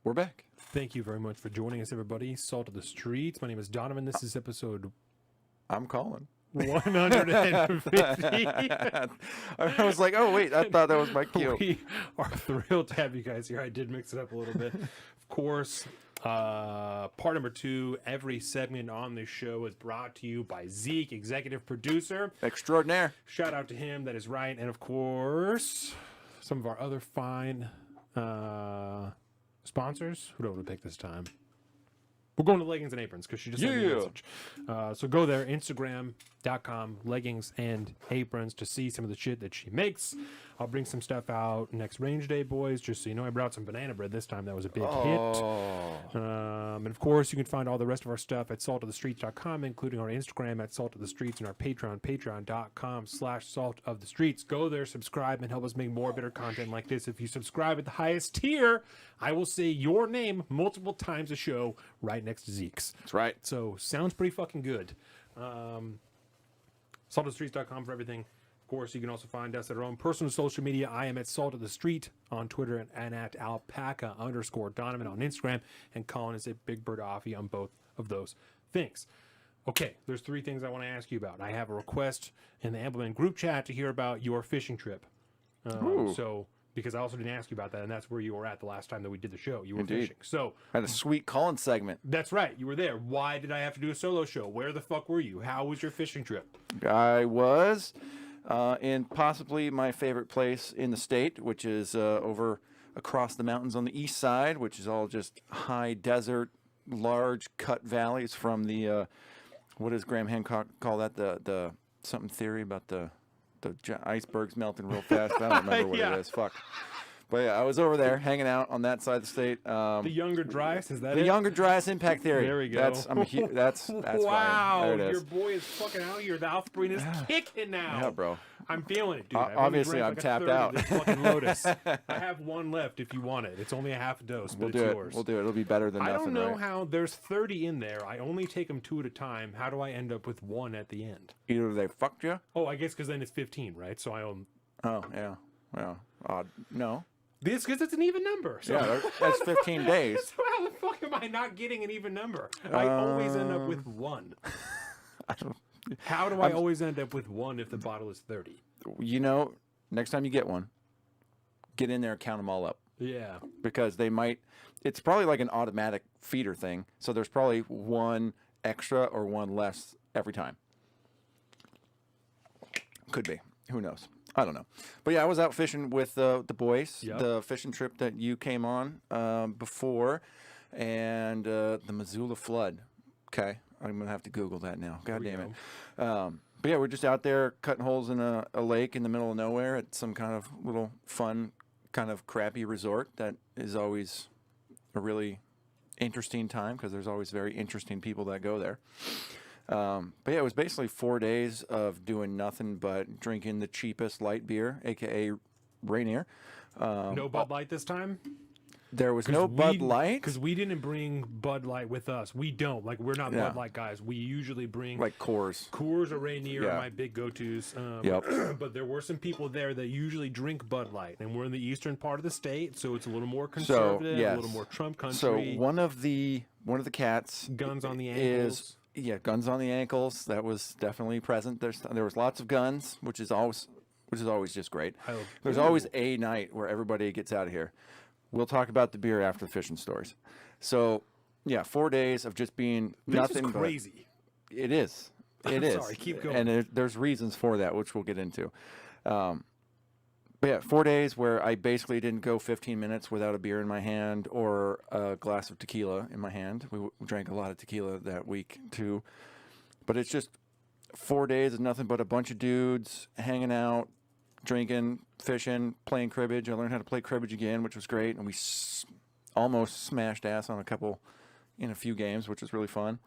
We're back. Thank you very much for joining us, everybody. Salt of the Streets. My name is Donovan. This is episode I'm calling. 150. I was like, oh, wait, I thought that was my cue. We are thrilled to have you guys here. I did mix it up a little bit. Of course, part number 2, every segment on this show is brought to you by Zeke, executive producer. Extraordinaire. Shout out to him. That is right. And of course, some of our other fine sponsors. Who do I want to pick this time? We're going to Leggings and Aprons because she just sent me a message. So go there, Instagram.com, Leggings and Aprons, to see some of the shit that she makes. I'll bring some stuff out next range day, boys, just so you know. I brought some banana bread this time. That was a big hit. And of course, you can find all the rest of our stuff at saltofthestreets.com, including our Instagram at Salt of the Streets and our Patreon, patreon.com/saltofthestreets. Go there, subscribe, and help us make more better content like this. If you subscribe at the highest tier, I will say your name multiple times a show right next to Zeke's. That's right. So, sounds pretty fucking good. Saltofthestreets.com for everything. Of course, you can also find us at our own personal social media. I am at Salt of the Street on Twitter and at alpaca_Donovan on Instagram. And Colin is at Big Bird Offie on both of those things. Okay, there's 3 things I want to ask you about. I have a request in the Ambleman group chat to hear about your fishing trip. Because I also didn't ask you about that, and that's where you were at the last time that we did the show. You were fishing. So I had a sweet Colin segment. That's right. You were there. Why did I have to do a solo show? Where the fuck were you? How was your fishing trip? I was in possibly my favorite place in the state, which is over across the mountains on the east side, which is all just high desert, large cut valleys from the, what does Graham Hancock call that? The something theory about the icebergs melting real fast. I don't remember what it is. Fuck. But yeah, I was over there hanging out on that side of the state. The Younger Dryas, is that the it? Younger Dryas impact theory. There we go. That's wow, fine. There it your is. boy is fucking out here. The Alphabet is kicking now. Yeah, bro. I'm feeling it, dude. Obviously, I'm tapped out. This fucking Lotus. I have one left if you want it. It's only a half a dose, but it's yours. We'll do it. It'll be better than nothing. I don't know right? how there's 30 in there. I only take them 2 at a time. How do I end up with 1 at the end? Either they fucked you. Oh, I guess because then it's 15, right? So I own. Oh yeah. Well, no. This because it's an even number. So. Yeah, that's 15 days. So how the fuck am I not getting an even number? I always end up with 1. How do I always end up with 1 if the bottle is 30? You know, next time you get one, get in there and count them all up. Yeah. Because they might. It's probably like an automatic feeder thing. So there's probably 1 extra or 1 less every time. Could be. Who knows? I don't know. But yeah, I was out fishing with the boys, the fishing trip that you came on before, and the Missoula flood. Okay, I'm going to have to Google that now. God damn it. But yeah, we're just out there cutting holes in a lake in the middle of nowhere at some kind of little fun, kind of crappy resort that is always a really interesting time because there's always very interesting people that go there. But yeah, it was basically 4 days of doing nothing but drinking the cheapest light beer, aka Rainier. No Bud Light this time? There was no Bud Light? Because we didn't bring Bud Light with us. We don't. Like, we're not Bud Light guys. We usually bring... like Coors. Coors or Rainier are my big go-tos. But there were some people there that usually drink Bud Light. And we're in the eastern part of the state, so it's a little more conservative, a little more Trump country. So one of the cats... Guns on the ankles. Yeah, guns on the ankles. That was definitely present. There was lots of guns, which is always just great. There's always a night where everybody gets out of here. We'll talk about the beer after the fishing stories. So, yeah, 4 days of just being nothing. This is crazy. It is. It is. Sorry, keep going. And there's reasons for that, which we'll get into. But yeah, 4 days where I basically didn't go 15 minutes without a beer in my hand or a glass of tequila in my hand. We drank a lot of tequila that week too. But it's just 4 days of nothing but a bunch of dudes hanging out, drinking, fishing, playing cribbage. I learned how to play cribbage again, which was great. And we almost smashed ass on in a few games, which was really fun.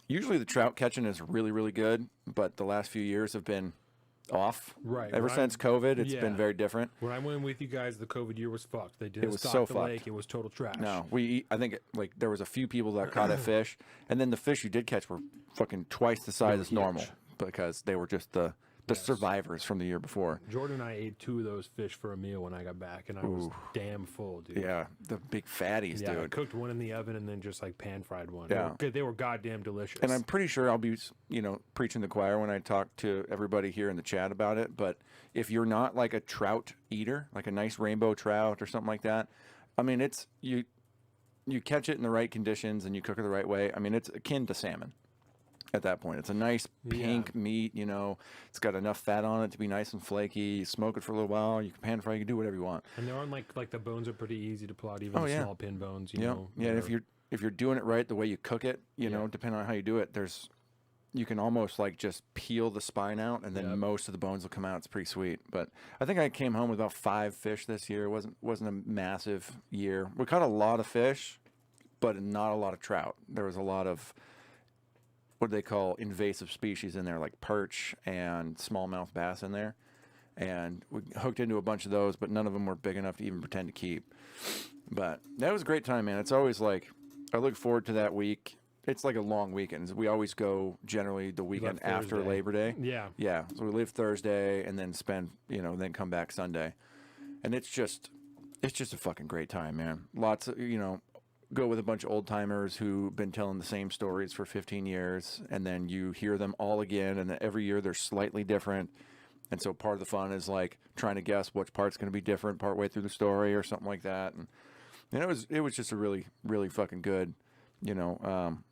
Usually the trout catching is really, really good, but the last few years have been off. Right. Ever since COVID, it's been very different. When I went with you guys, the COVID year was fucked. They didn't It was stock so the fucked. lake. It was total trash. No, I think like there was a few people that caught a fish, and then the fish you did catch were fucking twice the size as normal because they were just the the survivors from the year before. Jordan and I ate 2 of those fish for a meal when I got back, and I was damn full, dude. Yeah, the big fatties, yeah, dude. I cooked one in the oven and then just like pan fried one. Yeah. They were goddamn delicious. And I'm pretty sure I'll be, preaching the choir when I talk to everybody here in the chat about it. But if you're not like a trout eater, like a nice rainbow trout or something like that, I mean, it's you catch it in the right conditions and you cook it the right way. I mean, it's akin to salmon. At that point, it's a nice pink meat. It's got enough fat on it to be nice and flaky. You smoke it for a little while. You can pan fry. You can do whatever you want. And they're on like the bones are pretty easy to pull out, even the small pin bones. You know. Yeah. And if you're doing it right, the way you cook it, depending on how you do it, you can almost like just peel the spine out, and then most of the bones will come out. It's pretty sweet. But I think I came home with about 5 fish this year. It wasn't a massive year. We caught a lot of fish, but not a lot of trout. There was a lot of what they call invasive species in there, like perch and smallmouth bass in there. And we hooked into a bunch of those, but none of them were big enough to even pretend to keep. But that was a great time, man. It's always like, I look forward to that week. It's like a long weekend. We always go generally the weekend after Labor Day. Yeah. Yeah. So we leave Thursday and then spend, then come back Sunday. And it's just a fucking great time, man. Lots of, go with a bunch of old timers who've been telling the same stories for 15 years, and then you hear them all again, and then every year they're slightly different. And so part of the fun is like trying to guess which part's going to be different partway through the story or something like that. And it was just a really, really fucking good,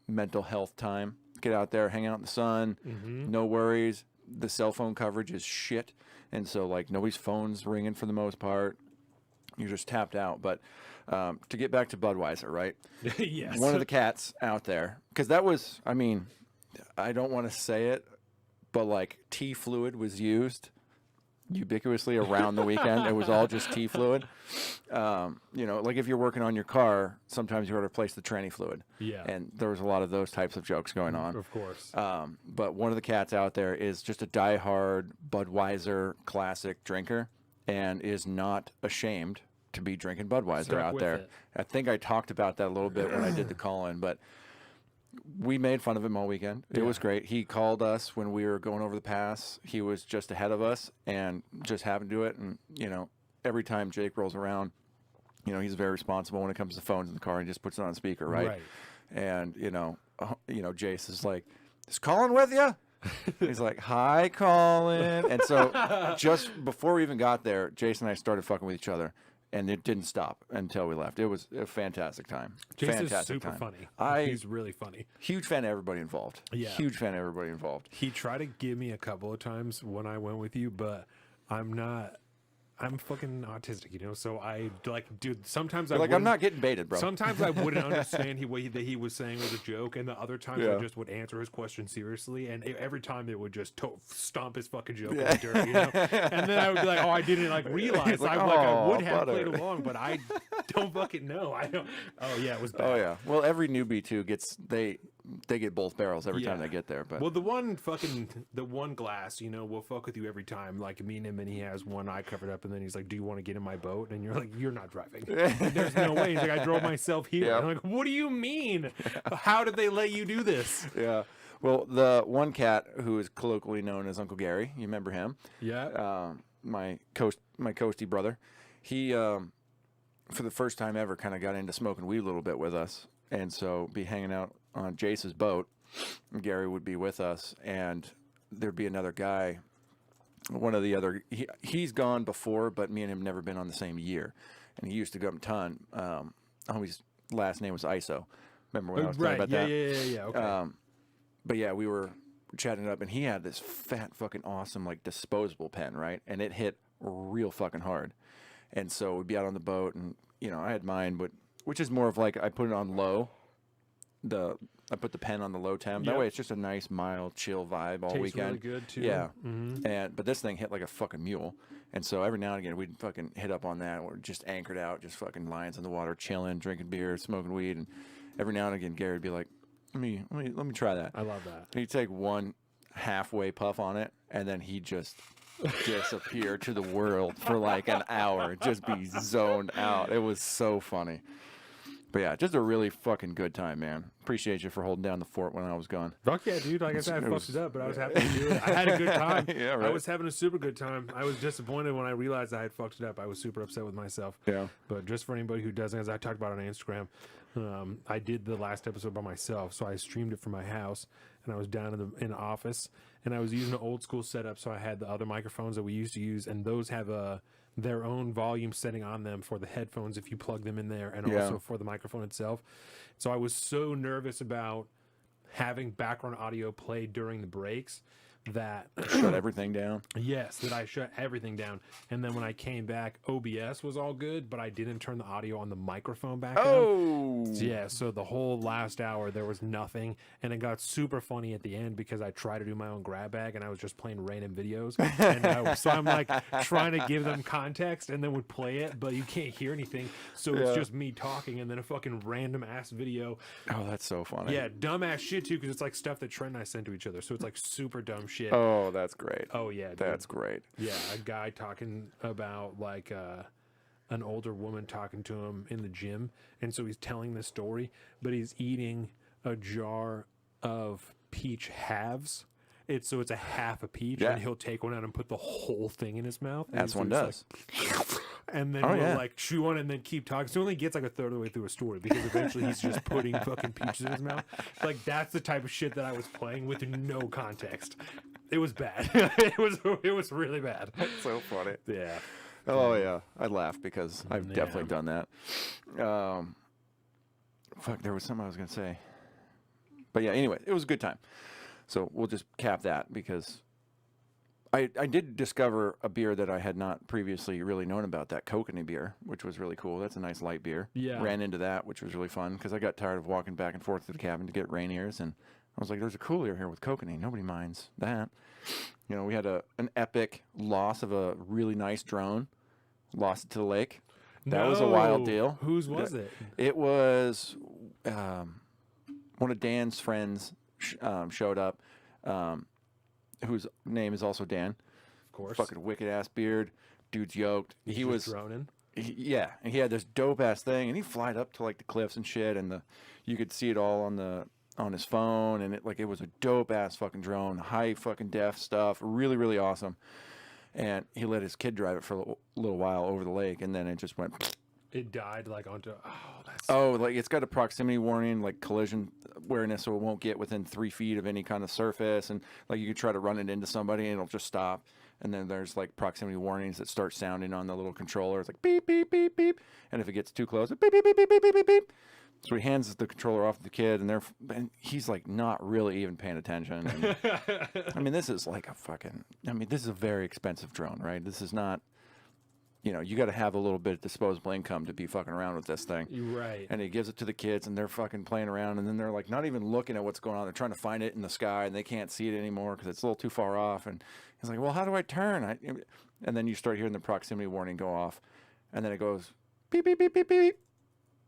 mental health time. Get out there, hang out in the sun, no worries. The cell phone coverage is shit, and so like nobody's phone's ringing for the most part. You're just tapped out. But to get back to Budweiser, right? Yes. One of the cats out there, because that was, I mean, I don't want to say it, but like tea fluid was used ubiquitously around the weekend. It was all just tea fluid. Like if you're working on your car, sometimes you got to replace the tranny fluid. Yeah. And there was a lot of those types of jokes going on. Of course. But one of the cats out there is just a diehard Budweiser classic drinker and is not ashamed to be drinking Budweiser out there. I think I talked about that a little bit when I did the call-in, but we made fun of him all weekend. It was great. He called us when we were going over the pass. He was just ahead of us and just happened to do it. And, every time Jake rolls around, he's very responsible when it comes to phones in the car. He just puts it on speaker, right? And, Jace is like, is Colin with you? He's like, hi, Colin. And so just before we even got there, Jason and I started fucking with each other. And it didn't stop until we left. It was a fantastic time. Jason's super funny. He's really funny. Huge fan of everybody involved. Yeah. Huge fan of everybody involved. He tried to give me a couple of times when I went with you, but I'm fucking autistic, so I dude. Sometimes I'm not getting baited, bro. Sometimes I wouldn't understand that he was saying was a joke, and the other times I just would answer his question seriously, and every time it would just stomp his fucking joke in the dirt, And then I would be like, oh, I didn't realize. I would have played along, but I don't fucking know. I don't. Oh yeah, it was bad. Oh yeah. Well, every newbie too they get both barrels every time they get there. But the one glass, will fuck with you every time. Like me and him, and he has one eye covered up, and then he's like, "Do you want to get in my boat?" And you're like, "You're not driving." There's no way. He's like, "I drove myself here." I'm like, "What do you mean? How did they let you do this?" Yeah. Well, the one cat who is colloquially known as Uncle Gary, you remember him? Yeah. My coastie brother, he for the first time ever kind of got into smoking weed a little bit with us, and so be hanging out on Jace's boat. Gary would be with us, and there'd be another guy. One of the other, he's gone before, but me and him never been on the same year. And he used to go up a ton. Homie's last name was ISO. Remember when I was talking about that? Yeah. Okay. But yeah, we were chatting it up, and he had this fat fucking awesome like disposable pen, right? And it hit real fucking hard. And so we'd be out on the boat, and I had mine, which is more of like I put it on low. I put the pen on the low temp. That way it's just a nice, mild, chill vibe all Tastes weekend. Really good too. Yeah. But this thing hit like a fucking mule. And so every now and again we'd fucking hit up on that. We're just anchored out, just fucking lions in the water, chilling, drinking beer, smoking weed. And every now and again Gary'd be like, let me try that. I love that. And he'd take one halfway puff on it, and then he'd just disappear to the world for like an hour. Just be zoned out. It was so funny. But yeah, just a really fucking good time, man. Appreciate you for holding down the fort when I was gone. Fuck yeah, dude. Like I said, I fucked it up, but I was happy to do it. I had a good time. Yeah, right. I was having a super good time. I was disappointed when I realized I had fucked it up. I was super upset with myself. Yeah. But just for anybody who doesn't, as I talked about on Instagram, I did the last episode by myself. So I streamed it from my house, and I was down in the office, and I was using an old school setup. So I had the other microphones that we used to use, and those have their own volume setting on them for the headphones if you plug them in there, and also for the microphone itself. So I was so nervous about having background audio play during the breaks that shut everything down. Yes, that I shut everything down. And then when I came back, OBS was all good, but I didn't turn the audio on the microphone back on. Yeah, so the whole last hour there was nothing, and it got super funny at the end because I tried to do my own grab bag and I was just playing random videos. And so I'm like trying to give them context and then would play it, but you can't hear anything. So it's just me talking and then a fucking random ass video. Oh, that's so funny. Yeah, dumbass shit too, because it's like stuff that Trent and I send to each other. So it's like super dumb shit. Oh, that's great. Oh yeah, dude. That's great. Yeah, a guy talking about like an older woman talking to him in the gym, and so he's telling this story, but he's eating a jar of peach halves. It's a half a peach, and he'll take one out and put the whole thing in his mouth. As one does. Like, and then we'll like chew on it and then keep talking. So he only gets like a third of the way through a story because eventually he's just putting fucking peaches in his mouth. Like that's the type of shit that I was playing with no context. It was bad. It was really bad. That's so funny. Yeah. Oh yeah, I laugh because I've definitely done that. Fuck, there was something I was gonna say, but yeah. Anyway, it was a good time. So we'll just cap that because I did discover a beer that I had not previously really known about, that kokanee beer, which was really cool. That's a nice light beer. Yeah. Ran into that, which was really fun because I got tired of walking back and forth to the cabin to get rain ears, and I was like, there's a cooler here with kokanee. Nobody minds that. You know, we had an epic loss of a really nice drone. Lost it to the lake. That was a wild deal. Whose was it? It was one of Dan's friends showed up, whose name is also Dan. Of course. Fucking wicked ass beard. Dude's yoked. He was droning. Yeah, and he had this dope ass thing, and he flied up to like the cliffs and shit, and you could see it all on his phone, and it was a dope ass fucking drone, high fucking def stuff, really really awesome. And he let his kid drive it for a little while over the lake, and then it just went. It died like onto. Like it's got a proximity warning, like collision awareness, so it won't get within 3 feet of any kind of surface, and like you could try to run it into somebody, and it'll just stop. And then there's like proximity warnings that start sounding on the little controller. It's like beep beep beep beep, and if it gets too close, it beep beep beep beep beep beep beep. So he hands the controller off to the kid, and he's like not really even paying attention. And, I mean, this is like this is a very expensive drone, right? This is not, you got to have a little bit of disposable income to be fucking around with this thing. Right. And he gives it to the kids, and they're fucking playing around, and then they're like not even looking at what's going on. They're trying to find it in the sky, and they can't see it anymore because it's a little too far off. And he's like, well, how do I turn? And then you start hearing the proximity warning go off, and then it goes beep, beep, beep, beep, beep.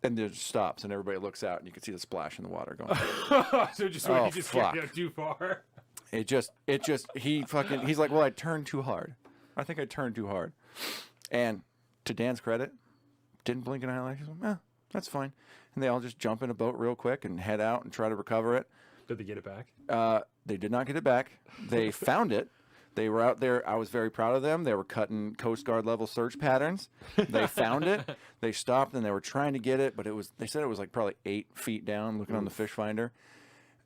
And it just stops, and everybody looks out, and you can see the splash in the water going. So just when he just fuck. get too far. He's like, well, I turned too hard. I think I turned too hard. And to Dan's credit, didn't blink an eyelash. He's like, that's fine. And they all just jump in a boat real quick and head out and try to recover it. Did they get it back? They did not get it back. They found it. They were out there. I was very proud of them. They were cutting Coast Guard level search patterns. They found it. They stopped and they were trying to get it, but they said it was like probably 8 feet down looking on the fish finder.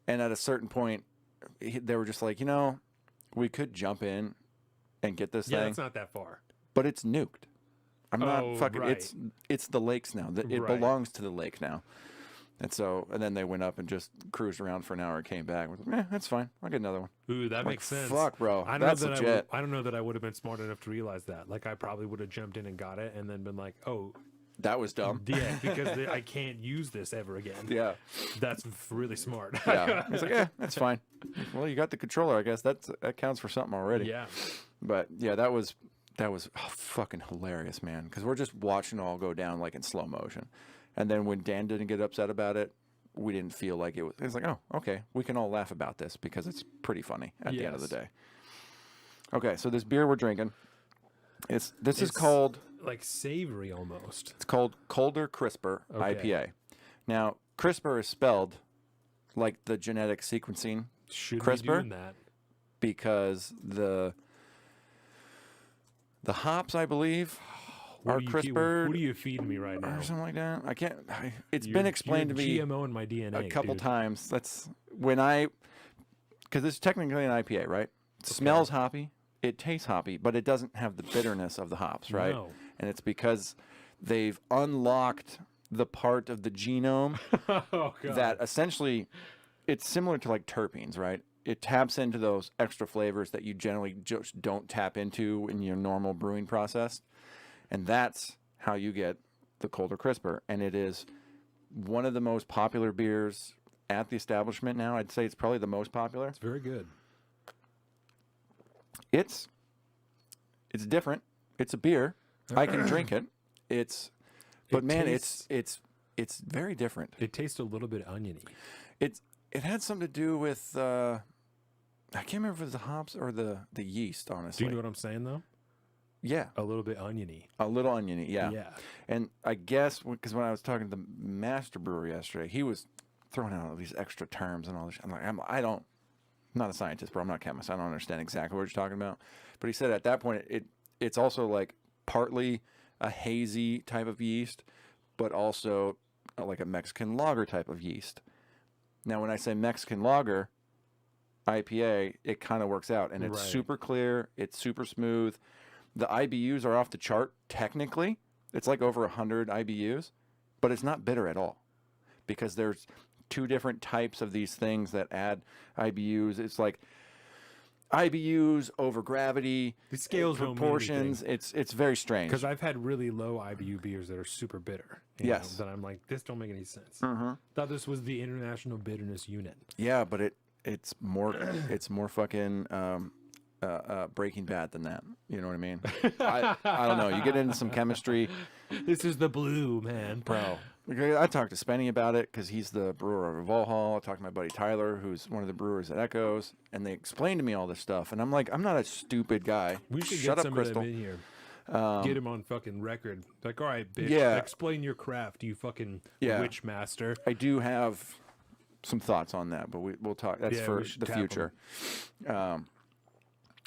And at a certain point, they were just like, we could jump in and get this thing. Yeah, it's not that far. But it's nuked. I'm not fucking. Right. It's the lakes now. It Right. belongs to the lake now. And then they went up and just cruised around for an hour and came back. We're like, that's fine. I'll get another one. Ooh, that makes sense. Fuck, bro. I That's legit. I don't know that I would have been smart enough to realize that. Like, I probably would have jumped in and got it and then been like, oh. That was dumb. Yeah, because I can't use this ever again. Yeah. That's really smart. Yeah. It's like, that's fine. Well, you got the controller. I guess that counts for something already. Yeah. But, yeah, that was fucking hilarious, man. Because we're just watching it all go down like in slow motion. And then when Dan didn't get upset about it, we didn't feel like it was. It's like, oh, okay, we can all laugh about this because it's pretty funny at the end of the day. Okay, so this beer we're drinking, this is called like savory almost. It's called Colder Crisper IPA. Now, CRISPR is spelled like the genetic sequencing Should be CRISPR doing that. because the hops, I believe, are CRISPR What are you feeding me right now? or something like that. I can't. It's been explained to me GMO in my DNA a couple dude. times. That's when because it's technically an IPA, right? It smells hoppy, it tastes hoppy, but it doesn't have the bitterness of the hops, right? No. And it's because they've unlocked the part of the genome Oh, God. that essentially it's similar to like terpenes, right? It taps into those extra flavors that you generally just don't tap into in your normal brewing process. And that's how you get the Colder CRISPR. And it is one of the most popular beers at the establishment now. I'd say it's probably the most popular. It's very good. It's different. It's a beer. I can drink it. But man, it's very different. It tastes a little bit oniony. It had something to do with I can't remember if it was the hops or the yeast, honestly. Do you know what I'm saying though? Yeah, A little bit oniony. a little oniony. Yeah. Yeah. And I guess because when I was talking to the master brewer yesterday, he was throwing out all these extra terms and all this. I'm like, I'm not a scientist, bro. I'm not a chemist. I don't understand exactly what you're talking about. But he said at that point, it's also like partly a hazy type of yeast, but also like a Mexican lager type of yeast. Now, when I say Mexican lager IPA, it kind of works out, and it's Right. super clear. It's super smooth. The IBUs are off the chart technically. It's like over 100 IBUs, but it's not bitter at all because there's two different types of these things that add IBUs. It's like IBUs over gravity, The scales don't mean proportions. It's very strange. Because I've had really low IBU beers that are super bitter. you Yes. know, that I'm like, this don't make any sense. Mm-hmm. Thought this was the International Bitterness Unit. Yeah, but it's more fucking Breaking Bad than that. You know what I mean? I don't know. You get into some chemistry, This is the blue, man. bro. I talked to Spenny about it because he's the brewer of Revolve. I talked to my buddy Tyler, who's one of the brewers at Echoes, and they explained to me all this stuff. And I'm like, I'm not a stupid guy. We should Shut get up, some Crystal. of them in here. Get him on fucking record. Like, all right, bitch. Yeah. Explain your craft, you fucking Yeah. witch master. I do have some thoughts on that, but we'll talk. That's Yeah, for we should the tap 'em. future.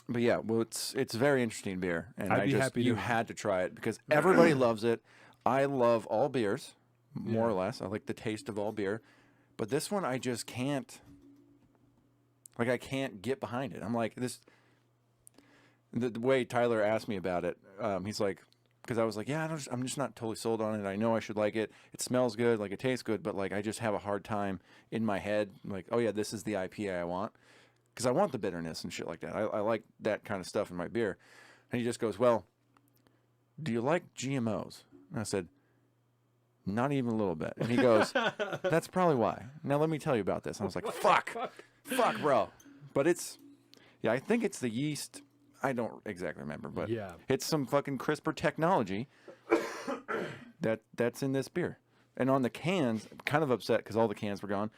But yeah, well, it's a very interesting beer, and I'd be happy you to- had to try it because everybody loves it. I love all beers, more or Yeah. less. I like the taste of all beer, but this one I just can't. Like I can't get behind it. I'm like this. The way Tyler asked me about it, he's like, because I was like, yeah, I'm just not totally sold on it. I know I should like it. It smells good, like it tastes good, but like I just have a hard time in my head. Like, oh yeah, this is the IPA I want, because I want the bitterness and shit like that. I like that kind of stuff in my beer. And he just goes, well, do you like GMOs? And I said, not even a little bit. And he goes, that's probably why. Now let me tell you about this. And I was like, fuck, bro. But yeah, I think it's the yeast. I don't exactly remember, but Yeah. it's some fucking CRISPR technology that's in this beer. And on the cans, I'm kind of upset because all the cans were gone.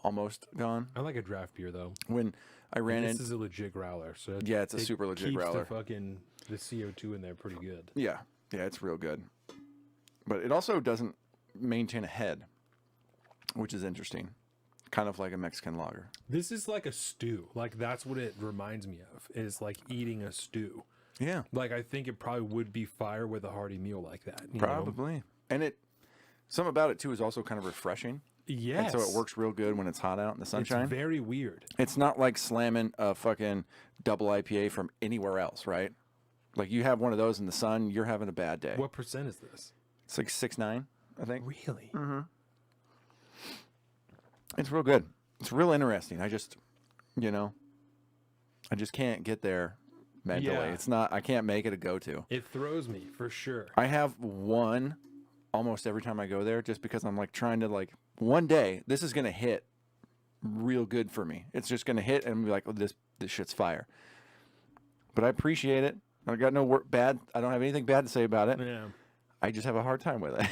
Almost gone. I like a draft beer, though. When I ran This in, is a legit growler. So Yeah, it's a super legit keeps growler. the CO2 in there pretty good. yeah, it's real good. But it also doesn't maintain a head, which is interesting. Kind of like a Mexican lager. This is like a stew. Like, that's what it reminds me of, is like eating a stew. Yeah, Like, I think it probably would be fire with a hearty meal like that. you know? probably. And something about it too is also kind of refreshing. Yes. And so it works real good when it's hot out in the sunshine. It's very weird. It's not like slamming a fucking double IPA from anywhere else, right? Like you have one of those in the sun, you're having a bad day. What percent is this? It's like 6.9, I think. Really? It's real good. It's real interesting. I just can't get there mentally. Yeah. It's not. I can't make it a go-to. It throws me, for sure. I have one almost every time I go there, just because I'm like trying to like one day this is gonna hit real good for me. It's just gonna hit and be like, oh, this shit's fire. But I appreciate it. I got no bad. I don't have anything bad to say about it. Yeah. I just have a hard time with it.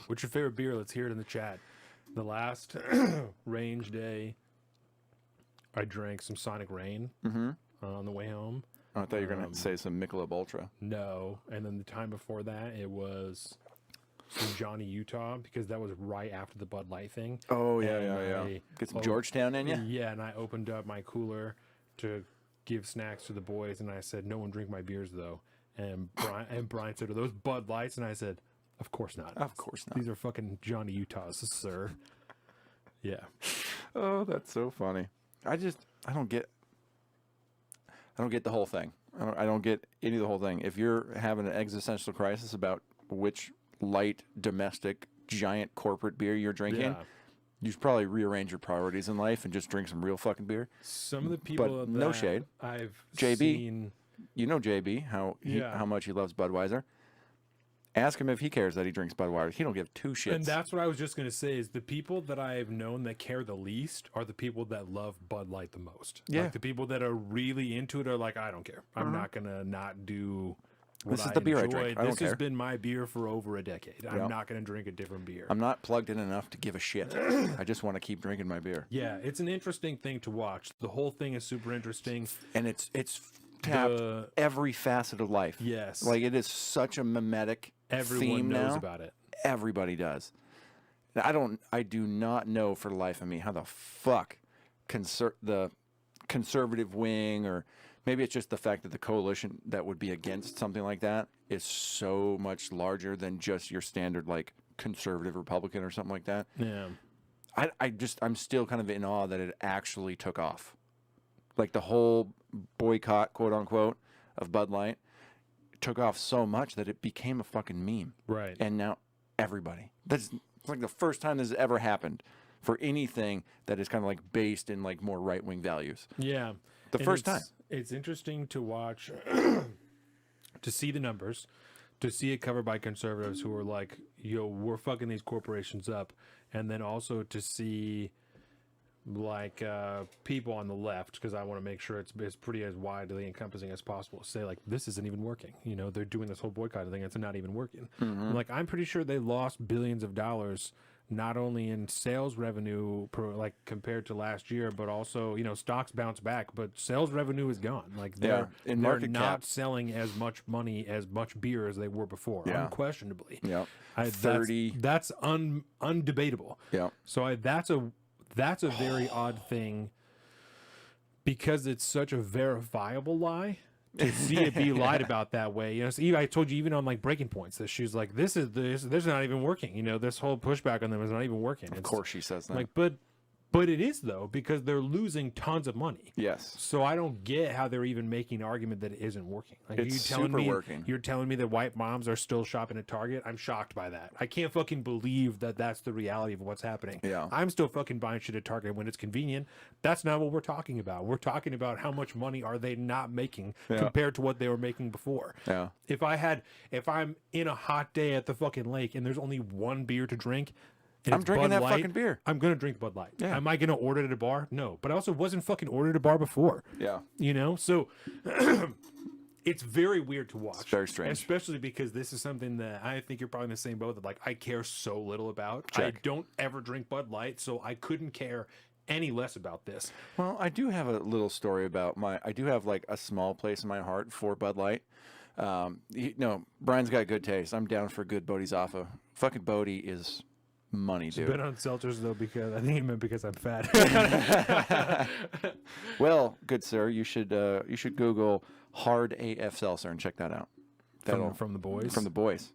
What's your favorite beer? Let's hear it in the chat. The last range day, I drank some Sonic Rain on the way home. I thought you were gonna say some Michelob Ultra. No. And then the time before that, it was some Johnny Utah because that was right after the Bud Light thing. Oh, yeah. Get some Georgetown in you? Yeah, and I opened up my cooler to give snacks to the boys, and I said, "No one drink my beers, though." And Brian said, "Are those Bud Lights?" And I said, "Of course not. Of course not. These are fucking Johnny Utahs, sir." Yeah. Oh, that's so funny. I don't get the whole thing. I don't get any of the whole thing. If you're having an existential crisis about which light domestic giant corporate beer you're drinking, Yeah. you should probably rearrange your priorities in life and just drink some real fucking beer. Some of the people But that no shade. I've JB, seen, you know JB, how much he loves Budweiser. Ask him if he cares that he drinks Budweiser. He don't give two shits. and that's what I was just gonna say is the people that I've known that care the least are the people that love Bud Light the most. Yeah. Like the people that are really into it are like, I don't care. I'm not gonna not do. What This is the beer I enjoy. drink. I don't This has care. been my beer for over a decade. Yep. I'm not gonna drink a different beer. I'm not plugged in enough to give a shit. I just want to keep drinking my beer. Yeah, it's an interesting thing to watch. The whole thing is super interesting. And it's tapped every facet of life. Yes. Like it is such a mimetic Everyone theme knows now. about it. Everybody does. I do not know for the life of me how the fuck the conservative wing, or maybe it's just the fact that the coalition that would be against something like that is so much larger than just your standard like conservative Republican or something like that. Yeah. I'm still kind of in awe that it actually took off. Like the whole boycott, quote unquote, of Bud Light took off so much that it became a fucking meme. Right. And now everybody. That's like the first time this has ever happened for anything that is kind of like based in like more right wing values. Yeah. The And first time. It's interesting to watch, to see the numbers, to see it covered by conservatives who are like, yo, we're fucking these corporations up. And then also to see like people on the left, because I want to make sure it's pretty as widely encompassing as possible, say like, this isn't even working. You know, they're doing this whole boycott thing. It's not even working. Like, I'm pretty sure they lost billions of dollars, not only in sales revenue like compared to last year, but also, you know, stocks bounce back, but sales revenue is gone. Like they're in they're market not cap. selling as much money, as much beer as they were before, Yeah. unquestionably. Yeah. That's 30. undebatable. Yeah. So that's a very odd thing because it's such a verifiable lie. To see it be lied about that way, you know. So I told you even on like breaking points that she's like, this is not even working. You know, this whole pushback on them is not even working. Of course she says that. Like, but it is though, because they're losing tons of money. Yes. So I don't get how they're even making an argument that it isn't working. Like, It's super working. You're telling me that white moms are still shopping at Target? I'm shocked by that. I can't fucking believe that that's the reality of what's happening. Yeah. I'm still fucking buying shit at Target when it's convenient. That's not what we're talking about. We're talking about how much money are they not making compared to what they were making before. Yeah. If I'm in a hot day at the fucking lake and there's only one beer to drink, and I'm it's drinking Bud that Light, fucking beer. I'm gonna drink Bud Light. Yeah. Am I gonna order it at a bar? No. But I also wasn't fucking ordered at a bar before. Yeah. You know? So it's very weird to watch. It's very strange. Especially because this is something that I think you're probably in the same boat that like I care so little about. Check. I don't ever drink Bud Light, so I couldn't care any less about this. Well, I do have a little story about I do have like a small place in my heart for Bud Light. Brian's got good taste. I'm down for good Bodhi's Alpha. Fucking Bodhi is money, dude. Been on seltzers though because I think he meant because I'm fat. Well, good sir, you should Google hard AF seltzer and check that out. from the boys. From the boys,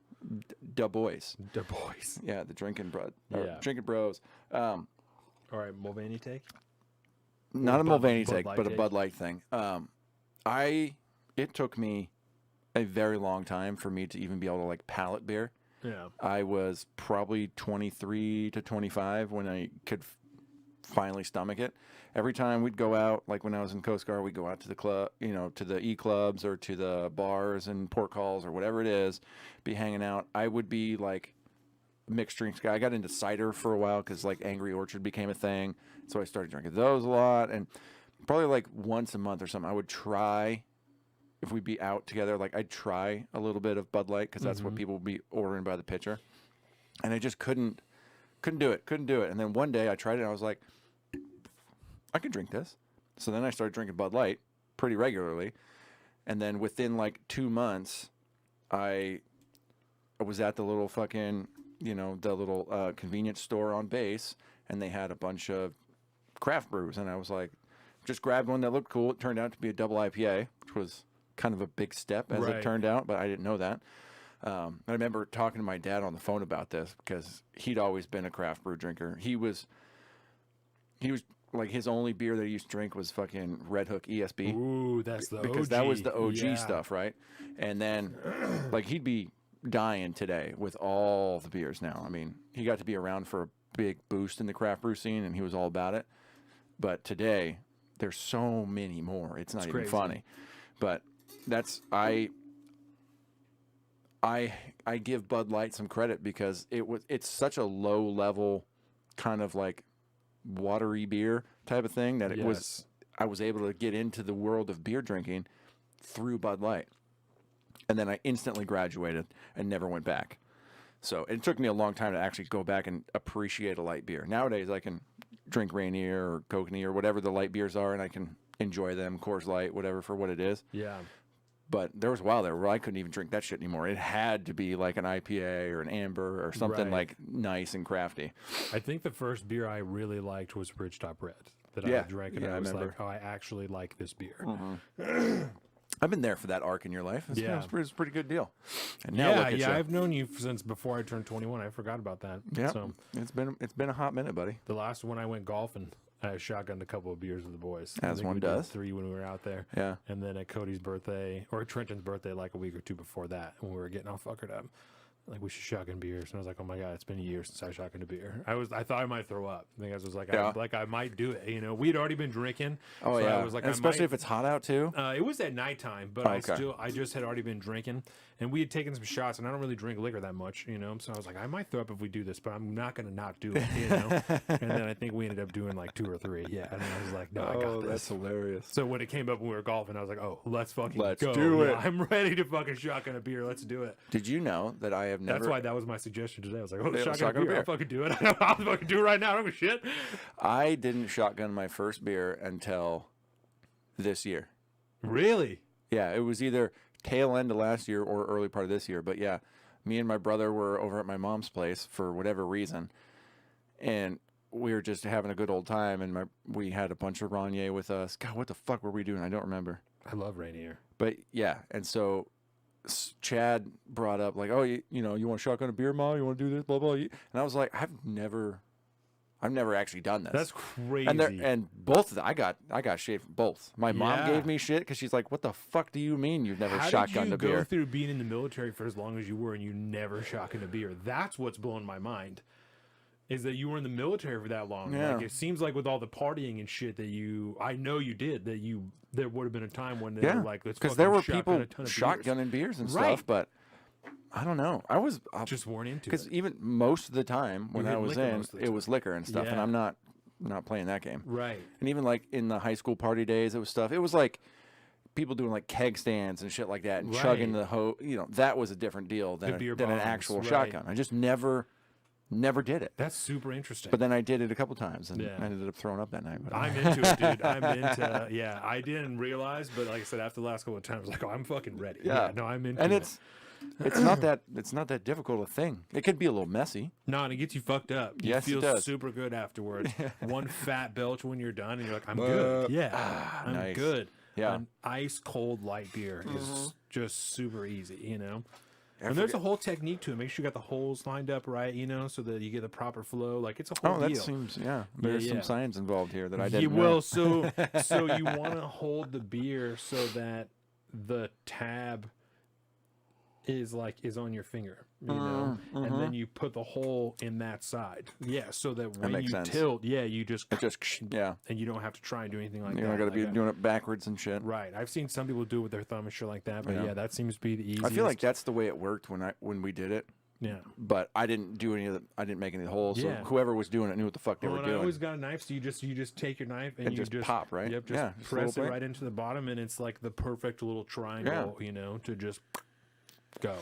da boys. The boys. Yeah, the drinking Yeah. drinking bros. All right, Mulvaney take. Not a Bud- Mulvaney Bud take, Light but a take? Bud Light thing. It took me a very long time for me to even be able to like palate beer. Yeah. I was probably 23 to 25 when I could finally stomach it. Every time we'd go out, like when I was in Coast Guard, we'd go out to the club, you know, to the E-clubs or to the bars and port calls or whatever it is, be hanging out. I would be like mixed drinks guy. I got into cider for a while because like Angry Orchard became a thing. So I started drinking those a lot. And probably like once a month or something, I would try, if we'd be out together, like I'd try a little bit of Bud Light because that's what people would be ordering by the pitcher. And I just couldn't do it. And then one day I tried it and I was like, I could drink this. So then I started drinking Bud Light pretty regularly. And then within like 2 months, I was at the little fucking you know, the little convenience store on base, and they had a bunch of craft brews, and I was like, just grabbed one that looked cool. It turned out to be a double IPA, which was kind of a big step as it turned out, but I didn't know that. I remember talking to my dad on the phone about this because he'd always been a craft brew drinker. He was like, his only beer that he used to drink was fucking Red Hook ESB. Ooh, that's the because OG. that was the OG stuff, right? And then, like, he'd be dying today with all the beers now. I mean, he got to be around for a big boost in the craft brew scene, and he was all about it. But today, there's so many more. It's not even funny. But that's I give Bud Light some credit because it's such a low level kind of like watery beer type of thing that I was able to get into the world of beer drinking through Bud Light. And then I instantly graduated and never went back. So it took me a long time to actually go back and appreciate a light beer. Nowadays I can drink Rainier or Kokanee or whatever the light beers are, and I can enjoy them, Coors Light, whatever, for what it is. Yeah. But there was a while there where I couldn't even drink that shit anymore. It had to be like an IPA or an amber or something like nice and crafty. I think the first beer I really liked was Ridgetop Red that I drank, and I was like, oh, I actually like this beer. Mm-hmm. I've been there for that arc in your life. It's a pretty good deal. And now look at you. I've known you since before I turned 21. I forgot about that. Yeah, so it's been a hot minute, buddy. The last one I went golfing, I shotgunned a couple of beers with the boys. As one does. 3 when we were out there. Yeah. And then at Cody's birthday, or Trenton's birthday, like a week or two before that, when we were getting all fuckered up, like, we should shotgun beers. And I was like, oh my God, it's been a year since I shotgunned a beer. I thought I might throw up. I think I was like, I might do it. You know, we'd already been drinking. Oh, so yeah. I was like, and especially if it's hot out too. It was at nighttime, but I just had already been drinking, and we had taken some shots, and I don't really drink liquor that much, you know. So I was like, I might throw up if we do this, but I'm not gonna not do it, you know. And then I think we ended up doing like 2 or 3. Yeah. And I was like, no, I got this. That's hilarious. So when it came up when we were golfing, I was like, oh, let's fucking go. Do it. Yeah, I'm ready to fucking shotgun a beer. Let's do it. Did you know that I have never? That's why that was my suggestion today. I was like, oh, shotgun shotgun a beer. I'll fucking do it. I'll fucking do it right now. I don't give a shit. I didn't shotgun my first beer until this year. Really? Yeah, it was either tail end of last year or early part of this year. But yeah, me and my brother were over at my mom's place for whatever reason, and we were just having a good old time. And we had a bunch of Rainier with us. God, what the fuck were we doing? I don't remember. I love Rainier. But yeah, and so Chad brought up like, oh, you know, you want to shotgun a beer, Ma? You want to do this, blah blah. And I was like, I've never actually done this. That's crazy. And both of them, I got shit from both. My mom gave me shit because she's like, what the fuck do you mean you've never shotgunned a beer? How did you go through being in the military for as long as you were and you never shotgunned a beer? That's what's blowing my mind. Is that you were in the military for that long? Yeah. Like, it seems like with all the partying and shit that I know you did, there would have been a time when they were like, let's because there were people shotgunning beers and stuff, but I don't know. I was just weren't into it. Because even most of the time when I was in, it was liquor and stuff, and I'm not playing that game. Right. And even like in the high school party days, it was stuff. It was like people doing like keg stands and shit like that and chugging the hose. You know, that was a different deal than an actual shotgun. I just never did it. That's super interesting. But then I did it a couple times and I ended up throwing up that night. But I'm into it, dude. I'm into I didn't realize, but like I said, after the last couple of times, I was like, oh, I'm fucking ready. Yeah. No, I'm into it. And it's not that difficult a thing. It could be a little messy. No, and it gets you fucked up. You feel super good afterwards. One fat belch when you're done, and you're like, I'm good. Yeah, I'm good. Yeah. An ice cold light beer is just super easy, you know. And there's a whole technique to it. Make sure you got the holes lined up right, you know, so that you get the proper flow. Like, it's a whole deal. Oh, that seems, there's some science involved here that I didn't know. Well, so you want to hold the beer so that the tab is on your finger, you know, and then you put the hole in that side. Yeah, so that when you tilt, you just and you don't have to try and do anything like that. You're not going to be doing it backwards and shit. Right. I've seen some people do it with their thumb and shit like that, but that seems to be the easiest. I feel like that's the way it worked when we did it. Yeah. But I didn't do I didn't make any holes. So whoever was doing it knew what the fuck they were doing. I always got a knife, so you just take your knife and you just pop, right? Yep, just press it right into the bottom, and it's like the perfect little triangle, you know, to just go.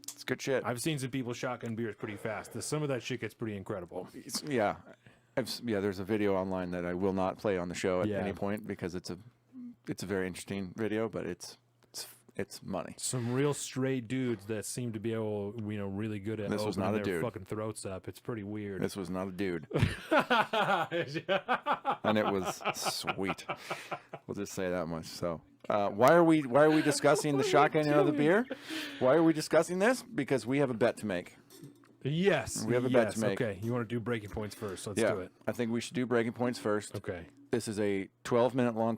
It's good shit. I've seen some people shotgun beers pretty fast. Some of that shit gets pretty incredible. There's a video online that I will not play on the show at any point because it's a very interesting video, but it's it's money. Some real straight dudes that seem to be able, really good at This was not a opening their dude. fucking throats up. It's pretty weird. This was not a dude. And it was sweet. We'll just say that much. So, why are we discussing the shotgun of the beer? Why are we discussing this? Because we have a bet to make. Yes. We have a bet to make. Okay. You want to do breaking points first? Let's do it. I think we should do breaking points first. Okay. This is a 12-minute long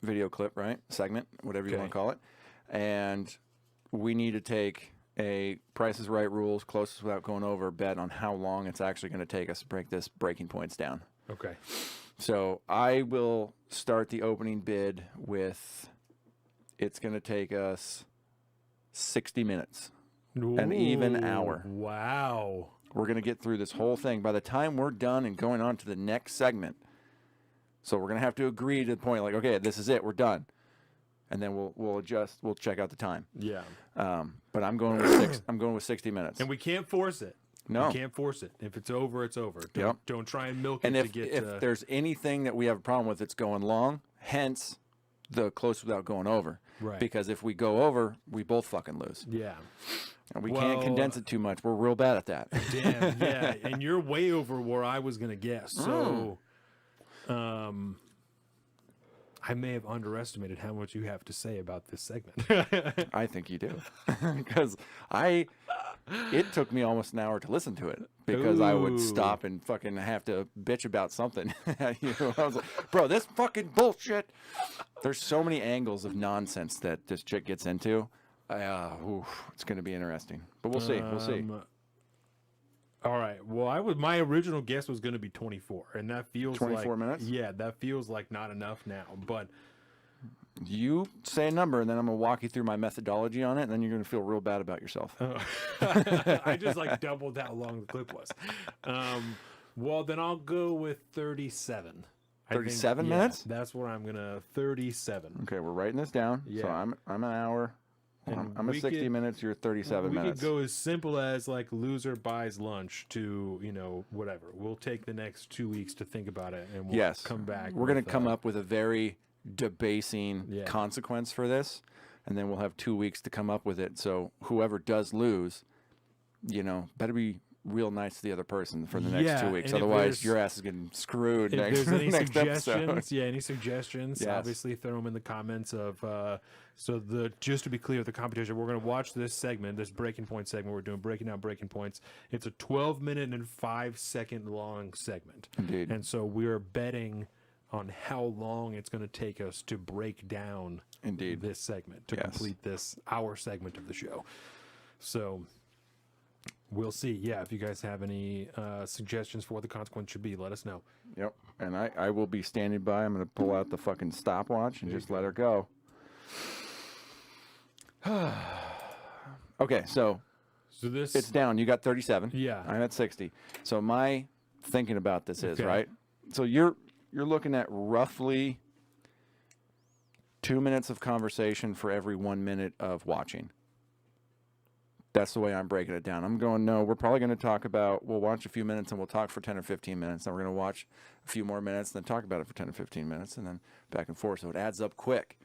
video clip, right? Segment, whatever you want to call it. And we need to take a Price is Right rules, closest without going over, bet on how long it's actually going to take us to break this breaking points down. Okay. So I will start the opening bid with, it's going to take us 60 minutes. An even hour. Wow. We're going to get through this whole thing. By the time we're done and going on to the next segment, so we're going to have to agree to the point like, okay, this is it. We're done. And then we'll adjust. We'll check out the time. Yeah. But I'm going with I'm going with 60 minutes. And we can't force it. No. We can't force it. If it's over, it's over. Don't try and milk and it if, to get... if there's anything that we have a problem with, it's going long, hence the close without going over. Right. Because if we go over, we both fucking lose. Yeah. And we can't condense it too much. We're real bad at that. Damn, yeah. And you're way over where I was going to guess. So, I may have underestimated how much you have to say about this segment. I think you do. Because it took me almost an hour to listen to it because I would stop and fucking have to bitch about something. I was like, bro, this fucking bullshit. There's so many angles of nonsense that this chick gets into. It's going to be interesting, but we'll see. We'll see. All right. Well, my original guess was going to be 24, and that feels 24 minutes. Yeah, that feels like not enough now. But you say a number, and then I'm gonna walk you through my methodology on it, and then you're gonna feel real bad about yourself. I just doubled how long the clip was. Well, then I'll go with 37. 37 minutes. That's what I'm gonna. 37. Okay, we're writing this down. Yeah. So I'm an hour. I'm at 60 minutes. You're 37 minutes. We could go as simple as loser buys lunch to whatever. We'll take the next 2 weeks to think about it, and we'll come back. We're going to come up with a very debasing consequence for this, and then we'll have 2 weeks to come up with it. So whoever does lose, better be real nice to the other person for the next 2 weeks. Otherwise, your ass is getting screwed next episode. Any suggestions? Yes. Obviously, throw them in the comments of. Just to be clear, the competition, we're going to watch this segment, this breaking point segment. We're doing breaking down breaking points. It's a 12-minute and 5-second long segment. Indeed. And so we're betting on how long it's going to take us to break down this segment to complete this hour segment of the show. So we'll see. Yeah, if you guys have any suggestions for what the consequence should be, let us know. Yep. And I will be standing by. I'm going to pull out the fucking stopwatch and just let her go. Okay, so this it's down. You got 37. Yeah. I'm at 60. So my thinking about this is, right? So you're looking at roughly 2 minutes of conversation for every 1 minute of watching. That's the way I'm breaking it down. I'm going, no, we're probably going to talk about, we'll watch a few minutes and we'll talk for 10 or 15 minutes. Then we're going to watch a few more minutes and then talk about it for 10 or 15 minutes and then back and forth. So it adds up quick.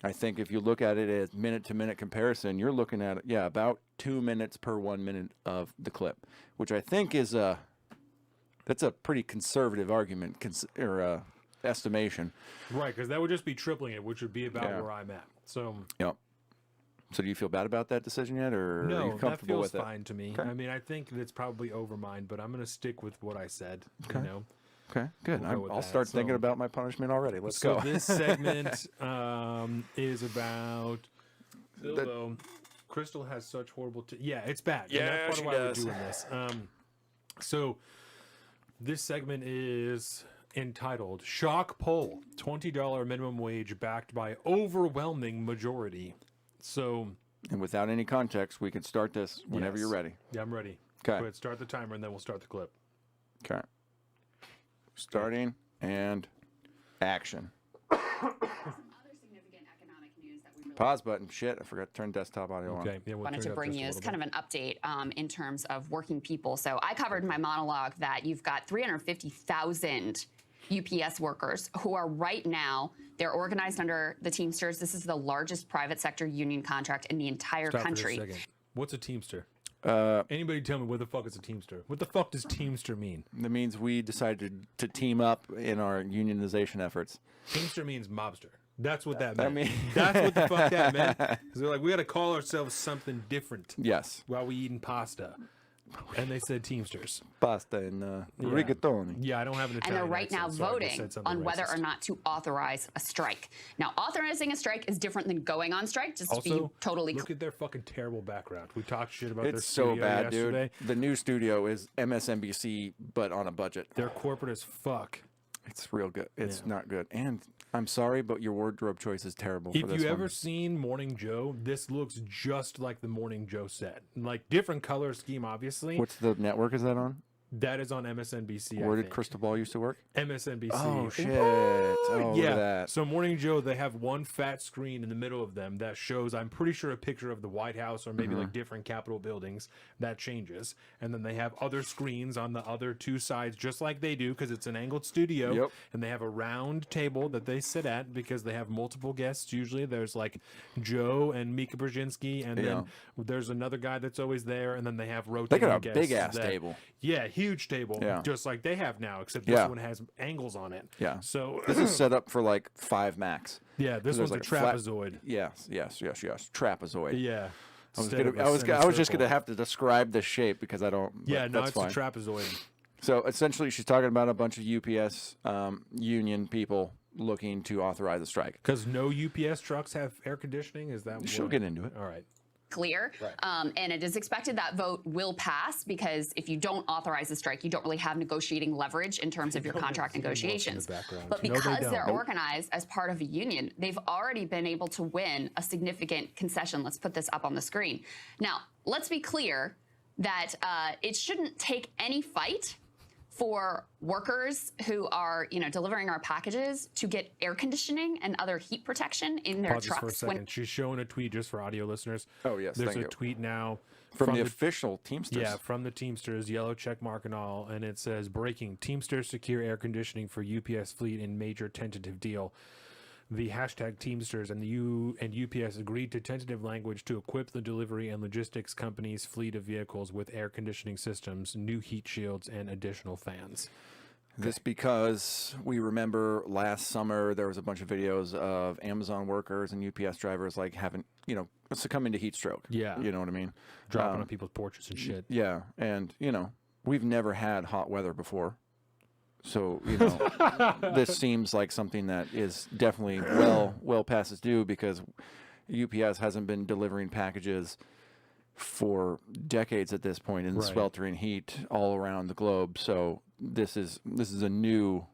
I think if you look at it as minute-to-minute comparison, you're looking at, about 2 minutes per 1 minute of the clip, which I think is that's a pretty conservative argument or estimation. Right, because that would just be tripling it, which would be about where I'm at. So. Yep. So do you feel bad about that decision yet, or no, are you comfortable with it? No, that feels fine to me. Okay. I mean, I think it's probably over mine, but I'm going to stick with what I said. Okay. Okay, good. I'll start thinking about my punishment already. Let's go. So this segment is about Bilbo. Crystal has such horrible... it's bad. Yeah, that's she part of why does. we're doing this. So this segment is entitled Shock Poll, $20 minimum wage backed by overwhelming majority. So... And without any context, we can start this whenever you're ready. Yeah, I'm ready. Okay. Go ahead, start the timer, and then we'll start the clip. Okay. Starting and action. Pause button. Shit, I forgot to turn desktop audio on. Okay. Yeah, wanted to bring you as kind of an update in terms of working people. So I covered in my monologue that you've got 350,000 UPS workers who are right now, they're organized under the Teamsters. This is the largest private sector union contract in the entire country. For a second. What's a Teamster? Anybody tell me what the fuck is a Teamster? What the fuck does Teamster mean? That means we decided to team up in our unionization efforts. Teamster means mobster. That's what that meant. That's what the fuck that meant. 'Cause they're like, we got to call ourselves something different. Yes. While we eating pasta. And they said Teamsters. Pasta and rigatoni. Yeah, I don't have an Italian And they're right now accent, so I just voting said something on whether racist. or not to authorize a strike. Now, authorizing a strike is different than going on strike, just to be Also, totally look at their fucking terrible background. We talked shit about It's their so studio bad, yesterday. dude. The new studio is MSNBC, but on a budget. They're corporate as fuck. It's real good. It's not good. And I'm sorry, but your wardrobe choice is terrible If for this you ever one. seen Morning Joe, this looks just like the Morning Joe set. Like different color scheme, obviously. What's the network is that on? That is on MSNBC. Where I did think. Crystal Ball used to work? MSNBC. Oh, shit. Oh, look at that. So Morning Joe, they have one fat screen in the middle of them that shows, I'm pretty sure, a picture of the White House or maybe like different Capitol buildings. That changes. And then they have other screens on the other two sides, just like they do, because it's an angled studio. Yep. And they have a round table that they sit at because they have multiple guests. Usually there's like Joe and Mika Brzezinski, and then there's another guy that's always there. And then they have rotating They got a guests big-ass that- table. Yeah, huge table, Yeah. just like they have now, except this one has angles on it. Yeah. So This is set up for like 5 max. yeah, this There's one's a like a flat- trapezoid. Yes. Trapezoid. Yeah. I was instead gonna, of a I was just semicircle. gonna have to describe the shape because I don't. but Yeah, no, that's it's fine. a trapezoid. So essentially, she's talking about a bunch of UPS union people looking to authorize a strike. Because no UPS trucks have air conditioning. Is that? She'll what? get into it. All right. clear. And it is expected that vote will pass because if you don't authorize a strike, you don't really have negotiating leverage in terms of your contract negotiations. But No, they because don't. they're organized as part of a union, they've already been able to win a significant concession. Let's put this up on the screen. Now, let's be clear that it shouldn't take any fight for workers who are, delivering our packages to get air conditioning and other heat protection in their Pause this trucks. for a second. She's showing a tweet just for audio listeners. Oh, yes, There's thank a you. tweet now From the official Teamsters. Yeah, from the Teamsters, yellow check mark and all, and it says breaking: Teamsters secure air conditioning for UPS fleet in major tentative deal. The hashtag Teamsters and UPS agreed to tentative language to equip the delivery and logistics company's fleet of vehicles with air conditioning systems, new heat shields, and additional fans. This because we remember last summer there was a bunch of videos of Amazon workers and UPS drivers like having, succumbing to heat stroke. Yeah. You know what I mean? Dropping on people's porches and shit. Yeah. And, we've never had hot weather before. So, this seems like something that is definitely well past its due because UPS hasn't been delivering packages for decades at this point in the sweltering heat all around the globe. So this is a new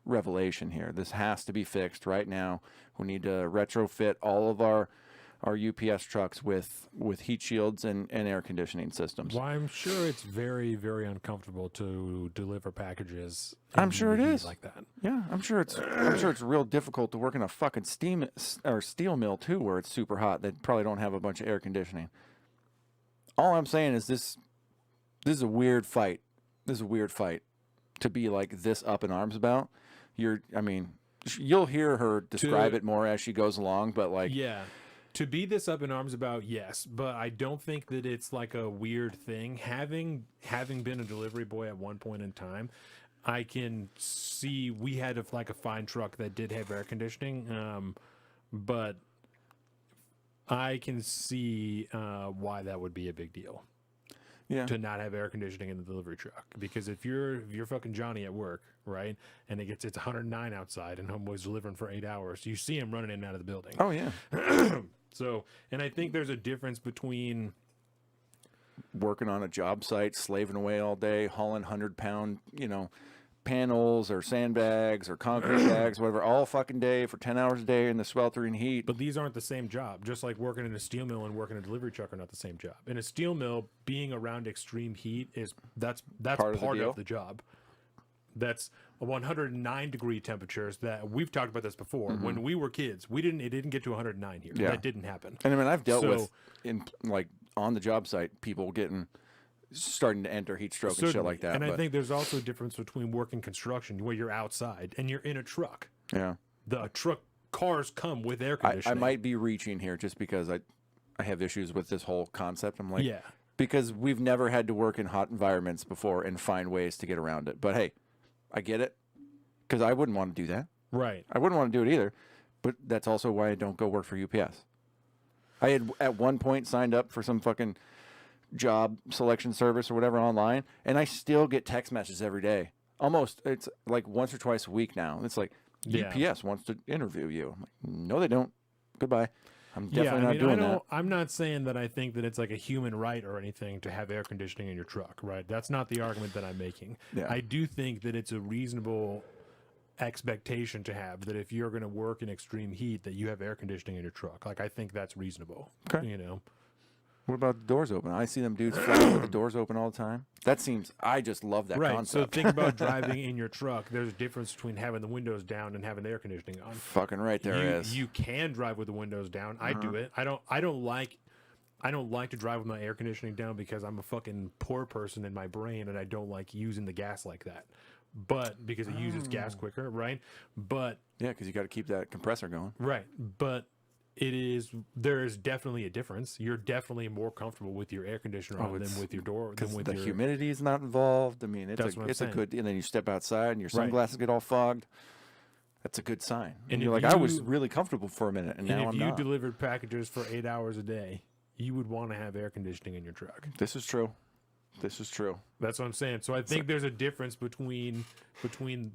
revelation here. This has to be fixed right now. We need to retrofit all of our UPS trucks with heat shields and air conditioning systems. Well, I'm sure it's very, very uncomfortable to deliver packages. I'm sure it is like that. Yeah, I'm sure it's real difficult to work in a fucking steel mill too, where it's super hot. They probably don't have a bunch of air conditioning. All I'm saying is this is a weird fight. This is a weird fight to be like this up in arms about. You'll hear her describe it more as she goes along, but like yeah. To be this up in arms about, yes, but I don't think that it's like a weird thing. Having been a delivery boy at one point in time, I can see we had a fine truck that did have air conditioning, but I can see why that would be a big deal. Yeah. To not have air conditioning in the delivery truck, because if you're fucking Johnny at work, right, and it's 109 outside and homeboy's delivering for 8 hours, you see him running in and out of the building. Oh yeah. So, and I think there's a difference between working on a job site, slaving away all day, hauling 100-pound, panels or sandbags or concrete bags, whatever, all fucking day for 10 hours a day in the sweltering heat. But these aren't the same job. Just like working in a steel mill and working a delivery truck are not the same job. In a steel mill, being around extreme heat that's part of the job. That's 109 degree temperatures that we've talked about this before. Mm-hmm. When we were kids, it didn't get to 109 here. Yeah. That didn't happen. And I've dealt with in on the job site people getting starting to enter heat stroke and shit like that. And I think there's also a difference between working construction where you're outside and you're in a truck. Yeah. The truck cars come with air conditioning. I might be reaching here just because I have issues with this whole concept. I'm like, yeah. Because we've never had to work in hot environments before and find ways to get around it. But hey, I get it. Because I wouldn't want to do that. Right. I wouldn't want to do it either. But that's also why I don't go work for UPS. I had at one point signed up for some fucking job selection service or whatever online, and I still get text messages every day. Almost, it's like once or twice a week now. It's like, UPS wants to interview you. I'm like, no, they don't. Goodbye. I'm definitely not doing that. I'm not saying that I think that it's like a human right or anything to have air conditioning in your truck, right? That's not the argument that I'm making. Yeah. I do think that it's a reasonable expectation to have that if you're going to work in extreme heat that you have air conditioning in your truck. Like, I think that's reasonable. Okay. You know? What about the doors open? I see them dudes flying with the doors open all the time. That seems, I just love that Right. concept. So think about driving in your truck. There's a difference between having the windows down and having the air conditioning on. Fucking right there is. You can drive with the windows down. I do it. I don't like to drive with my air conditioning down because I'm a fucking poor person in my brain and I don't like using the gas like that. But because it uses gas quicker, right? But yeah, because you got to keep that compressor going. right. But there is definitely a difference. You're definitely more comfortable with your air conditioner on than with your door. Than with the humidity is not involved. I mean, it's a good. And then you step outside and your sunglasses get all fogged. That's a good sign. And you're like, I was really comfortable for a minute, and now I'm not. If you delivered packages for 8 hours a day, you would want to have air conditioning in your truck. This is true. This is true. That's what I'm saying. So I think there's a difference between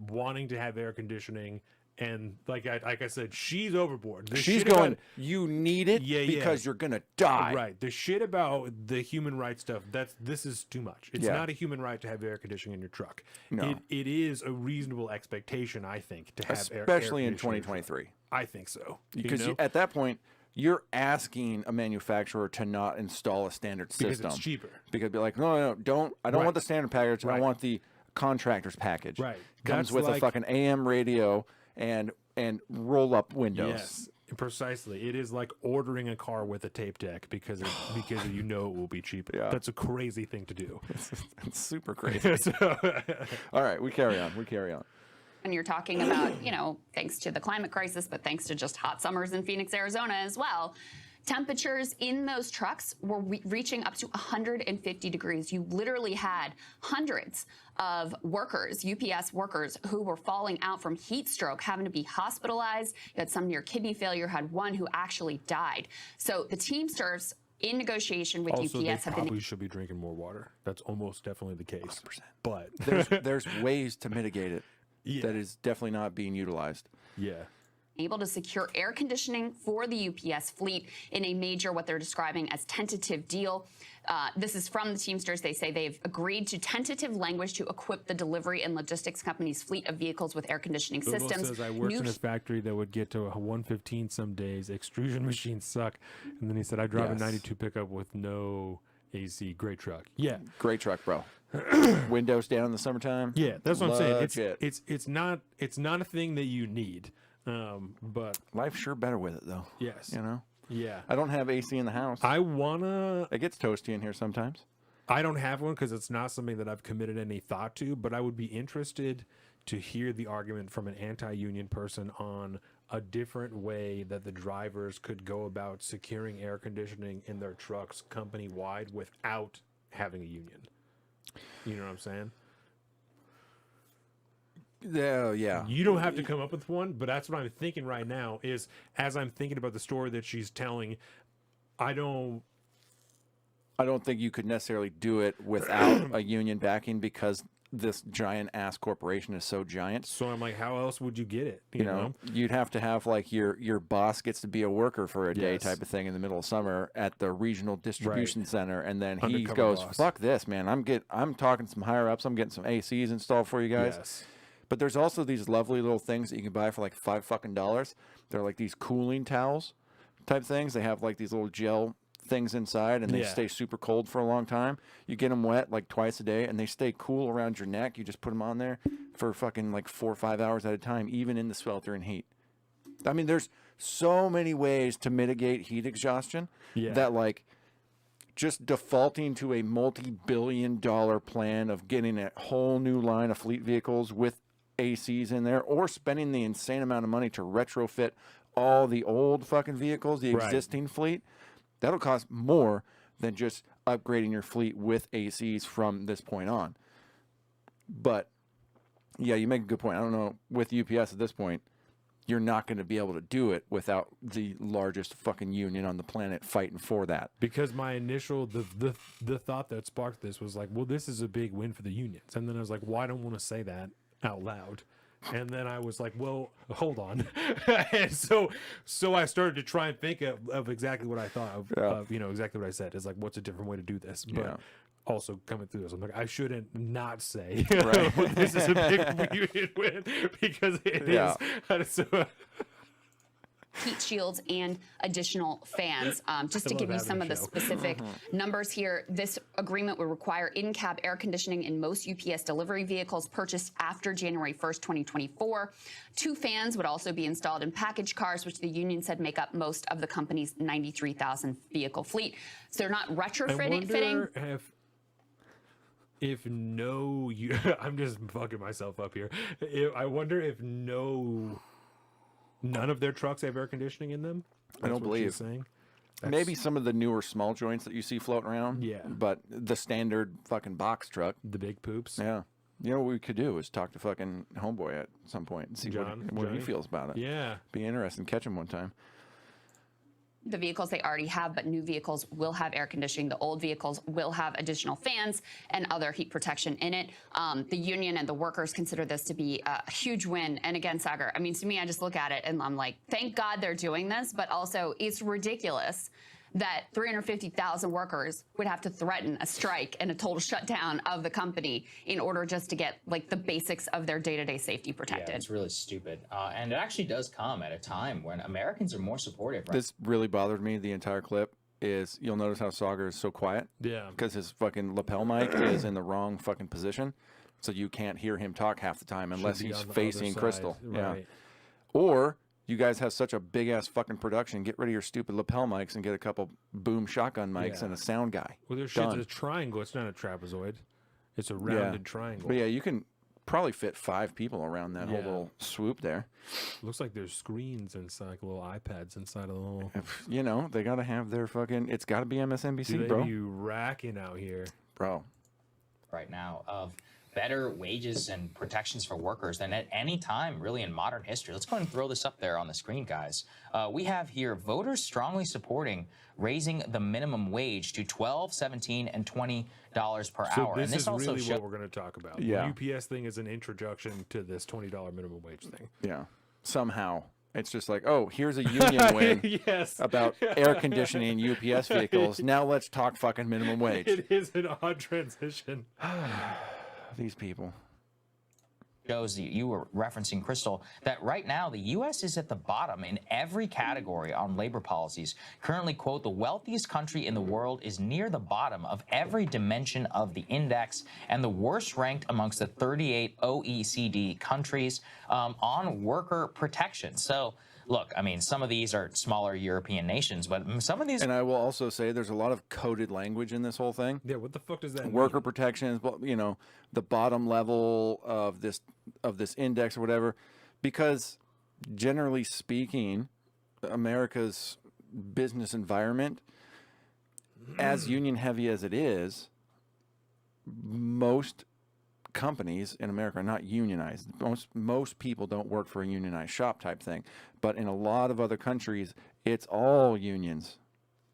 wanting to have air conditioning and like I said, she's overboard. She's going, you need it because you're going to die. Right. The shit about the human rights stuff, this is too much. It's not a human right to have air conditioning in your truck. No. It is a reasonable expectation, I think, to have especially in 2023. I think so. Because at that point, you're asking a manufacturer to not install a standard system. Because it's cheaper. Because be like, no, don't. I don't want the standard package. I want the contractor's package. Right. Comes with a fucking AM radio and roll up windows. Yes, precisely. It is like ordering a car with a tape deck because you know it will be cheaper. Yeah. That's a crazy thing to do. It's super crazy. All right, we carry on. And you're talking about, thanks to the climate crisis, but thanks to just hot summers in Phoenix, Arizona as well, temperatures in those trucks were reaching up to 150 degrees. You literally had hundreds of workers, UPS workers, who were falling out from heat stroke, having to be hospitalized. You had some near kidney failure, had one who actually died. So the Teamsters, in negotiation with also, UPS, they probably should be drinking more water. That's almost definitely the case. 100%. But there's ways to mitigate it that is definitely not being utilized. Yeah. Able to secure air conditioning for the UPS fleet in a major, what they're describing as tentative deal. This is from the Teamsters. They say they've agreed to tentative language to equip the delivery and logistics company's fleet of vehicles with air conditioning systems. Says, I worked in a factory that would get to a 115 some days. Extrusion machines suck. And then he said, I drive a 92 pickup with no AC. Great truck. Yeah. Great truck, bro. Windows down in the summertime. Yeah, that's what I'm saying. It's not a thing that you need. But life's sure better with it, though. Yes. Yeah. I don't have AC in the house. It gets toasty in here sometimes. I don't have one because it's not something that I've committed any thought to, but I would be interested to hear the argument from an anti-union person on a different way that the drivers could go about securing air conditioning in their trucks company-wide without having a union. You know what I'm saying? Yeah. You don't have to come up with one, but that's what I'm thinking right now is as I'm thinking about the story that she's telling, I don't think you could necessarily do it without a union backing because this giant ass corporation is so giant. So I'm like, how else would you get it? You know? You'd have to have like your boss gets to be a worker for a day type of thing in the middle of summer at the regional distribution center, and then he goes, boss. Fuck this, man. I'm talking to some higher ups. I'm getting some ACs installed for you guys. Yes. But there's also these lovely little things that you can buy for like $5. They're like these cooling towels type things. They have like these little gel things inside, and they stay super cold for a long time. You get them wet like twice a day, and they stay cool around your neck. You just put them on there for fucking like 4 or 5 hours at a time, even in the sweltering heat. I mean, there's so many ways to mitigate heat exhaustion that like just defaulting to a multi-billion-dollar plan of getting a whole new line of fleet vehicles with ACs in there, or spending the insane amount of money to retrofit all the old fucking vehicles, the existing fleet, that'll cost more than just upgrading your fleet with ACs from this point on. But yeah, you make a good point. I don't know, with UPS at this point, you're not going to be able to do it without the largest fucking union on the planet fighting for that. Because my initial the thought that sparked this was like, well, this is a big win for the unions, and then I was like, well, I don't want to say that out loud. And then I was like, well, hold on. And so I started to try and think of exactly what I thought of, exactly what I said. It's like, what's a different way to do this? But also coming through this, I'm like, I shouldn't not say this is a big union win, because it is. So, heat shields and additional fans. Just to give you some of the specific numbers here, this agreement would require in-cab air conditioning in most UPS delivery vehicles purchased after January 1st, 2024. 2 fans would also be installed in package cars, which the union said make up most of the company's 93,000 vehicle fleet. So they're not retrofitting. If no, I'm just fucking myself up here. I wonder if none of their trucks have air conditioning in them. I don't believe. Saying. Maybe some of the newer small joints that you see floating around. Yeah. But the standard fucking box truck. The big poops. Yeah. You know what we could do is talk to fucking Homeboy at some point and see what he feels about it. Yeah. Be interesting. Catch him one time. The vehicles they already have, but new vehicles will have air conditioning. The old vehicles will have additional fans and other heat protection in it. The union and the workers consider this to be a huge win. And again, Sagar, I mean, to me, I just look at it and I'm like, thank God they're doing this, but also it's ridiculous that 350,000 workers would have to threaten a strike and a total shutdown of the company in order just to get like the basics of their day-to-day safety protected. Yeah, it's really stupid. And it actually does come at a time when Americans are more supportive. Right? This really bothered me, the entire clip, is you'll notice how Sagar is so quiet. Yeah. Because his fucking lapel mic is in the wrong fucking position. So you can't hear him talk half the time unless he's facing Crystal. Right. Yeah. Or you guys have such a big ass fucking production. Get rid of your stupid lapel mics and get a couple boom shotgun mics and a sound guy. Well, their shit's a triangle. It's not a trapezoid. It's a rounded triangle. But yeah, you can probably fit 5 people around that whole little swoop there. Looks like there's screens inside, like little iPads inside of the little. You know, they got to have their fucking. It's got to be MSNBC, bro. You racking out here, bro. Right now of better wages and protections for workers than at any time really in modern history. Let's go ahead and throw this up there on the screen, guys. We have here voters strongly supporting raising the minimum wage to $12, $17, and $20 per hour. This and this is also really what we're going to talk about. Yeah. The UPS thing is an introduction to this $20 minimum wage thing. Yeah. Somehow. It's just like, oh, here's a union win about air conditioning UPS vehicles. Now let's talk fucking minimum wage. It is an odd transition. These people. Shows you were referencing, Crystal, that right now the U.S. is at the bottom in every category on labor policies. Currently, quote, the wealthiest country in the world is near the bottom of every dimension of the index and the worst ranked amongst the 38 OECD countries on worker protection. So, look, I mean, some of these are smaller European nations, but some of these... And I will also say there's a lot of coded language in this whole thing. Yeah, what the fuck does that mean? Worker protections, you know, the bottom level of this index or whatever, because generally speaking, America's business environment, as union heavy as it is, most companies in America are not unionized. Most people don't work for a unionized shop type thing. But in a lot of other countries, it's all unions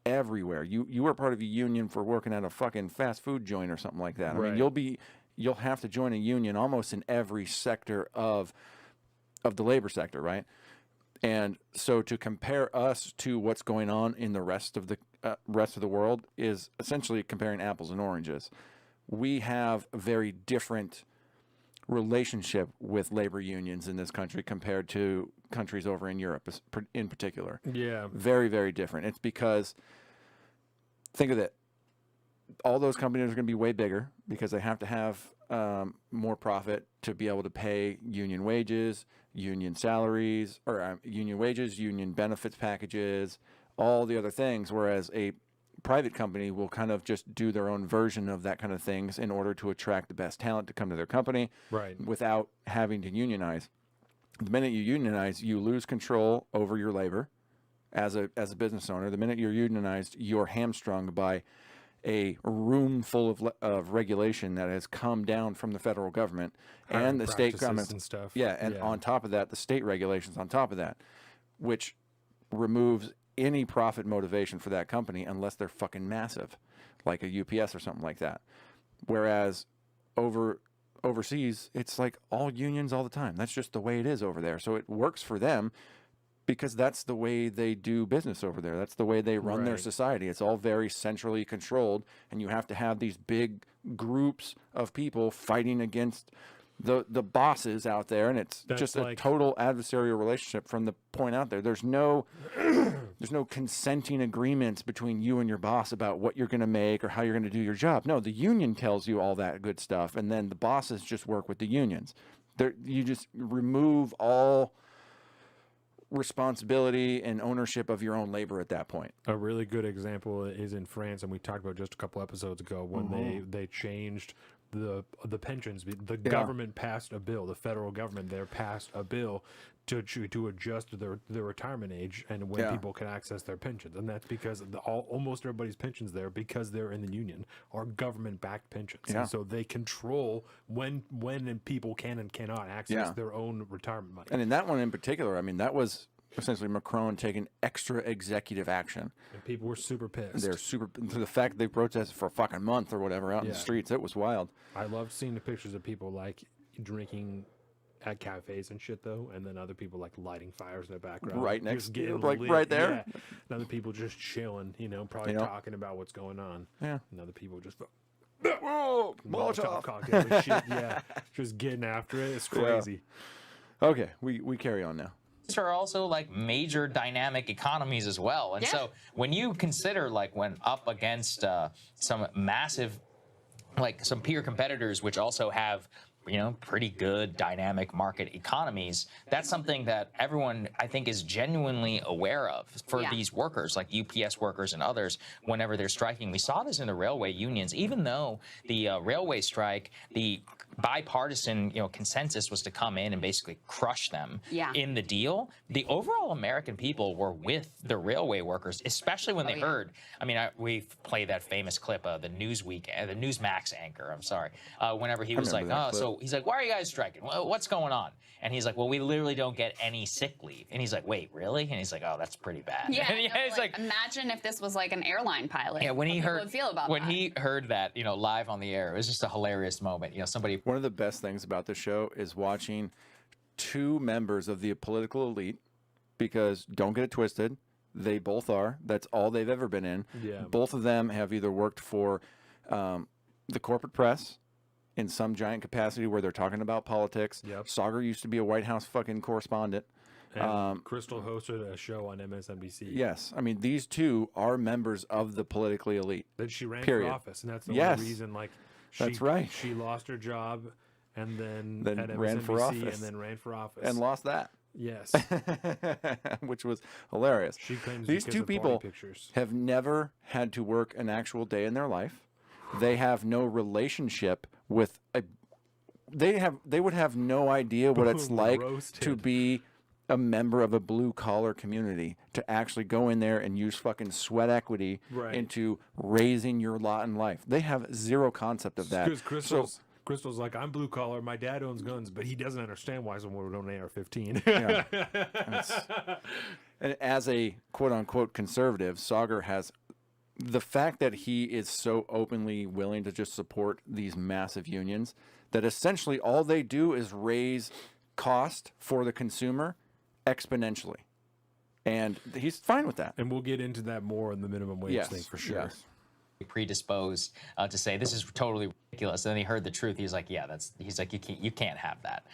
everywhere. You are part of a union for working at a fucking fast food joint or something like that. I mean, you'll have to join a union almost in every sector of the labor sector, right? And so to compare us to what's going on in the rest of the world is essentially comparing apples and oranges. We have a very different relationship with labor unions in this country compared to countries over in Europe in particular. Yeah. Very, very different. It's because, think of it, all those companies are going to be way bigger because they have to have more profit to be able to pay union wages, union salaries, or union wages, union benefits packages, all the other things, whereas a private company will kind of just do their own version of that kind of things in order to attract the best talent to come to their company, Right. without having to unionize. The minute you unionize, you lose control over your labor as a business owner. The minute you're unionized, you're hamstrung by a room full of regulation that has come down from the federal government and the state government and stuff. Yeah, and on top of that, the state regulations on top of that, which removes any profit motivation for that company unless they're fucking massive, like a UPS or something like that. Whereas overseas, it's like all unions all the time. That's just the way it is over there. So it works for them because that's the way they do business over there. That's the way they run their society. It's all very centrally controlled, and you have to have these big groups of people fighting against the bosses out there, and it's just a total adversarial relationship from the point out there. There's no consenting agreements between you and your boss about what you're going to make or how you're going to do your job. No, the union tells you all that good stuff, and then the bosses just work with the unions. You just remove all responsibility and ownership of your own labor at that point. A really good example is in France, and we talked about just a couple episodes ago when they changed the pensions. The government passed a bill. The federal government there passed a bill to adjust their retirement age and when people can access their pensions, and that's because almost everybody's pensions there, because they're in the union, are government-backed pensions. And so they control when people can and cannot access their own retirement money. And in that one in particular, I mean, that was essentially Macron taking extra executive action. And people were super pissed. They're super to the fact they protested for a fucking month or whatever out in the streets. It was wild. I loved seeing the pictures of people like drinking at cafes and shit though, and then other people like lighting fires in the background, right next, getting like lit. right there. Yeah. And other people just chilling, probably talking about what's going on. Yeah. And other people just whoa, Molotov cocktail and shit. Yeah, just getting after it. It's crazy. Okay, we carry on now. These are also like major dynamic economies as well. And so when you consider like when up against some massive, like some peer competitors, which also have, pretty good dynamic market economies, that's something that everyone, I think, is genuinely aware of for these workers, like UPS workers and others, whenever they're striking. We saw this in the railway unions. Even though the railway strike, the bipartisan consensus was to come in and basically crush them in the deal, the overall American people were with the railway workers, especially when they heard, we played that famous clip of the Newsweek, the Newsmax anchor, whenever he was like, he's like, why are you guys striking? What's going on? And he's like, well, we literally don't get any sick leave. And he's like, wait, really? And he's like, oh, that's pretty bad. Yeah, he's like, imagine if this was like an airline pilot. Yeah, when he heard that. He heard that, live on the air, it was just a hilarious moment. Somebody. One of the best things about the show is watching two members of the political elite, because don't get it twisted, they both are. That's all they've ever been in. Yeah. Both of them have either worked for the corporate press in some giant capacity where they're talking about politics. Yep. Sauger used to be a White House fucking correspondent. And Crystal hosted a show on MSNBC. Yes. I mean, these two are members of the politically elite. Then she ran Period. for office, and that's the only reason, that's right. She lost her job, and then at MSNBC, ran for office. and then ran for office. And lost that. Yes. Which was hilarious. She claims these two people pictures. have never had to work an actual day in their life. They have no relationship with they would have no idea what it's like to be a member of a blue collar community, to actually go in there and use fucking sweat equity into raising your lot in life. They have zero concept of that. Because Crystal's like, I'm blue collar. My dad owns guns, but he doesn't understand why someone would own an AR-15. And as a quote unquote conservative, Sauger has the fact that he is so openly willing to just support these massive unions, that essentially all they do is raise cost for the consumer exponentially. And he's fine with that. And we'll get into that more in the minimum wage thing for sure. Yes. Predisposed to say this is totally ridiculous. And then he heard the truth. He's like, he's like, you can't have that.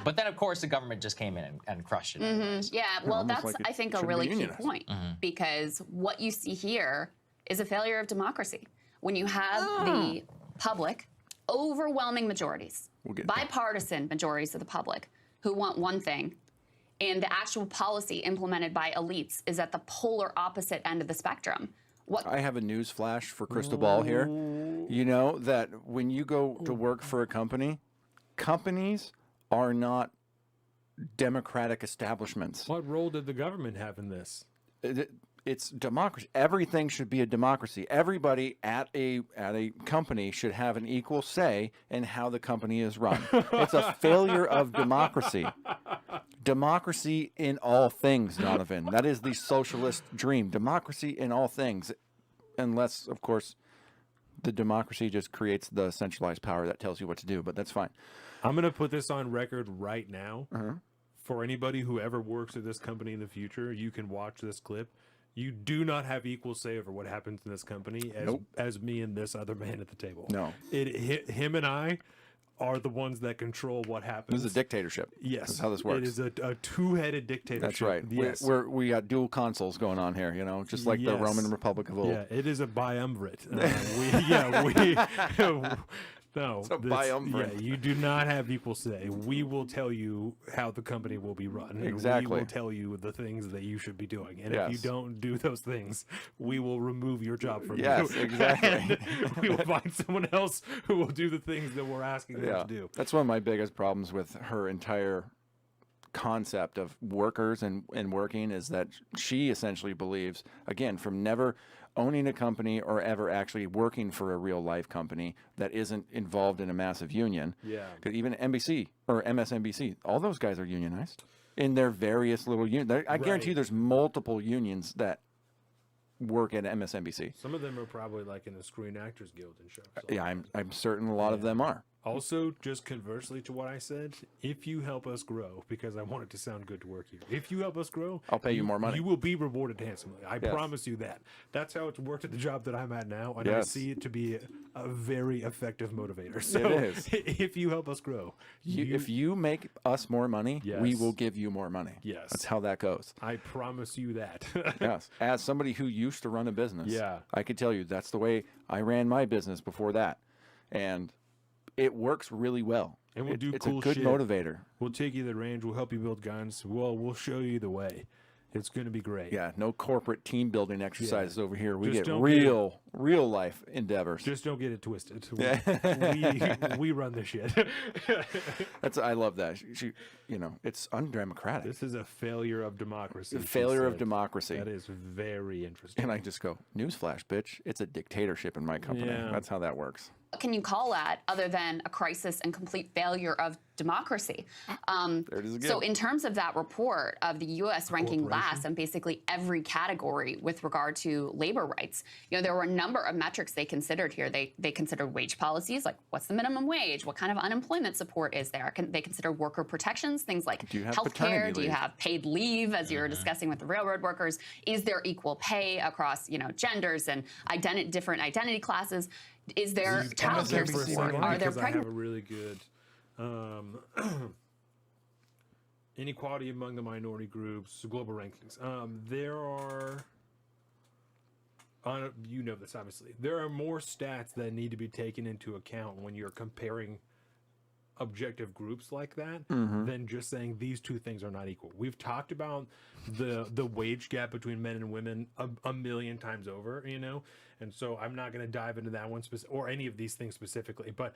But then of course the government just came in and crushed it. Yeah, well, that's I think a really key point, because what you see here is a failure of democracy. When you have the public, overwhelming majorities, bipartisan majorities of the public who want one thing, and the actual policy implemented by elites is at the polar opposite end of the spectrum. What? I have a news flash for Crystal Ball here. You know that when you go to work for a company, companies are not democratic establishments. What role did the government have in this? It's democracy. Everything should be a democracy. Everybody at a company should have an equal say in how the company is run. It's a failure of democracy. Democracy in all things, Donovan. That is the socialist dream. Democracy in all things, unless, of course, the democracy just creates the centralized power that tells you what to do. But that's fine. I'm going to put this on record right now. For anybody who ever works at this company in the future, you can watch this clip. You do not have equal say over what happens in this company as me and this other man at the table. No. Him and I are the ones that control what happens. This is a dictatorship. Yes. That's how this works. It is a two-headed dictatorship. That's right. Yes. We got dual consoles going on here, you know, just like the Roman Republic of old. Yeah, it is a biumvirate. No, It's a biumvirate. Yeah, you do not have equal say. We will tell you how the company will be run. And Exactly. we will tell you the things that you should be doing. And Yes. if you don't do those things, we will remove your job from you. Yes, exactly. And we will find someone else who will do the things that we're asking them to do. That's one of my biggest problems with her entire concept of workers and working is that she essentially believes, again, from never owning a company or ever actually working for a real life company that isn't involved in a massive union. Yeah. 'Cause even NBC or MSNBC, all those guys are unionized in their various little unions. I guarantee you there's multiple unions that work at MSNBC. Some of them are probably like in the Screen Actors Guild and shows. Yeah, I'm certain a lot of them are. Also, just conversely to what I said, if you help us grow, because I want it to sound good to work here, if you help us grow, I'll pay you more money. You will be rewarded handsomely. I promise you that. That's how it's worked at the job that I'm at now, and I see it to be a very effective motivator. So It is. if you help us grow, If you make us more money, we Yes. will give you more money. Yes. That's how that goes. I promise you that. Yes. As somebody who used to run a business, Yeah. I could tell you that's the way I ran my business before that. And it works really well. And we'll do it's cool a good shit. motivator. We'll take you to the range. We'll help you build guns. We'll show you the way. It's going to be great. Yeah, no corporate team building exercises over here. We Just get don't real life endeavors. Just don't get it twisted. We run the shit. I love that. She, it's undemocratic. This is a failure of democracy. she Failure of said. democracy. That is very interesting. And I just go, newsflash, bitch. It's a dictatorship in my company. Yeah. That's how that works. What can you call that other than a crisis and complete failure of democracy? There it is again. So in terms of that report of the U.S. ranking last in basically every category with regard to labor rights, there were a number of metrics they considered here. They considered wage policies, like what's the minimum wage? What kind of unemployment support is there? They consider worker protections, things like health care. Do you have paid leave, as you were discussing with the railroad workers? Is there equal pay across, genders and different identity classes? Is there child care support? Are there I have a pregnant? really good inequality among the minority groups, global rankings. There are, you know this obviously, there are more stats that need to be taken into account when you're comparing objective groups like that than just saying these two things are not equal. We've talked about the wage gap between men and women a million times over, and so I'm not going to dive into that one or any of these things specifically, but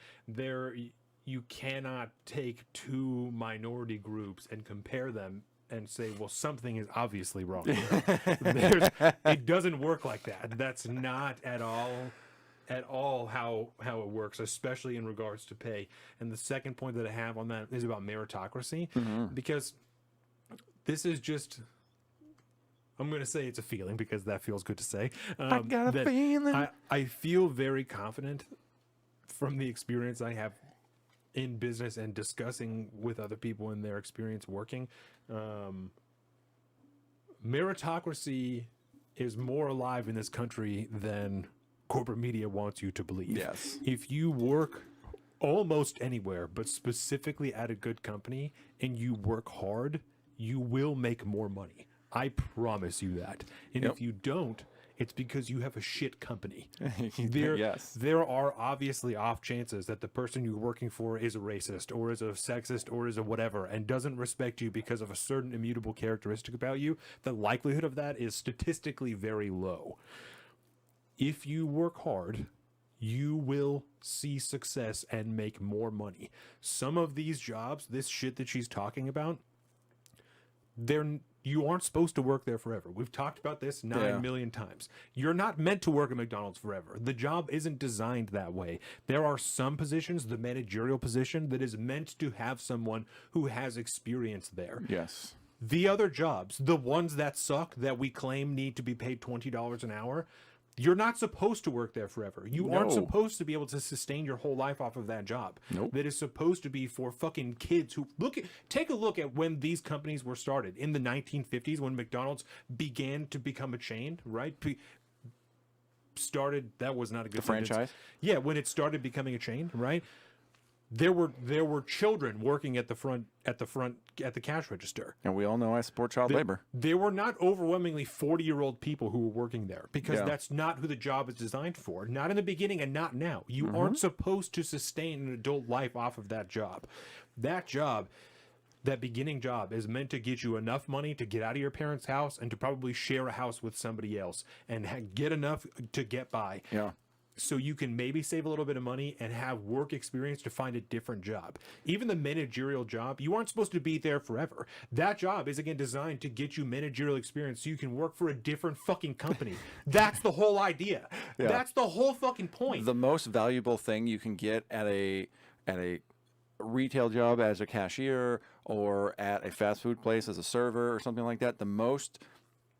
you cannot take two minority groups and compare them and say, well, something is obviously wrong here. It doesn't work like that. That's not at all how it works, especially in regards to pay. And the second point that I have on that is about meritocracy, because this is just, I'm going to say it's a feeling because that feels good to say. I got a feeling. I feel very confident from the experience I have in business and discussing with other people in their experience working. Meritocracy is more alive in this country than corporate media wants you to believe. Yes. If you work almost anywhere, but specifically at a good company, and you work hard, you will make more money. I promise you that. And if you don't, it's because you have a shit company. There are obviously off chances that the person you're working for is a racist or is a sexist or is a whatever and doesn't respect you because of a certain immutable characteristic about you. The likelihood of that is statistically very low. if you work hard, you will see success and make more money. Some of these jobs, this shit that she's talking about, you aren't supposed to work there forever. We've talked about this 9 million times. You're not meant to work at McDonald's forever. The job isn't designed that way. There are some positions, the managerial position, that is meant to have someone who has experience there. Yes. The other jobs, the ones that suck, that we claim need to be paid $20 an hour, you're not supposed to work there forever. You aren't supposed to be able to sustain your whole life off of that job. Nope. That is supposed to be for fucking kids who take a look at when these companies were started in the 1950s, when McDonald's began to become a chain, right? That was not a good franchise. Yeah, when it started becoming a chain, right? There were children working at the cash register. And we all know I support child labor. They were not overwhelmingly 40-year-old people who were working there, because that's not who the job is designed for. Not in the beginning and not now. You aren't supposed to sustain an adult life off of that job. That beginning job is meant to get you enough money to get out of your parents' house and to probably share a house with somebody else and get enough to get by. Yeah. So you can maybe save a little bit of money and have work experience to find a different job. Even the managerial job, you aren't supposed to be there forever. That job is, again, designed to get you managerial experience so you can work for a different fucking company. That's the whole idea. Yeah. That's the whole fucking point. The most valuable thing you can get at a retail job as a cashier or at a fast food place as a server or something like that, the most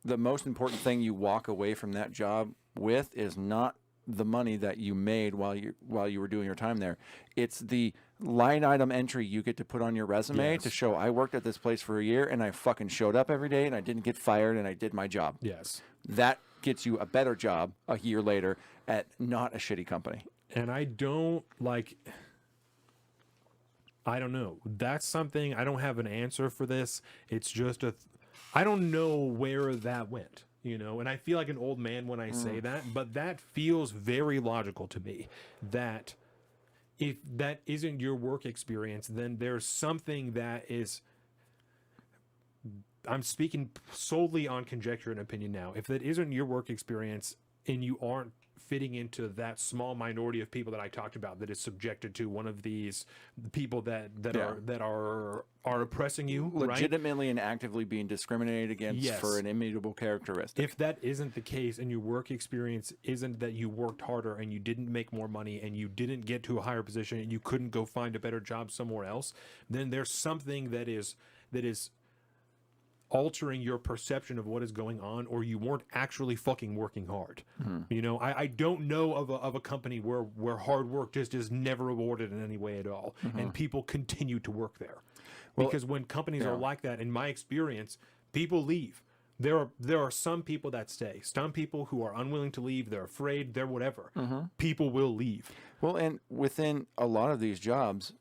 important thing you walk away from that job with is not the money that you made while you were doing your time there. It's the line item entry you get to put on your resume to show I worked at this place for a year and I fucking showed up every day and I didn't get fired and I did my job. Yes. That gets you a better job a year later at not a shitty company. And I don't know. That's something, I don't have an answer for this. It's just I don't know where that went. And I feel like an old man when I say that, but that feels very logical to me, that if that isn't your work experience, then there's something that is, I'm speaking solely on conjecture and opinion now. If that isn't your work experience and you aren't fitting into that small minority of people that I talked about that is subjected to one of these people that are oppressing you, legitimately, right? And actively being discriminated against for an immutable characteristic. If that isn't the case and your work experience isn't that you worked harder and you didn't make more money and you didn't get to a higher position and you couldn't go find a better job somewhere else, then there's something that is altering your perception of what is going on, or you weren't actually fucking working hard. I don't know of a company where hard work just is never rewarded in any way at all, and people continue to work there. Because when companies are like that, in my experience, people leave. There are some people that stay. Some people who are unwilling to leave, they're afraid, they're whatever. People will leave. Well, and within a lot of these jobs,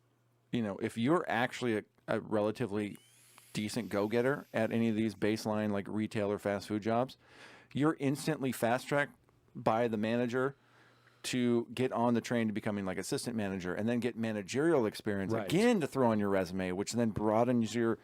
if you're actually a relatively decent go-getter at any of these baseline like retail or fast food jobs, you're instantly fast-tracked by the manager to get on the train to becoming like assistant manager and then get managerial experience again to throw on your resume, which then broadens your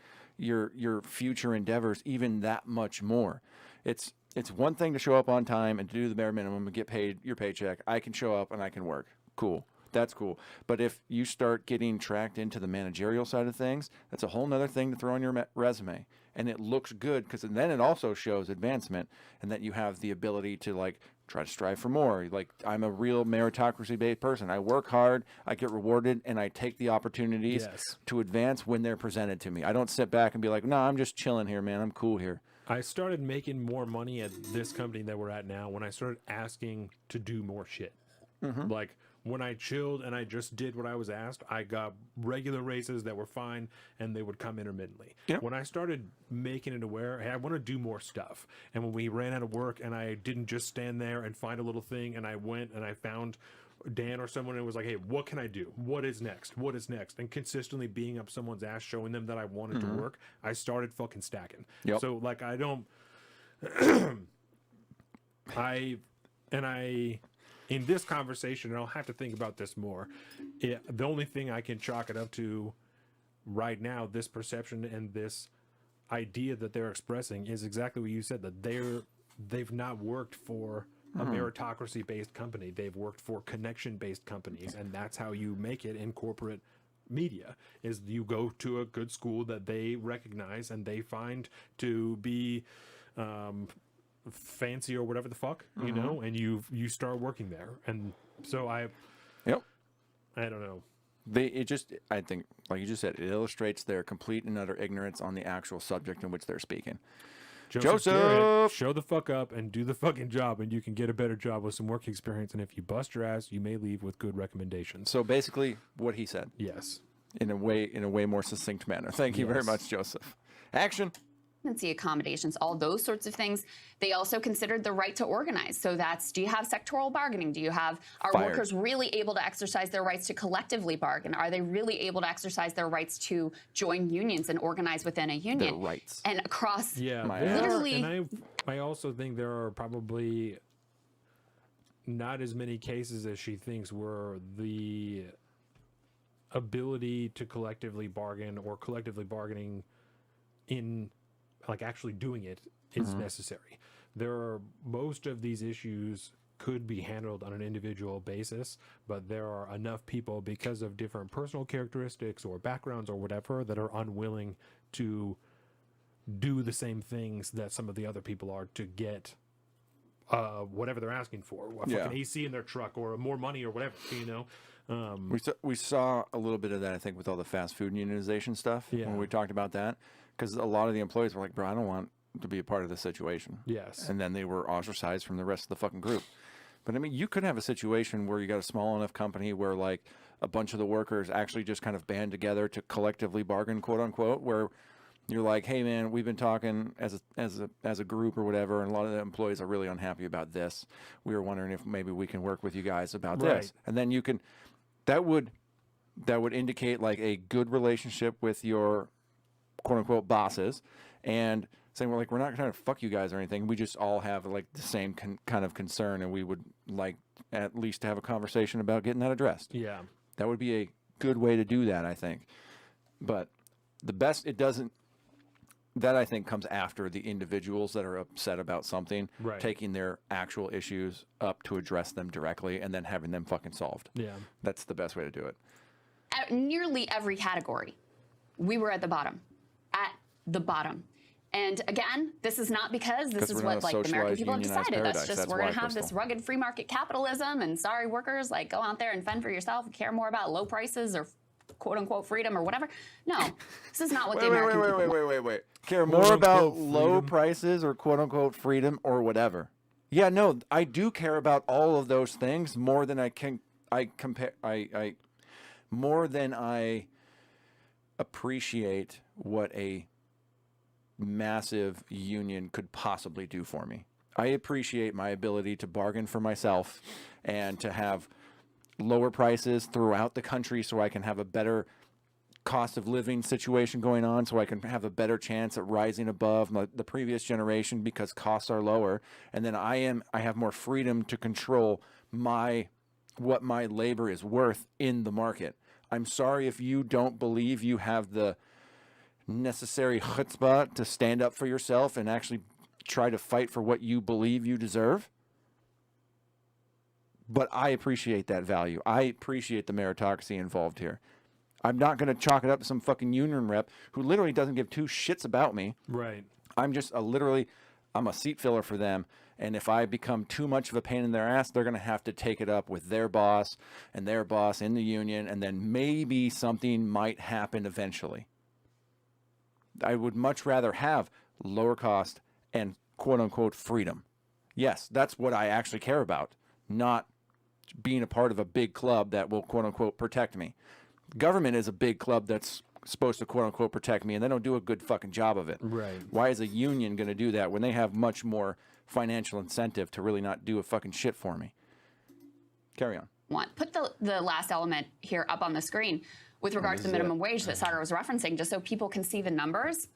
future endeavors even that much more. It's one thing to show up on time and to do the bare minimum and get paid your paycheck. I can show up and I can work. Cool. That's cool. But if you start getting tracked into the managerial side of things, that's a whole nother thing to throw on your resume. And it looks good because then it also shows advancement and that you have the ability to like try to strive for more. Like, I'm a real meritocracy-based person. I work hard, I get rewarded, and I take the opportunities to advance when they're presented to me. I don't sit back and be like, no, I'm just chilling here, man. I'm cool here. I started making more money at this company that we're at now when I started asking to do more shit. Like, when I chilled and I just did what I was asked, I got regular raises that were fine and they would come intermittently. When I started making it aware, hey, I want to do more stuff. And when we ran out of work and I didn't just stand there and find a little thing, and I went and I found Dan or someone and was like, hey, what can I do? What is next? What is next? And consistently being up someone's ass, showing them that I wanted to work, I started fucking stacking. So like, I don't, in this conversation, and I'll have to think about this more, the only thing I can chalk it up to right now, this perception and this idea that they're expressing, is exactly what you said, that they've not worked for a meritocracy-based company. They've worked for connection-based companies, and that's how you make it in corporate media. Is you go to a good school that they recognize and they find to be fancy or whatever the fuck, you know, and you start working there. And so I don't know. I think, like you just said, it illustrates their complete and utter ignorance on the actual subject in which they're speaking. Joseph Garrett, show the fuck up and do the fucking job, and you can get a better job with some work experience. And if you bust your ass, you may leave with good recommendations. So basically, what he said. Yes. In a way more succinct manner. Thank you very much, Joseph. Action. Accommodations, all those sorts of things. They also considered the right to organize. So that's, do you have sectoral bargaining? Are workers really able to exercise their rights to collectively bargain? Are they really able to exercise their rights to join unions and organize within a union? Their rights. And across, literally. And I also think there are probably not as many cases as she thinks where the ability to collectively bargain or collectively bargaining in like actually doing it is necessary. Most of these issues could be handled on an individual basis, but there are enough people because of different personal characteristics or backgrounds or whatever that are unwilling to do the same things that some of the other people are to get whatever they're asking for, a fucking AC in their truck or more money or whatever, you know. We saw a little bit of that, I think, with all the fast food unionization stuff when we talked about that, because a lot of the employees were like, bro, I don't want to be a part of this situation. Yes. And then they were ostracized from the rest of the fucking group. But I mean, you could have a situation where you got a small enough company where like a bunch of the workers actually just kind of band together to collectively bargain, quote unquote, where you're like, hey man, we've been talking as a group or whatever, and a lot of the employees are really unhappy about this. We were wondering if maybe we can work with you guys about this. And then you can, that would indicate like a good relationship with your quote unquote bosses, and saying we're not trying to fuck you guys or anything. We just all have like the same kind of concern, and we would like at least have a conversation about getting that addressed. Yeah. That would be a good way to do that, I think. But the best, that I think comes after the individuals that are upset about something, taking their actual issues up to address them directly and then having them fucking solved. Yeah. That's the best way to do it. At nearly every category, we were at the bottom. At the bottom. And again, this is not because this is what like the American people have decided. That's just we're going to have this rugged free market capitalism, and sorry workers, like go out there and fend for yourself and care more about low prices or quote unquote freedom or whatever. No, this is not what the American people wait. Care more about low prices or quote unquote freedom or whatever. Yeah, no, I do care about all of those things more than more than I appreciate what a massive union could possibly do for me. I appreciate my ability to bargain for myself and to have lower prices throughout the country so I can have a better cost of living situation going on, so I can have a better chance at rising above the previous generation because costs are lower, and then I have more freedom to control what my labor is worth in the market. I'm sorry if you don't believe you have the necessary chutzpah to stand up for yourself and actually try to fight for what you believe you deserve. But I appreciate that value. I appreciate the meritocracy involved here. I'm not going to chalk it up to some fucking union rep who literally doesn't give two shits about me. Right. I'm just I'm a seat filler for them. And if I become too much of a pain in their ass, they're going to have to take it up with their boss and their boss in the union. And then maybe something might happen eventually. I would much rather have lower cost and quote unquote freedom. Yes, that's what I actually care about, not being a part of a big club that will quote unquote protect me. Government is a big club that's supposed to quote unquote protect me, and they don't do a good fucking job of it. Right. Why is a union going to do that when they have much more financial incentive to really not do a fucking shit for me? Carry on. Put the last element here up on the screen with regard to the minimum wage that Sagar was referencing, just so people can see the numbers.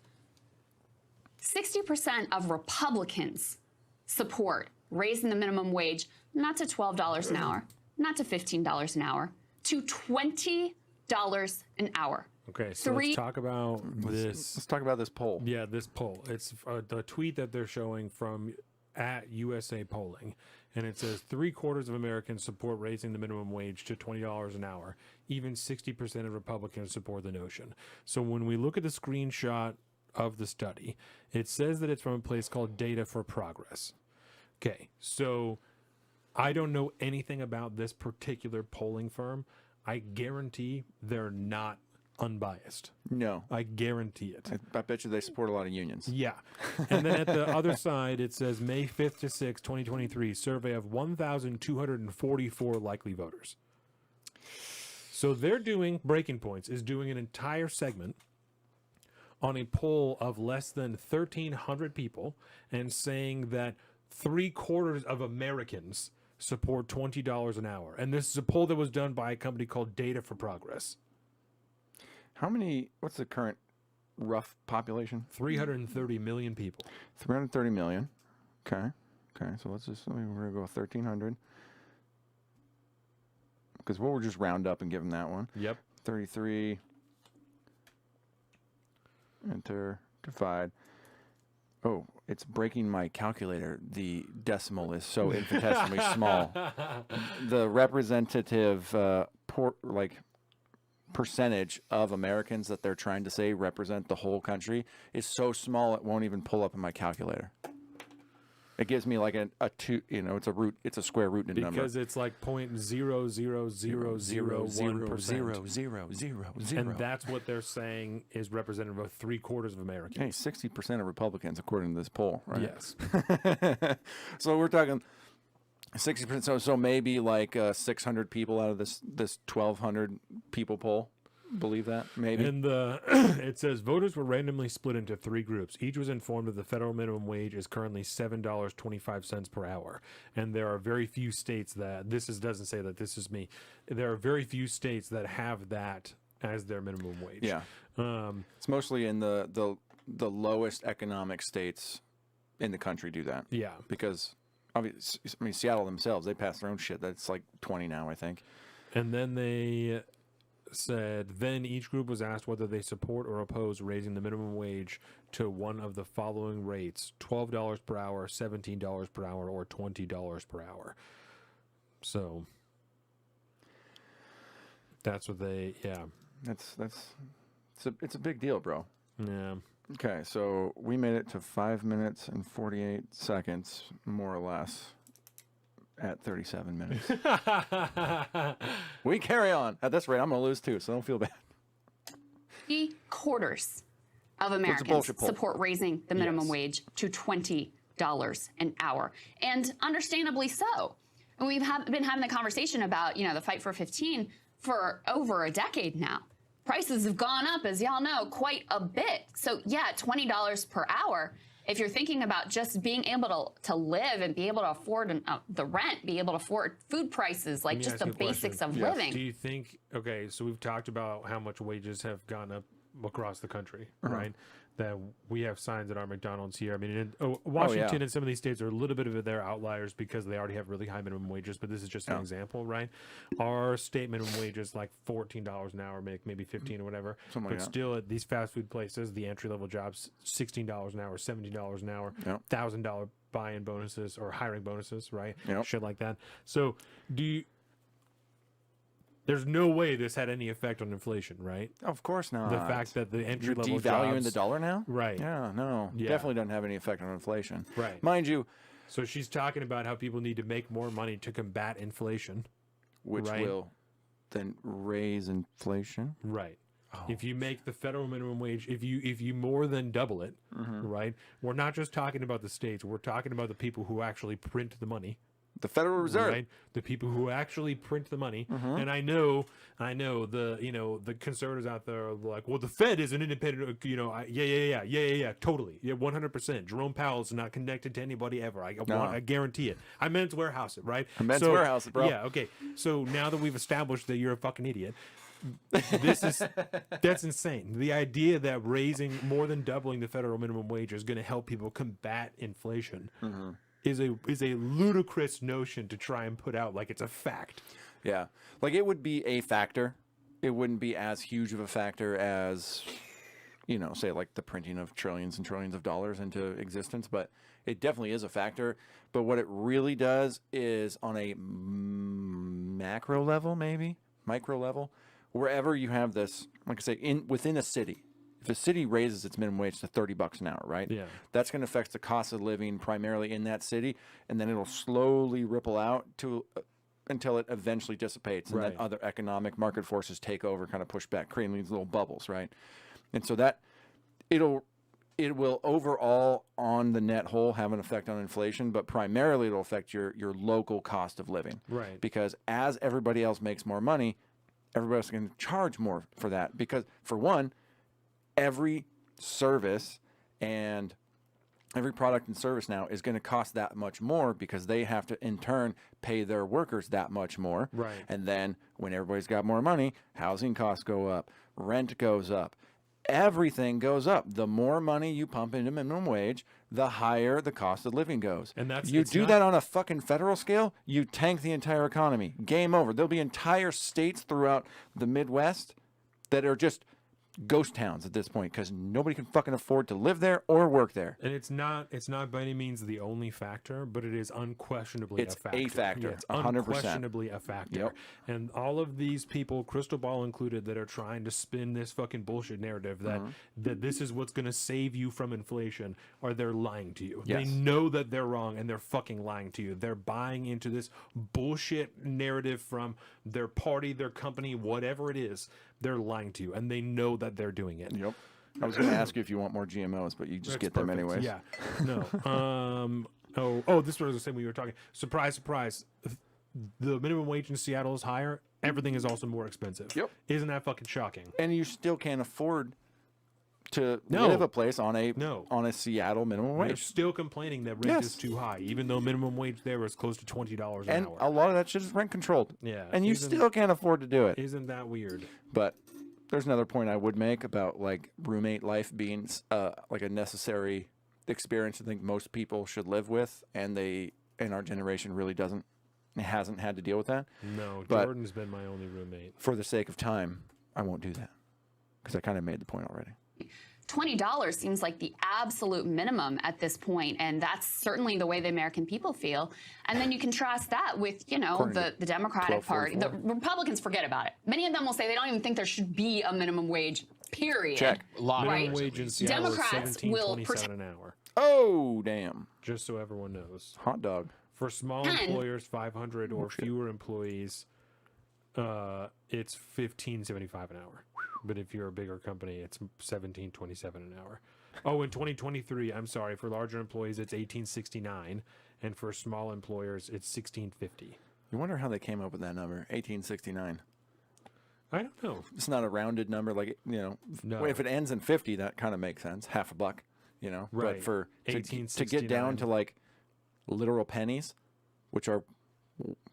60% of Republicans support raising the minimum wage not to $12 an hour, not to $15 an hour, to $20 an hour. Okay, so let's talk about this. Let's talk about this poll. Yeah, this poll. It's the tweet that they're showing from at USA Polling, and it says 3/4 of Americans support raising the minimum wage to $20 an hour. Even 60% of Republicans support the notion. So when we look at the screenshot of the study, it says that it's from a place called Data for Progress. Okay, so I don't know anything about this particular polling firm. I guarantee they're not unbiased. No. I guarantee it. I bet you they support a lot of unions. Yeah. And then at the other side, it says May 5th to 6th, 2023, survey of 1,244 likely voters. So they're doing, Breaking Points is doing an entire segment on a poll of less than 1,300 people and saying that 3/4 of Americans support $20 an hour. And this is a poll that was done by a company called Data for Progress. What's the current rough population? 330 million people. 330 million. Okay. So we're going to go 1,300. Because we'll just round up and give them that one. Yep. 33. Enter. Divide. Oh, it's breaking my calculator. The decimal is so infinitesimally small. The representative percentage of Americans that they're trying to say represent the whole country is so small it won't even pull up in my calculator. It gives me like a two, it's a root, it's a square root in a number. Because it's like 0.00001%. And that's what they're saying is representative of 3/4 of Americans. Hey, 60% of Republicans, according to this poll, right? Yes. So we're talking 60%. So maybe like 600 people out of this 1,200 people poll believe that, maybe. And it says voters were randomly split into 3 groups. Each was informed that the federal minimum wage is currently $7.25 per hour. And there are very few states that doesn't say that this is me. There are very few states that have that as their minimum wage. Yeah. It's mostly in the lowest economic states in the country do that. Yeah. Because Seattle themselves, they pass their own shit. That's like 20 now, I think. And then they said, then each group was asked whether they support or oppose raising the minimum wage to one of the following rates: $12 per hour, $17 per hour, or $20 per hour. So that's what it's a big deal, bro. Yeah. Okay, so we made it to 5 minutes and 48 seconds, more or less, at 37 minutes. We carry on. At this rate, I'm going to lose too, so don't feel bad. 3/4 of Americans support raising the minimum wage to $20 an hour. And understandably so. And we've been having the conversation about, the fight for 15 for over a decade now. Prices have gone up, as y'all know, quite a bit. So yeah, $20 per hour. If you're thinking about just being able to live and be able to afford the rent, be able to afford food prices, like just the basics of living. Do you think, so we've talked about how much wages have gone up across the country, right? That we have signs at our McDonald's here. I mean, Washington and some of these states are a little bit of their outliers because they already have really high minimum wages, but this is just an example, right? Our state minimum wage is like $14 an hour, maybe 15 or whatever. But still, at these fast food places, the entry-level jobs, $16 an hour, $17 an hour, $1,000 buy-in bonuses or hiring bonuses, right? Shit like that. So there's no way this had any effect on inflation, right? Of course not. The fact that the entry-level You're devaluing the dollar now? Right. Yeah, no. Definitely doesn't have any effect on inflation. Right. Mind you. So she's talking about how people need to make more money to combat inflation. Which will then raise inflation. Right. Oh, if you make the federal minimum wage, if you more than double it, right? We're not just talking about the states. We're talking about the people who actually print the money. The Federal Reserve, right? The people who actually print the money. And I know the conservatives out there are like, well, the Fed is an independent, totally, 100%. Jerome Powell's not connected to anybody ever. I guarantee it. I Men's Warehouse it, right? Warehouse it, bro. Yeah, okay. So now that we've established that you're a fucking idiot, that's insane. The idea that raising more than doubling the federal minimum wage is going to help people combat inflation. Is a ludicrous notion to try and put out like it's a fact. Yeah. Like it would be a factor. It wouldn't be as huge of a factor as you know, say like the printing of trillions and trillions of dollars into existence, but it definitely is a factor. But what it really does is on a macro level, maybe micro level, wherever you have this, like I say, within a city. If a city raises its minimum wage to $30 an hour, right? Yeah. That's going to affect the cost of living primarily in that city, and then it'll slowly ripple out to until it eventually dissipates, and then Right. other economic market forces take over, kind of push back, creating these little bubbles, right? And so that it will overall on the net whole have an effect on inflation, but primarily it'll affect your local cost of living, Right. because as everybody else makes more money, everybody else is going to charge more for that, because for one, every service and every product and service now is going to cost that much more, because they have to in turn pay their workers that much more. Right. And then when everybody's got more money, housing costs go up, rent goes up, everything goes up. The more money you pump into minimum wage, the higher the cost of living goes. And that's- you it's do not- that on a fucking federal scale, you tank the entire economy. Game over. There'll be entire states throughout the Midwest that are just ghost towns at this point, because nobody can fucking afford to live there or work there. And it's not by any means the only factor, but it is unquestionably It's a factor. a factor. Yeah, It's 100%. unquestionably a factor. Yep. And all of these people, Crystal Ball included, that are trying to spin this fucking bullshit narrative that Mm-hmm. that this is what's going to save you from inflation, are they're lying to you. They Yes. know that they're wrong, and they're fucking lying to you. They're buying into this bullshit narrative from their party, their company, whatever it is. They're lying to you, and they know that they're doing it. Yep. I was going to ask you if you want more GMOs, but you just That's get them perfect. anyways. Yeah. No. Oh, this was what I was saying when you were talking. Surprise, surprise. The minimum wage in Seattle is higher. Everything is also more expensive. Yep. Isn't that fucking shocking? And you still can't afford to No. live a place on a No. Seattle minimum They're wage. still complaining that rent Yes. is too high, even though minimum wage there is close to $20 an And hour. a lot of that shit is rent controlled. Yeah. And you still can't afford to do it. Isn't that weird? But there's another point I would make about like roommate life being like a necessary experience I think most people should live with, and our generation really hasn't had to deal with that. No, But- Jordan's been my only roommate. For the sake of time, I won't do that, because I kind of made the point already. $20 seems like the absolute minimum at this point, and that's certainly the way the American people feel. And then you contrast that with, According to the Democratic Party. The 1244. Republicans forget about it. Many of them will say they don't even think there should be a minimum wage, period. Check. Lot Right. Minimum wage in Seattle Democrats is will $17.27 an hour. Oh, damn. Just so everyone knows. Hot dog. For small And- employers, 500 or fewer employees, it's $15.75 an hour. But if you're a bigger company, it's $17.27 an hour. Oh, in 2023, I'm sorry, for larger employees, it's $18.69, and for small employers, it's $16.50. You wonder how they came up with that number, 1869. I don't know. It's not a rounded number, like, No. if it ends in 50, that kind of makes sense. Half a buck, Right. But for to get 1869. down to like literal pennies, which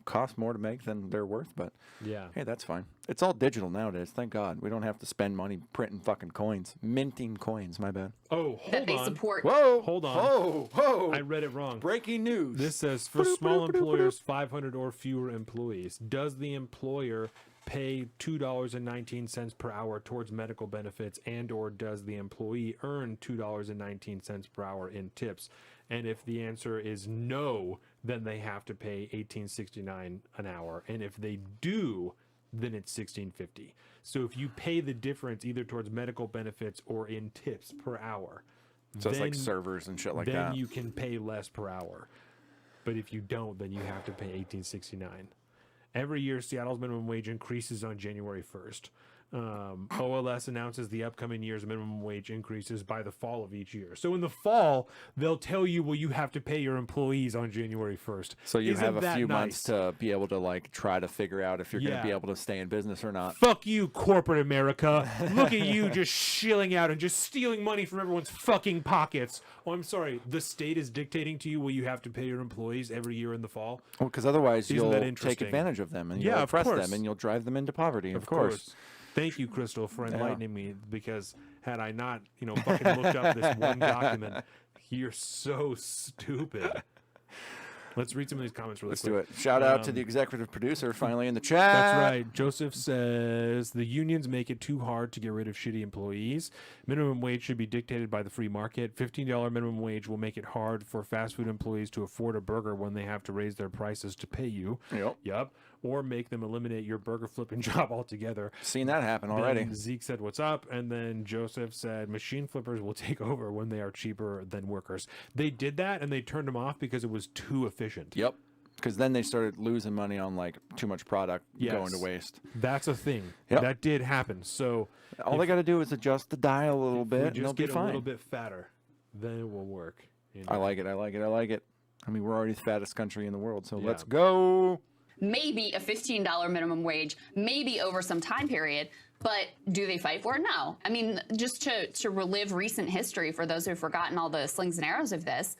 cost more to make than they're worth, but Yeah. hey, that's fine. It's all digital nowadays. Thank God. We don't have to spend money printing fucking coins, minting coins. My bad. Oh, That hold they on. support. Whoa! Hold on. Whoa! Whoa! I read it wrong. Breaking news. This says for small employers, 500 or fewer employees, does the employer pay $2.19 per hour towards medical benefits, and or does the employee earn $2.19 per hour in tips? And if the answer is no, then they have to pay $18.69 an hour. And if they do, then it's $16.50. So if you pay the difference either towards medical benefits or in tips per hour, so it's like then- servers and shit like then that. you can pay less per hour. But if you don't, then you have to pay $18.69. Every year, Seattle's minimum wage increases on January 1st. OLS announces the upcoming year's minimum wage increases by the fall of each year. So in the fall, they'll tell you, well, you have to pay your employees on January 1st. So you Isn't have a that few nice? months to be able to like try to figure out if you're going Yeah. to be able to stay in business or not. Fuck you, corporate America. Look at you just shilling out and just stealing money from everyone's fucking pockets. Oh, I'm sorry. The state is dictating to you, well, you have to pay your employees every year in the fall. Well, because otherwise Isn't you'll that take interesting? advantage of them and Yeah, you'll of oppress course. them and you'll drive them into poverty. Of course. Thank you, Crystal, for enlightening me, because had I not, fucking looked up this one document, you're so stupid. Let's read some of these comments really Let's quick. do it. Shout out to the executive producer finally in the chat. That's right. Joseph says the unions make it too hard to get rid of shitty employees. Minimum wage should be dictated by the free market. $15 minimum wage will make it hard for fast food employees to afford a burger when they have to raise their prices to pay you. Yep. Or make them eliminate your burger flipping job altogether. Seen that happen already. Then Zeke said, "What's up?" And then Joseph said, "Machine flippers will take over when they are cheaper than workers." They did that and they turned them off because it was too efficient. Yep. Because then they started losing money on like too much product going to Yes. waste. That's a thing. Yep. That did happen. So All they got to do is adjust the dial a little if bit, we and just they'll be get a fine. little bit fatter, then it will work. You I know? like it. I like it. I like it. I mean, we're already the fattest country in the world, so Yeah. let's go. Maybe a $15 minimum wage, maybe over some time period, but do they fight for it? No. I mean, just to relive recent history for those who've forgotten all the slings and arrows of this,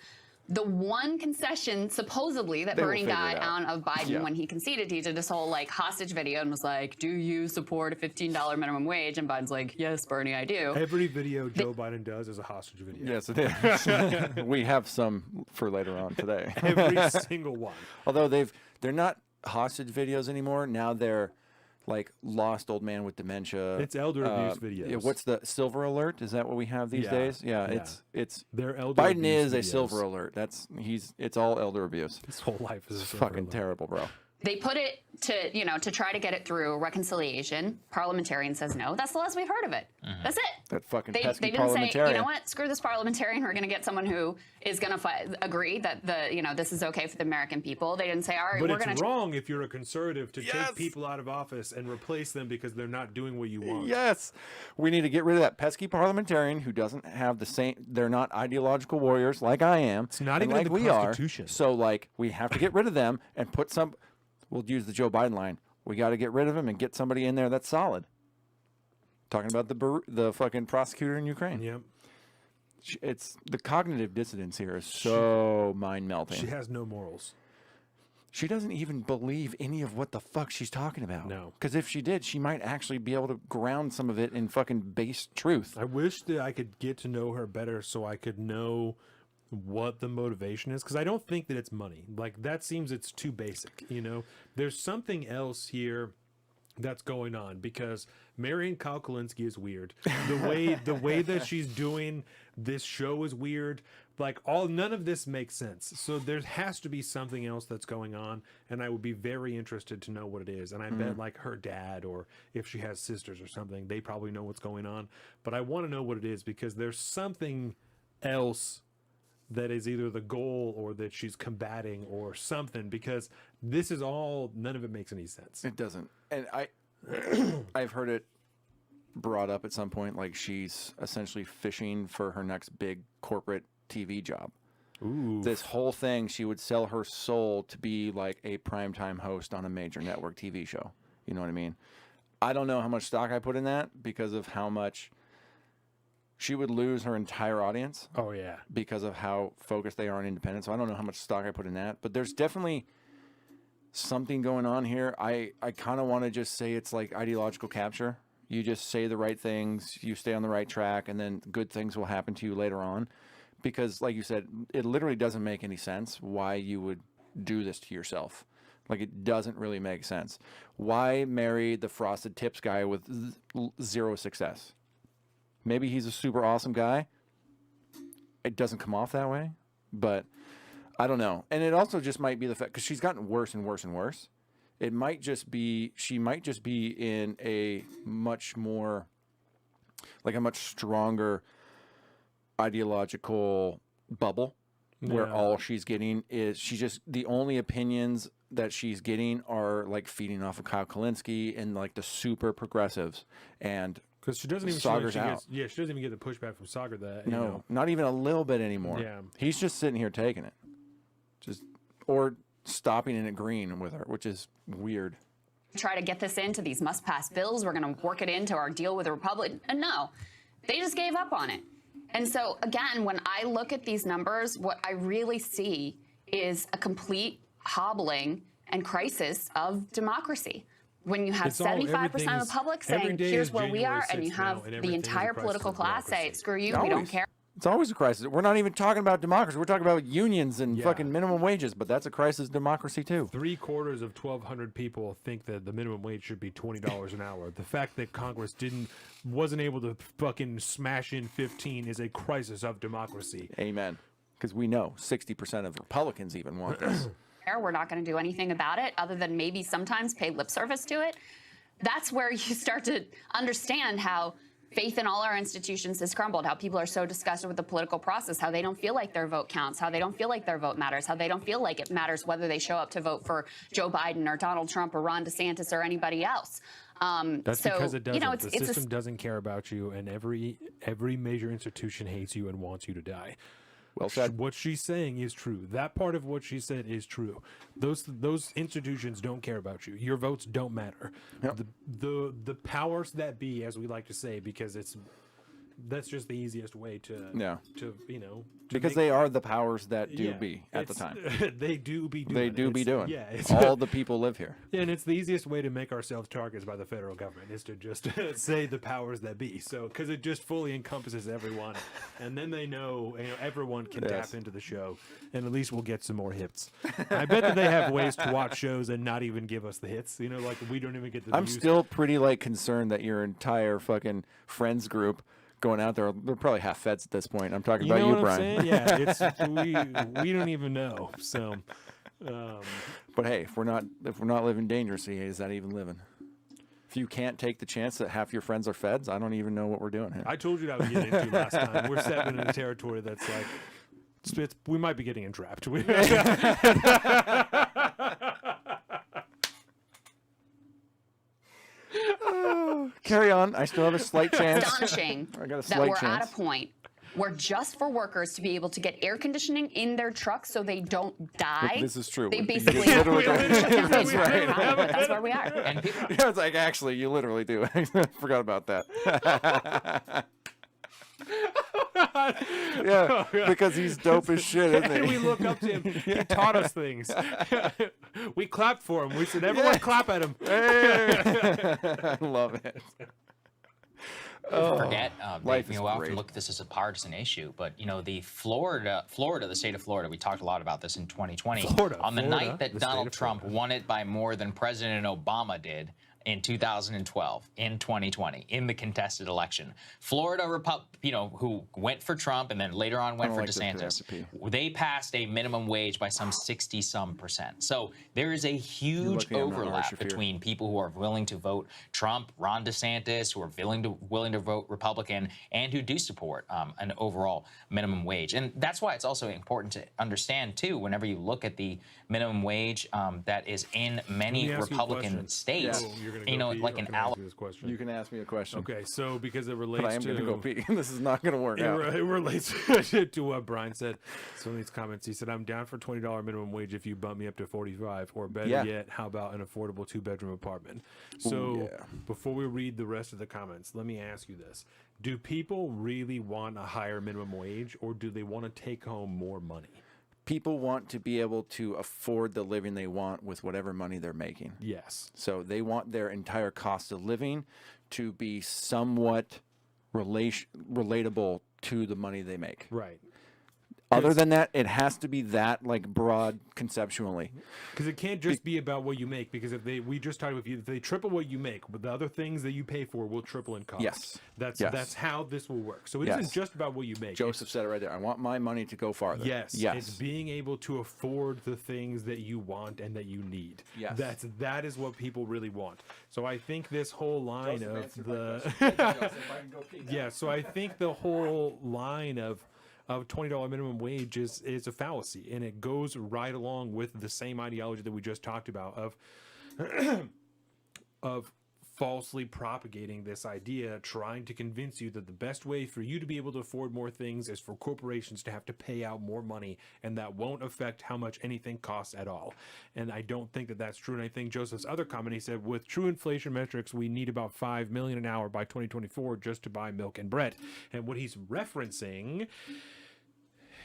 the one concession supposedly that They will Bernie figure got it out. on of Biden Yeah. when he conceded, he did this whole like hostage video and was like, "Do you support a $15 minimum wage?" And Biden's like, "Yes, Bernie, I do." Every video Joe Biden does is a hostage video. Yes, it is. We have some for later on today. Every single one. Although they're not hostage videos anymore. Now they're like lost old man with dementia. It's elder abuse videos. Yeah, what's the silver alert? Is that what we have these Yeah, days? Yeah, yeah. it's They're elder Biden abuse is a videos. silver alert. It's all elder abuse. His whole life is a It's silver fucking alert. terrible, bro. They put it to try to get it through reconciliation. Parliamentarian says no. That's the last we've heard of it. That's it. That fucking They pesky didn't say, parliamentarian. you know what, screw this parliamentarian. We're going to get someone who is going to agree that this is okay for the American people. They didn't say, all right, But we're it's going to. wrong if you're a conservative to Yes. take people out of office and replace them because they're not doing what you want. Yes, we need to get rid of that pesky parliamentarian who doesn't have the same. They're not ideological warriors like I am. It's not and even in like the we Constitution. are. So like we have to get rid of them and put some. We'll use the Joe Biden line. We got to get rid of him and get somebody in there that's solid. Talking about the fucking prosecutor in Ukraine. Yep. It's the cognitive dissonance here is so mind melting. She has no morals. She doesn't even believe any of what the fuck she's talking about. No. Because if she did, she might actually be able to ground some of it in fucking base truth. I wish that I could get to know her better so I could know what the motivation is, because I don't think that it's money. Like, that seems it's too basic, you know? There's something else here that's going on, because marrying Kyle Kulinski is weird. The way that she's doing this show is weird. Like, none of this makes sense. So there has to be something else that's going on, and I would be very interested to know what it is. And I bet like her dad, or if she has sisters or something, they probably know what's going on. But I want to know what it is, because there's something else that is either the goal or that she's combating or something, because this is all, none of it makes any sense. It doesn't. And I've heard it brought up at some point, like she's essentially fishing for her next big corporate TV job. Ooh. This whole thing, she would sell her soul to be like a primetime host on a major network TV show. You know what I mean? I don't know how much stock I put in that because of how much she would lose her entire audience. Oh, yeah. Because of how focused they are on independence. So I don't know how much stock I put in that. But there's definitely something going on here. I kind of want to just say it's like ideological capture. You just say the right things, you stay on the right track, and then good things will happen to you later on. Because, like you said, it literally doesn't make any sense why you would do this to yourself. Like, it doesn't really make sense. Why marry the Frosted Tips guy with zero success? Maybe he's a super awesome guy. It doesn't come off that way, but I don't know. And it also just might be the fact, because she's gotten worse and worse and worse. It might just be, she might just be in a much more, like a much stronger ideological bubble where all she's getting is, the only opinions that she's getting are like feeding off of Kyle Kulinski and like the super progressives. And because she doesn't even Sauger's she out. gets, yeah, she doesn't even get the pushback from Sauger that no, you know. not even a little bit anymore. Yeah. He's just sitting here taking it, or stopping and agreeing with her, which is weird. Try to get this into these must-pass bills. We're going to work it into our deal with the Republic. And no, they just gave up on it. And so, again, when I look at these numbers, what I really see is a complete hobbling and crisis of democracy. When you have 75% of the public saying, here's where we are, and you have the entire political class say, screw you, we don't care. It's always a crisis. We're not even talking about democracy. We're talking about unions and fucking minimum wages, but that's a crisis democracy too. 3/4 of 1,200 people think that the minimum wage should be $20 an hour. The fact that Congress wasn't able to fucking smash in 15 is a crisis of democracy. Amen. Because we know 60% of Republicans even want this. We're not going to do anything about it other than maybe sometimes pay lip service to it. That's where you start to understand how faith in all our institutions has crumbled, how people are so disgusted with the political process, how they don't feel like their vote counts, how they don't feel like their vote matters, how they don't feel like it matters whether they show up to vote for Joe Biden or Donald Trump or Ron DeSantis or anybody else. That's because it doesn't. You know, the system doesn't care about you, and every major institution hates you and wants you to die. Well said. What she's saying is true. That part of what she said is true. Those institutions don't care about you. Your votes don't matter. Yep. The powers that be, as we like to say, because that's just the easiest way to because they are the powers that do be at the time. They do be doing. They do be doing. Yeah, all the people live here. And it's the easiest way to make ourselves targets by the federal government is to just say the powers that be. So, because it just fully encompasses everyone, and then they know, everyone can tap into the show, and at least we'll get some more hits. I bet that they have ways to watch shows and not even give us the hits. Like we don't even get the. I'm still pretty concerned that your entire fucking friends group going out there, they're probably half feds at this point. I'm talking about you, Brian. Yeah, we don't even know. So, but hey, if we're not living dangerously, is that even living? If you can't take the chance that half your friends are feds, I don't even know what we're doing here. I told you that I was getting into last time. We're stepping into territory that's we might be getting entrapped. Carry on. I still have a slight chance. Astonishing I got a that slight we're chance. at a point where just for workers to be able to get air conditioning in their trucks so they don't die. This is true. They You basically just literally shut down the That's entire right. economy. That's where we are. And people, Yeah, it's actually, you literally do. I forgot about that. Yeah, because he's dope as shit, isn't We he? look up to him. He taught us things. We clapped for him. We said, everyone clap at him. I love it. forget, life we is often great. look at this as a partisan issue, but the Florida, the state of Florida, we talked a lot about this in 2020. On the night that Donald Trump won it by more than President Obama did in 2012, in 2020, in the contested election, Florida, who went for Trump and then later on went for DeSantis, they passed a minimum wage by some 60-some%. So there is a huge overlap between people who are willing to vote Trump, Ron DeSantis, who are willing to vote Republican, and who do support an overall minimum wage. And that's why it's also important to understand, too, whenever you look at the minimum wage that is in many Republican states, like in Alabama. You can ask me a question. Okay, so because it relates But I am going to go pee. This is not going to work out. It relates to what Brian said. So in these comments, he said, I'm down for $20 minimum wage if you bump me up to 45, or better yet, how about an affordable 2-bedroom apartment? So before we read the rest of the comments, let me ask you this. Do people really want a higher minimum wage, or do they want to take home more money? People want to be able to afford the living they want with whatever money they're making. Yes. So they want their entire cost of living to be somewhat relatable to the money they make. Right. Other than that, it has to be that broad conceptually. Because it can't just be about what you make. Because if they triple what you make, but the other things that you pay for will triple in cost. Yes. That's how this will work. So it isn't just about what you make. Joseph said it right there. I want my money to go farther. Yes. It's being able to afford the things that you want and that you need. Yes. That is what people really want. So I think this whole line So I think the whole line of $20 minimum wage is a fallacy, and it goes right along with the same ideology that we just talked about of falsely propagating this idea, trying to convince you that the best way for you to be able to afford more things is for corporations to have to pay out more money, and that won't affect how much anything costs at all. And I don't think that that's true. And I think Joseph's other comment, he said, with true inflation metrics, we need about $5 million an hour by 2024 just to buy milk and bread. And what he's referencing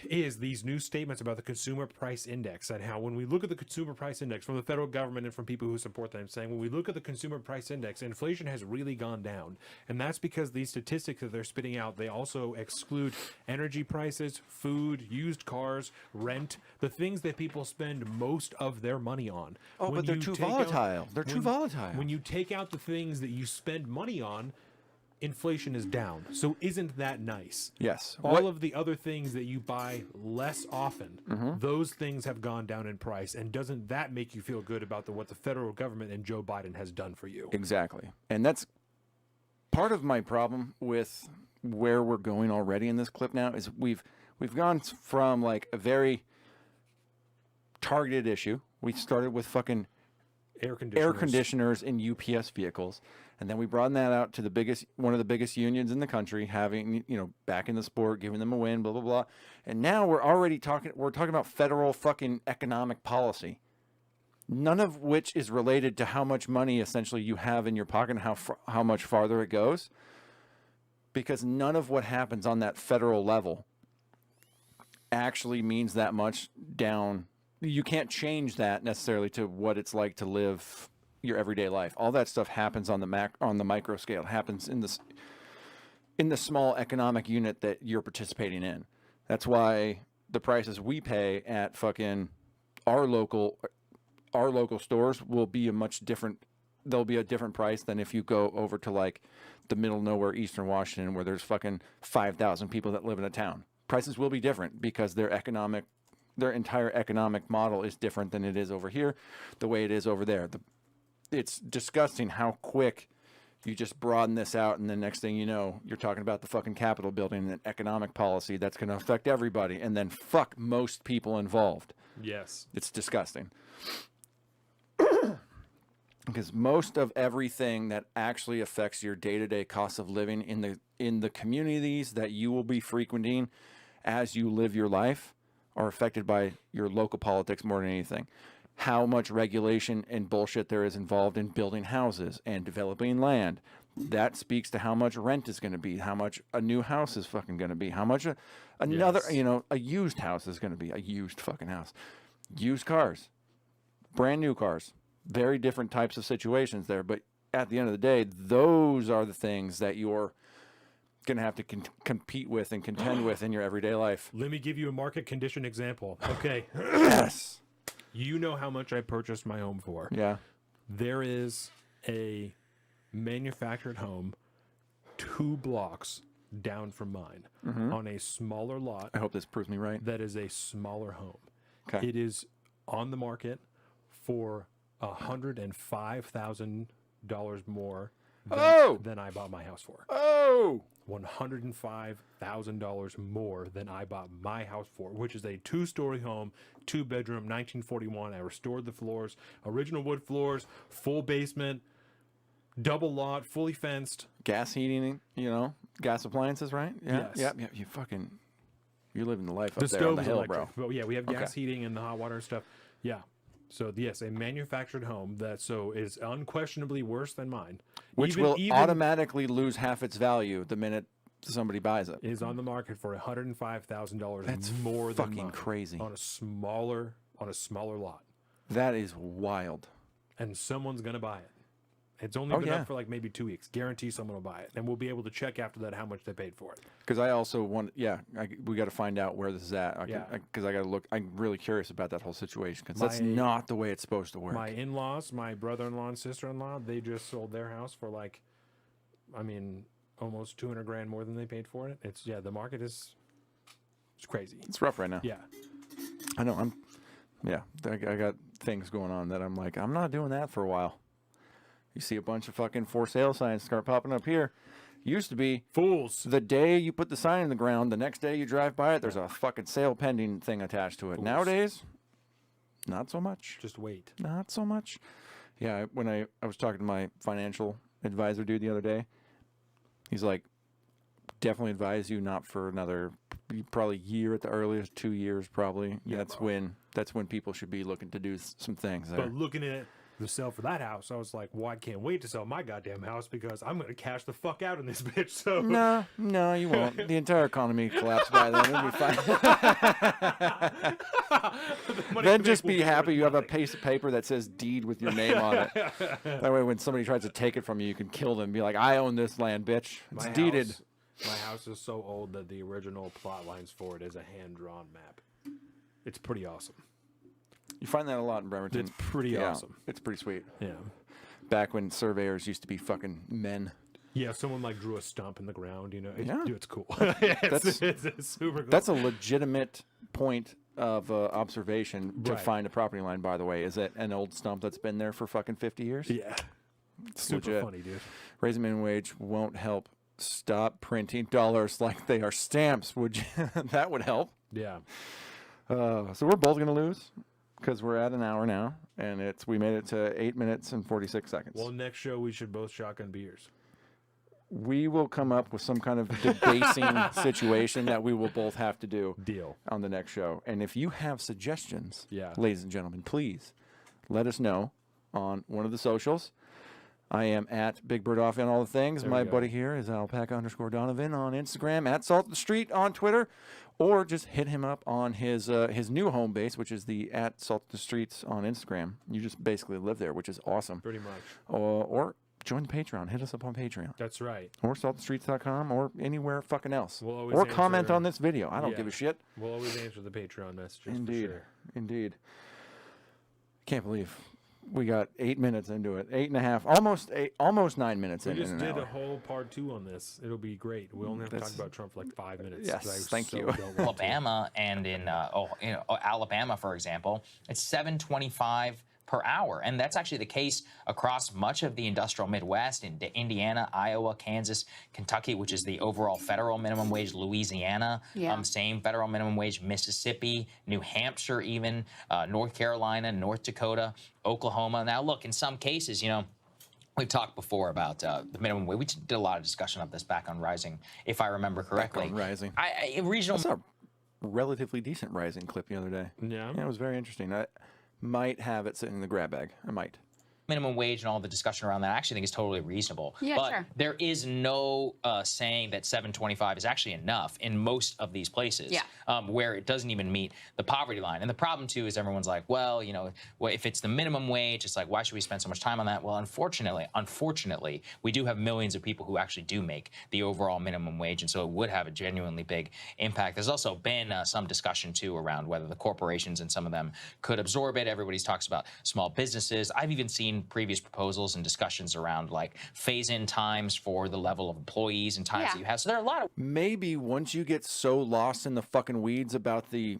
is these new statements about the consumer price index, and how when we look at the consumer price index from the federal government and from people who support them, saying when we look at the consumer price index, inflation has really gone down. And that's because these statistics that they're spitting out, they also exclude energy prices, food, used cars, rent, the things that people spend most of their money on. Oh, but they're too volatile. They're too volatile. When you take out the things that you spend money on, inflation is down. So isn't that nice? Yes. All of the other things that you buy less often, those things have gone down in price. And doesn't that make you feel good about what the federal government and Joe Biden has done for you? Exactly. And that's part of my problem with where we're going already in this clip now is we've gone from like a very targeted issue. We started with fucking Air conditioners in UPS vehicles, and then we broadened that out to one of the biggest unions in the country, having, back in the sport, giving them a win, blah blah blah. And now we're talking about federal fucking economic policy, none of which is related to how much money essentially you have in your pocket and how much farther it goes, because none of what happens on that federal level actually means that much down. You can't change that necessarily to what it's like to live your everyday life. All that stuff happens on the micro scale. It happens in the small economic unit that you're participating in. That's why the prices we pay at fucking our local stores will be a much different. There'll be a different price than if you go over to like the middle of nowhere, Eastern Washington, where there's fucking 5,000 people that live in a town. Prices will be different because their entire economic model is different than it is over here, the way it is over there. It's disgusting how quick you just broaden this out, and the next thing you know, you're talking about the fucking Capitol building and an economic policy that's going to affect everybody, and then fuck most people involved. Yes. It's disgusting. Because most of everything that actually affects your day-to-day cost of living in the communities that you will be frequenting as you live your life are affected by your local politics more than anything. How much regulation and bullshit there is involved in building houses and developing land. That speaks to how much rent is going to be, how much a new house is fucking going to be, how much another, a used house is going to be, a used fucking house. Used cars, brand new cars, very different types of situations there. But at the end of the day, those are the things that you're going to have to compete with and contend with in your everyday life. Let me give you a market condition example. Okay. Yes. You know how much I purchased my home for. Yeah. There is a manufactured home 2 blocks down from mine on a smaller lot. I hope this proves me right. That is a smaller home. Okay. It is on the market for $105,000 more than I bought my house for. Oh! $105,000 more than I bought my house for, which is a 2-story home, 2-bedroom, 1941. I restored the floors, original wood floors, full basement, double lot, fully fenced. Gas heating, gas appliances, right? Yeah. Yes. Yeah. You're living the life up The there on stove the is hill, electric. bro. But yeah, we have gas heating and the hot water and stuff. Yeah. So yes, a manufactured home that is unquestionably worse than mine, which will automatically lose half its value the minute somebody buys it. Is on the market for $105,000 That's more than fucking mine crazy on a smaller lot. That is wild. And someone's gonna buy it. It's only been up for like maybe 2 weeks. Guarantee someone will buy it, and we'll be able to check after that how much they paid for it. Because I also want, we got to find out where this is at. Because I got to look. I'm really curious about that whole situation because that's not the way it's supposed to work. My in-laws, my brother-in-law and sister-in-law, they just sold their house for almost $200,000 more than they paid for it. The market it's crazy. It's rough right now. Yeah, I know. I got things going on that I'm like, I'm not doing that for a while. You see a bunch of fucking for sale signs start popping up here. Used to be fools. The day you put the sign in the ground, the next day you drive by it, there's a fucking sale pending thing attached to it. Fools. Nowadays, not so much. Just wait. Not so much. Yeah, when I was talking to my financial advisor dude the other day, he's like, definitely advise you not for another probably year at the earliest, 2 years probably. Yeah, that's when people should be looking to do some things there. But looking at the sale for that house. I was like, well, I can't wait to sell my goddamn house because I'm going to cash the fuck out in this bitch. So No, you won't. The entire economy collapsed by then. It'll be fine. Then just be happy you have a piece of paper that says deed with your name on it. That way when somebody tries to take it from you, you can kill them and be like, I own this land, bitch. It's deeded. My house is so old that the original plot lines for it is a hand-drawn map. It's pretty awesome. You find that a lot in Bremerton. It's pretty awesome. It's pretty sweet. Yeah. Back when surveyors used to be fucking men. Yeah, someone like drew a stump in the ground, you know. Dude, it's cool. That's it's super cool. That's a legitimate point of observation to find a property line, by the way. Is it an old stump that's been there for fucking 50 years? Yeah. It's super legit. funny, dude. Raising minimum wage won't help. Stop printing dollars like they are stamps. Would you? That would help. Yeah. So we're both going to lose because we're at an hour now, and we made it to 8 minutes and 46 seconds. Well, next show we should both shotgun beers. We will come up with some kind of debasing situation that we will both have to do. Deal. On the next show. And if you have suggestions, yeah, ladies and gentlemen, please let us know on one of the socials. I am at Big Bird Off and all the things. My buddy here is Alpaca_Donovan on Instagram, at Salt the Street on Twitter, or just hit him up on his new home base, which is the at Salt the Streets on Instagram. You just basically live there, which is awesome. Pretty much. Or join the Patreon. Hit us up on Patreon. That's right. Or saltthestreets.com or anywhere fucking else. We'll always or comment on this video. I don't yeah, give a shit. We'll always answer the Patreon messages. Indeed. For sure. Indeed. Can't believe we got 8 minutes into it. 8.5, almost 9 minutes we in. We just did a whole part 2 on this. It'll be great. We only have to talk about Trump for like 5 minutes. Yes, thank you. Alabama and in Alabama, for example, it's $7.25 per hour. And that's actually the case across much of the industrial Midwest, in Indiana, Iowa, Kansas, Kentucky, which is the overall federal minimum wage, Louisiana, same federal minimum wage, Mississippi, New Hampshire, even North Carolina, North Dakota, Oklahoma. Now, look, in some cases, you know, we've talked before about the minimum wage. We did a lot of discussion of this back on Rising, if I remember correctly. Back on Rising. Regional. That's a relatively decent Rising clip the other day. Yeah. Yeah, it was very interesting. I might have it sitting in the grab bag. I might. Minimum wage and all the discussion around that, I actually think is totally reasonable. Yeah, but sure. there is no saying that $7.25 is actually enough in most of these places, where it doesn't even meet the poverty line. And the problem too is everyone's like, well, you know, if it's the minimum wage, it's like, why should we spend so much time on that? Well, unfortunately, we do have millions of people who actually do make the overall minimum wage, and so it would have a genuinely big impact. There's also been some discussion too around whether the corporations and some of them could absorb it. Everybody talks about small businesses. I've even seen previous proposals and discussions around like phase-in times for the level of employees and times that you have. So there are a lot of maybe once you get so lost in the fucking weeds about the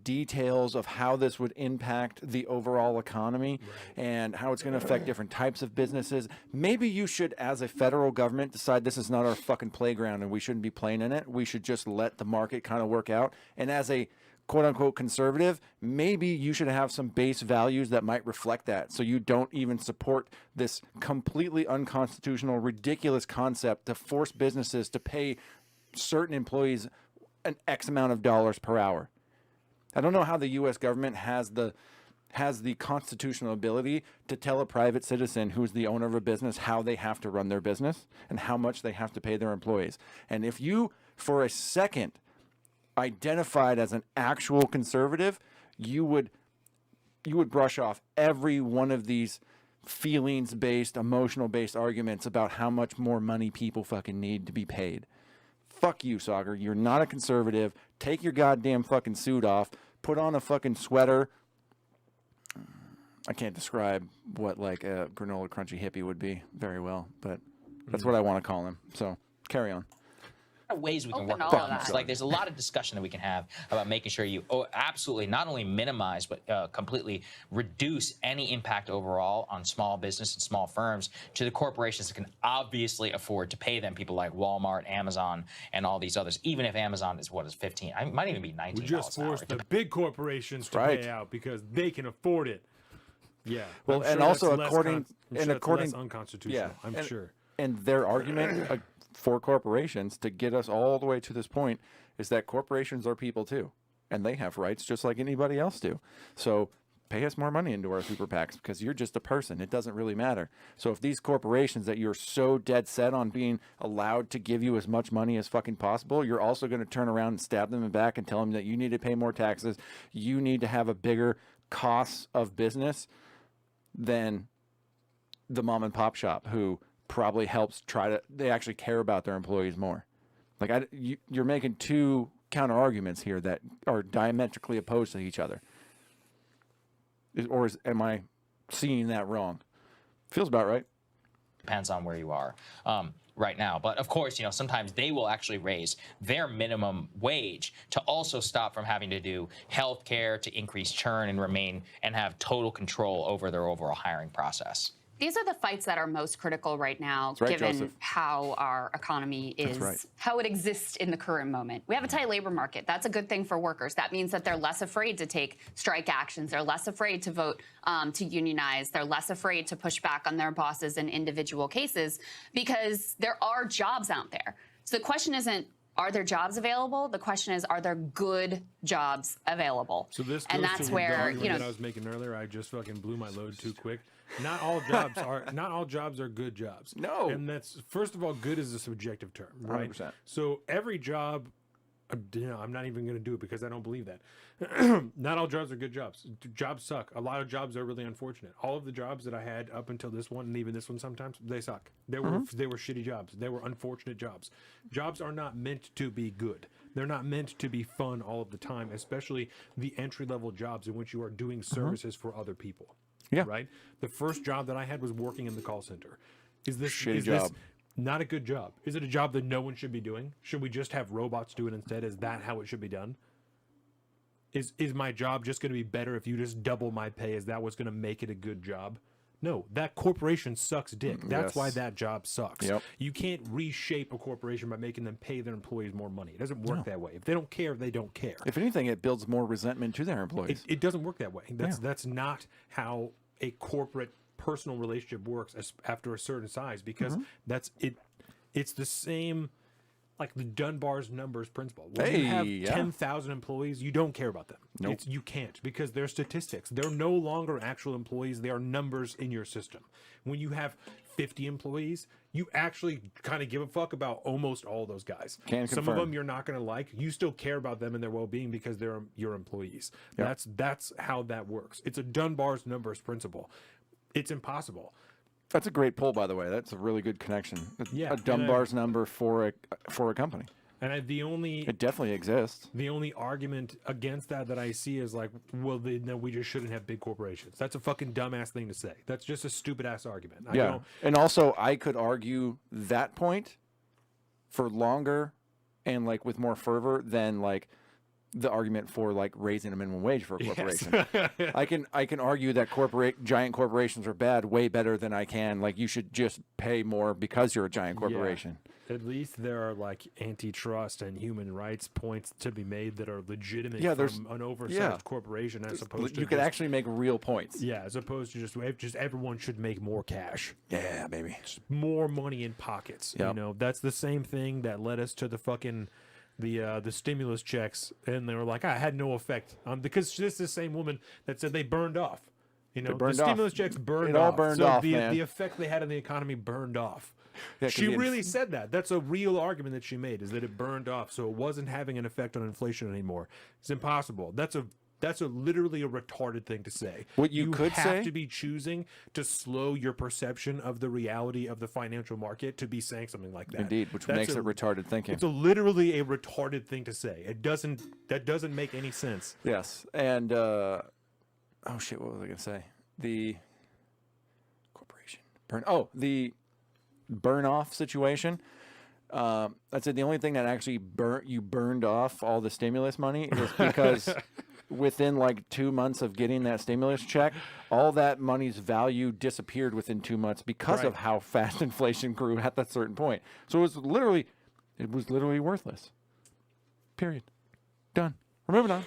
details of how this would impact the overall economy and how it's going to affect different types of businesses, maybe you should, as a federal government, decide this is not our fucking playground and we shouldn't be playing in it. We should just let the market kind of work out. And as a quote-unquote conservative, maybe you should have some base values that might reflect that, so you don't even support this completely unconstitutional, ridiculous concept to force businesses to pay certain employees an X amount of dollars per hour. I don't know how the U.S. government has the constitutional ability to tell a private citizen who's the owner of a business how they have to run their business and how much they have to pay their employees. And if you, for a second, identified as an actual conservative, you would brush off every one of these feelings-based, emotional-based arguments about how much more money people fucking need to be paid. Fuck you, Soccer. You're not a conservative. Take your goddamn fucking suit off. Put on a fucking sweater. I can't describe what like a granola crunchy hippie would be very well, but that's what I want to call him. So carry on. Ways we can Open work all on of this. that. Like, there's a lot of discussion that we can have about making sure you absolutely not only minimize but completely reduce any impact overall on small business and small firms to the corporations that can obviously afford to pay them. People like Walmart, Amazon, and all these others. Even if Amazon is 15, it might even be $19. We just forced the big corporations to pay out because they can afford it. Yeah. Well, I'm and sure also that's according less unconstitutional. I'm sure. And their argument for corporations to get us all the way to this point is that corporations are people too, and they have rights just like anybody else do. So pay us more money into our super PACs because you're just a person. It doesn't really matter. So if these corporations that you're so dead set on being allowed to give you as much money as fucking possible, you're also going to turn around and stab them in the back and tell them that you need to pay more taxes. You need to have a bigger cost of business than the mom and pop shop who probably helps they actually care about their employees more. Like you're making two counter arguments here that are diametrically opposed to each other. Am I seeing that wrong? Feels about right. Depends on where you are right now. But of course, sometimes they will actually raise their minimum wage to also stop from having to do healthcare, to increase churn and have total control over their overall hiring process. These are the fights that are most critical right now, given how our economy is, how it exists in the current moment. We have a tight labor market. That's a good thing for workers. That means that they're less afraid to take strike actions. They're less afraid to vote to unionize. They're less afraid to push back on their bosses in individual cases because there are jobs out there. So the question isn't, are there jobs available? The question is, are there good jobs available? So this goes and that's to where, the argument that I was making earlier. I just fucking blew my load too quick. Not all jobs are good jobs. No. And that's, first of all, good is a subjective term, right? 100%. So every job, I'm not even going to do it because I don't believe that. Not all jobs are good jobs. Jobs suck. A lot of jobs are really unfortunate. All of the jobs that I had up until this one, and even this one sometimes, they suck. They were shitty jobs. They were unfortunate jobs. Jobs are not meant to be good. They're not meant to be fun all of the time, especially the entry-level jobs in which you are doing services for other people. Yeah. Right? The first job that I had was working in the call center. Is this not a good job? Is it a job that no one should be doing? Should we just have robots do it instead? Is that how it should be done? Is my job just going to be better if you just double my pay? Is that what's going to make it a good job? No, that corporation sucks dick. That's why that job sucks. Yep. You can't reshape a corporation by making them pay their employees more money. It doesn't work that way. If they don't care, they don't care. If anything, it builds more resentment to their employees. It doesn't work that way. That's not how a corporate personal relationship works after a certain size, because that's it. It's the same, like the Dunbar's numbers principle. When you have 10,000 employees, you don't care about them. Nope. You can't, because they're statistics. They're no longer actual employees. They are numbers in your system. When you have 50 employees, you actually kind of give a fuck about almost all those guys. Some of them you're not going to like. You still care about them and their well-being because they're your employees. Yep. That's how that works. It's a Dunbar's numbers principle. It's impossible. That's a great poll, by the way. That's a really good connection. Yeah, a Dunbar's number for a company. And it definitely exists. The only argument against that I see is like, well, no, we just shouldn't have big corporations. That's a fucking dumbass thing to say. That's just a stupid ass argument. And also I could argue that point for longer and like with more fervor than like the argument for like raising a minimum wage for a corporation. Yes. I can argue that giant corporations are bad way better than I can. Like, you should just pay more because you're a giant corporation. Yeah. At least there are like antitrust and human rights points to be made that are legitimate from an oversized corporation, as opposed to you could actually make real points. Yeah, as opposed to just everyone should make more cash. Yeah, baby. Just more money in pockets. Yep. You know, that's the same thing that led us to the fucking the stimulus checks, and they were like, I had no effect because this is the same woman that said they burned off. You know, the stimulus checks burned off. It all burned off, man. The effect they had on the economy burned off. Yeah, she really said that. That's a real argument that she made, is that it burned off, so it wasn't having an effect on inflation anymore. It's impossible. That's literally a retarded thing to say. What you could say? You have to be choosing to slow your perception of the reality of the financial market to be saying something like that. Indeed, which makes it retarded thinking. It's literally a retarded thing to say. That doesn't make any sense. Yes, and oh shit, what was I gonna say? The corporation the burn off situation. I'd say the only thing that actually burned off all the stimulus money is because within like 2 months of getting that stimulus check, all that money's value disappeared within 2 months because of how fast inflation grew at that certain point. So it was literally worthless. Period. Done. We're moving on.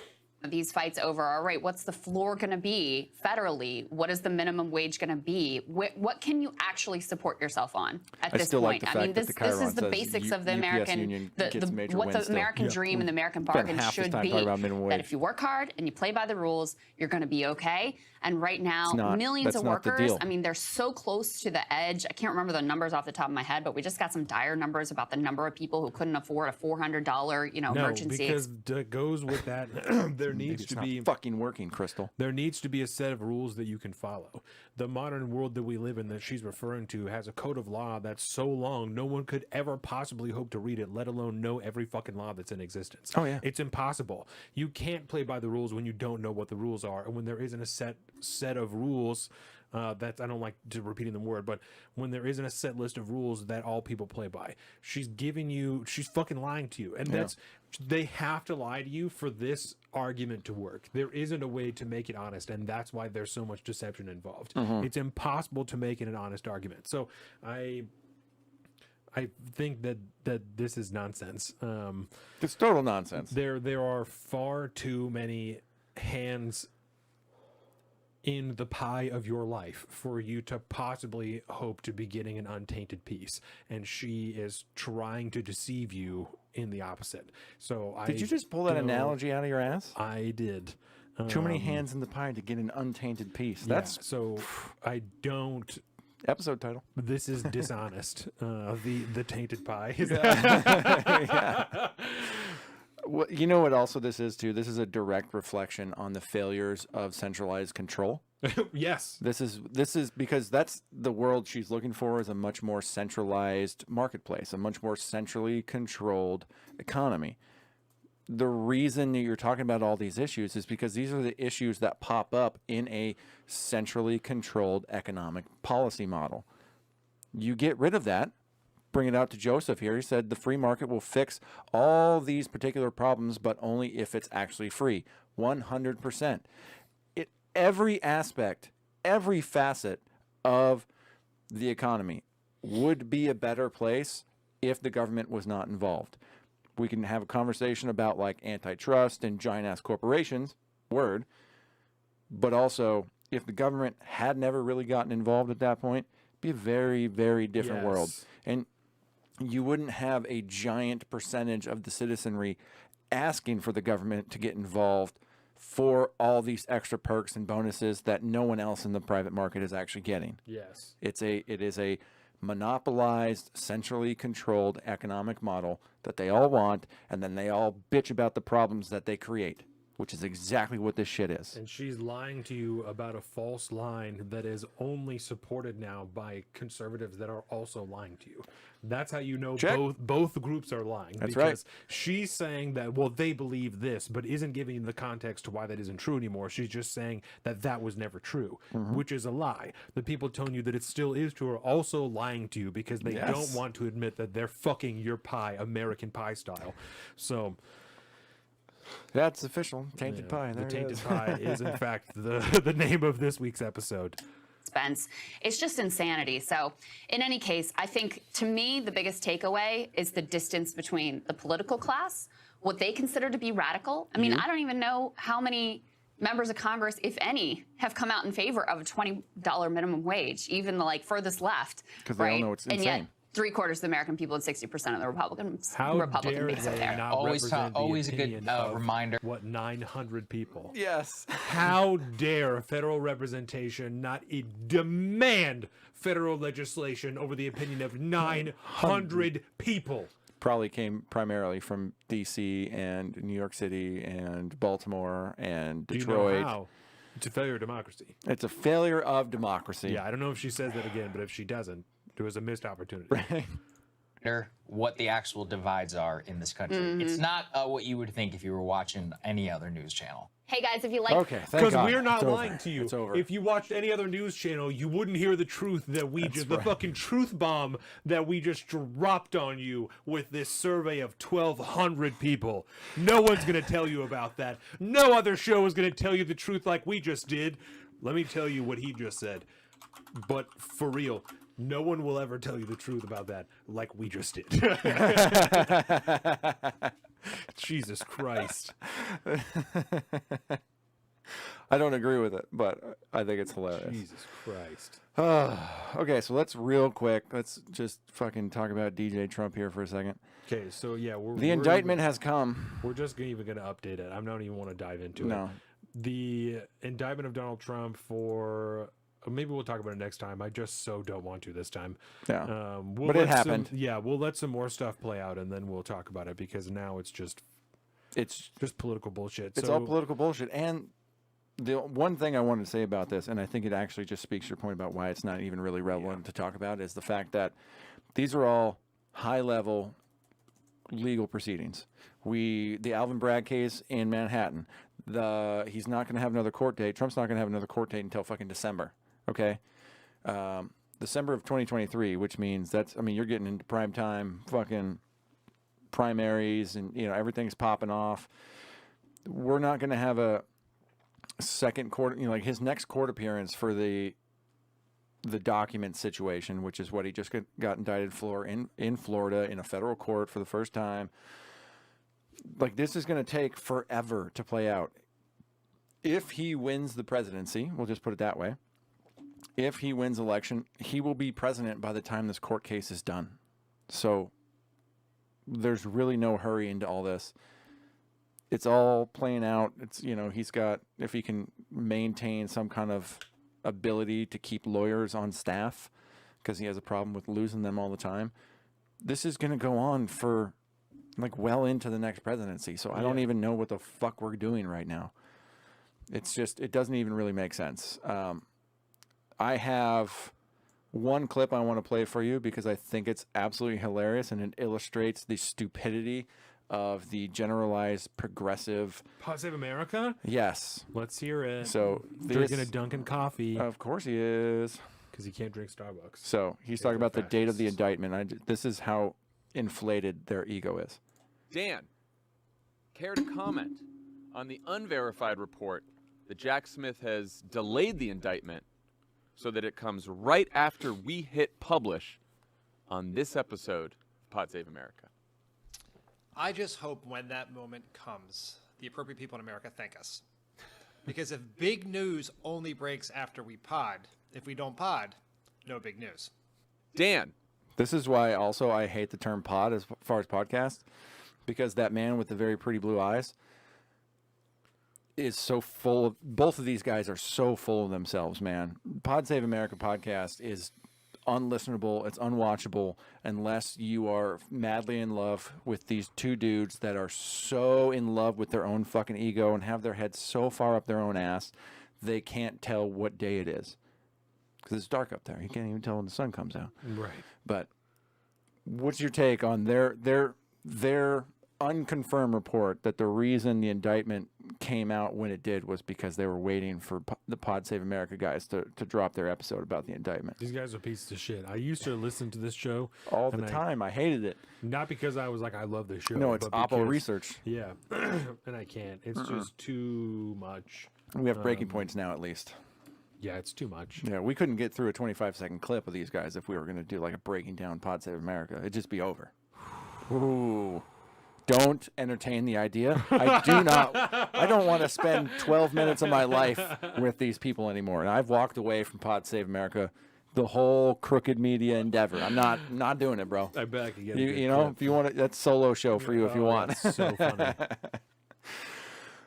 these fights over, all right, what's the floor going to be federally? What is the minimum wage going to be? What can you actually support yourself on at this still like point? the fact that this the Chiron is the says basics of the UPS American, union gets major what wins the still. American dream and the American bargain half this should time be. talking about minimum That wage. if you work hard and you play by the rules, you're going to be okay. And right now, not. millions That's of not the workers, deal. I mean, they're so close to the edge. I can't remember the numbers off the top of my head, but we just got some dire numbers about the number of people who couldn't afford a $400, emergency. Because that goes with that. There needs It's to not be fucking working, Crystal. There needs to be a set of rules that you can follow. The modern world that we live in that she's referring to has a code of law that's so long no one could ever possibly hope to read it, let alone know every fucking law that's in existence. Oh, yeah. It's impossible. You can't play by the rules when you don't know what the rules are, and when there isn't a set of rules. That I don't like to repeating the word, but when there isn't a set list of rules that all people play by, she's fucking lying to you, and they have to lie to you for this argument to work. There isn't a way to make it honest, and that's why there's so much deception involved. It's impossible to make it an honest argument. So I think that this is nonsense. It's total nonsense. There are far too many hands in the pie of your life for you to possibly hope to be getting an untainted piece, and she is trying to deceive you in the opposite. So Did you just pull that analogy out of your ass? I did. Too many hands in the pie to get an untainted piece. Yeah, That's so I don't. episode title. This is dishonest. The tainted pie. Well, you know what also this is too? This is a direct reflection on the failures of centralized control. Yes. This is because that's the world she's looking for, is a much more centralized marketplace, a much more centrally controlled economy. The reason that you're talking about all these issues is because these are the issues that pop up in a centrally controlled economic policy model. You get rid of that. Bring it out to Joseph here. He said the free market will fix all these particular problems, but only if it's actually free. 100%. Every aspect, every facet of the economy would be a better place if the government was not involved. We can have a conversation about like antitrust and giant ass corporations, word, but also if the government had never really gotten involved at that point, it'd be a very, very different world. And you wouldn't have a giant percentage of the citizenry asking for the government to get involved for all these extra perks and bonuses that no one else in the private market is actually getting. Yes. It is a monopolized, centrally controlled economic model that they all want, and then they all bitch about the problems that they create, which is exactly what this shit is. And she's lying to you about a false line that is only supported now by conservatives that are also lying to you. That's how you know both groups are lying. That's because she's saying that, well, they believe this, but isn't giving the context to why that isn't true anymore. She's just saying that was never true, which is a lie. The people telling you that it still is true are also lying to you because they don't want to admit that they're fucking your pie, American Pie style. So that's official. Tainted Pie. The Tainted Pie is, in fact, the name of this week's episode. Expense. It's just insanity. So in any case, I think to me, the biggest takeaway is the distance between the political class, what they consider to be radical. I mean, I don't even know how many members of Congress, if any, have come out in favor of a $20 minimum wage, even the furthest left. Because they all know it's insane. And yet, 3/4 of the American people and 60% of the Republican dare base are they there. not Always represent the always a good opinion of, reminder. What, 900 people? Yes. How dare federal representation not demand federal legislation over the opinion of 900 people? Probably came primarily from D.C. and New York City and Baltimore and Detroit. Do you know how? It's a failure of democracy. It's a failure of democracy. Yeah, I don't know if she says that again, but if she doesn't, there was a missed opportunity. What the actual divides are in this country. It's not what you would think if you were watching any other news channel. Hey guys, if you like, Okay, Because God. we're not It's lying over. to you. It's over. If you watched any other news channel, you wouldn't hear the truth that the fucking truth bomb that we just dropped on you with this survey of 1,200 people. No one's going to tell you about that. No other show is going to tell you the truth like we just did. Let me tell you what he just said. But for real, no one will ever tell you the truth about that like we just did. Jesus Christ. I don't agree with it, but I think it's hilarious. Jesus Christ. Okay, so let's just fucking talk about DJ Trump here for a second. Okay, so yeah, The indictment has come. We're just even going to update it. I don't even want to dive into it. No. The indictment of Donald Trump for maybe we'll talk about it next time. I just so don't want to this time. Yeah. But it happened. We'll let some more stuff play out and then we'll talk about it because now it's just political bullshit. It's all political bullshit. And the one thing I wanted to say about this, and I think it actually just speaks to your point about why it's not even really relevant to talk about, is the fact that these are all high-level legal proceedings. The Alvin Bragg case in Manhattan, he's not going to have another court date. Trump's not going to have another court date until fucking December. Okay, December of 2023, which means you're getting into prime time, fucking primaries, and everything's popping off. We're not going to have a second court, like his next court appearance for the document situation, which is what he just got indicted for in Florida in a federal court for the first time. Like, this is going to take forever to play out. If he wins the presidency, we'll just put it that way. If he wins election, he will be president by the time this court case is done. So there's really no hurry into all this. It's all playing out. It's, he's got, if he can maintain some kind of ability to keep lawyers on staff, because he has a problem with losing them all the time. This is going to go on for well into the next presidency. So I don't even know what the fuck we're doing right now. It's just, it doesn't even really make sense. I have one clip I want to play for you because I think it's absolutely hilarious and it illustrates the stupidity of the generalized progressive. Pod Save America? Yes. Let's hear it. So drinking a Dunkin' coffee. Of course he is. Because he can't drink Starbucks. So he's talking about the date of the indictment. This is how inflated their ego is. Dan, care to comment on the unverified report that Jack Smith has delayed the indictment so that it comes right after we hit publish on this episode of Pod Save America? I just hope when that moment comes, the appropriate people in America thank us. Because if big news only breaks after we pod, if we don't pod, no big news. Dan. This is why also I hate the term pod as far as podcast, because that man with the very pretty blue eyes is so full of, both of these guys are so full of themselves, man. Pod Save America podcast is unlistenable, it's unwatchable unless you are madly in love with these two dudes that are so in love with their own fucking ego and have their heads so far up their own ass they can't tell what day it is because it's dark up there. You can't even tell when the sun comes out. Right. But what's your take on their unconfirmed report that the reason the indictment came out when it did was because they were waiting for the Pod Save America guys to drop their episode about the indictment? These guys are pieces of shit. I used to listen to this show all the time. I hated it. Not because I was like, I love this show. No, it's but Oppo research. Yeah. And I can't. It's just too much. We have breaking points now, at least. Yeah, it's too much. Yeah, we couldn't get through a 25-second clip of these guys if we were going to do like a breaking down Pod Save America. It'd just be over. Ooh. Don't entertain the idea. I don't want to spend 12 minutes of my life with these people anymore. And I've walked away from Pod Save America, the whole crooked media endeavor. I'm not doing it, bro. I bet I could get you know, if you want it, that's solo show for you if you want. That's so funny.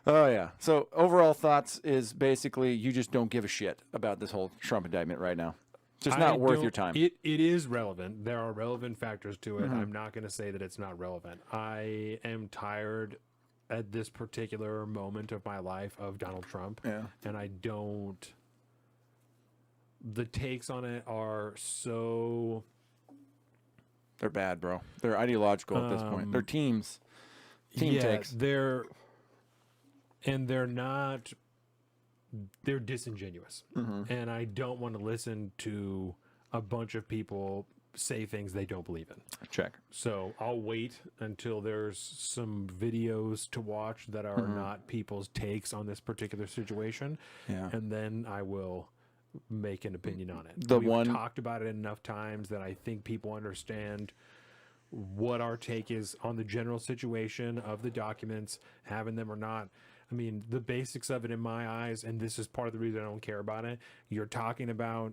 Oh, yeah. So overall thoughts is basically you just don't give a shit about this whole Trump indictment right now. It's just not worth your time. It is relevant. There are relevant factors to it. I'm not going to say that it's not relevant. I am tired at this particular moment of my life of Donald Trump. Yeah. And I don't... The takes on it are so... They're bad, bro. They're ideological at this point. They're teams. Team takes. They're not... They're disingenuous. And I don't want to listen to a bunch of people say things they don't believe in. Check. So I'll wait until there's some videos to watch that are not people's takes on this particular situation. Yeah. And then I will make an opinion on it. We've talked about it enough times that I think people understand what our take is on the general situation of the documents, having them or not. I mean, the basics of it in my eyes, and this is part of the reason I don't care about it. You're talking about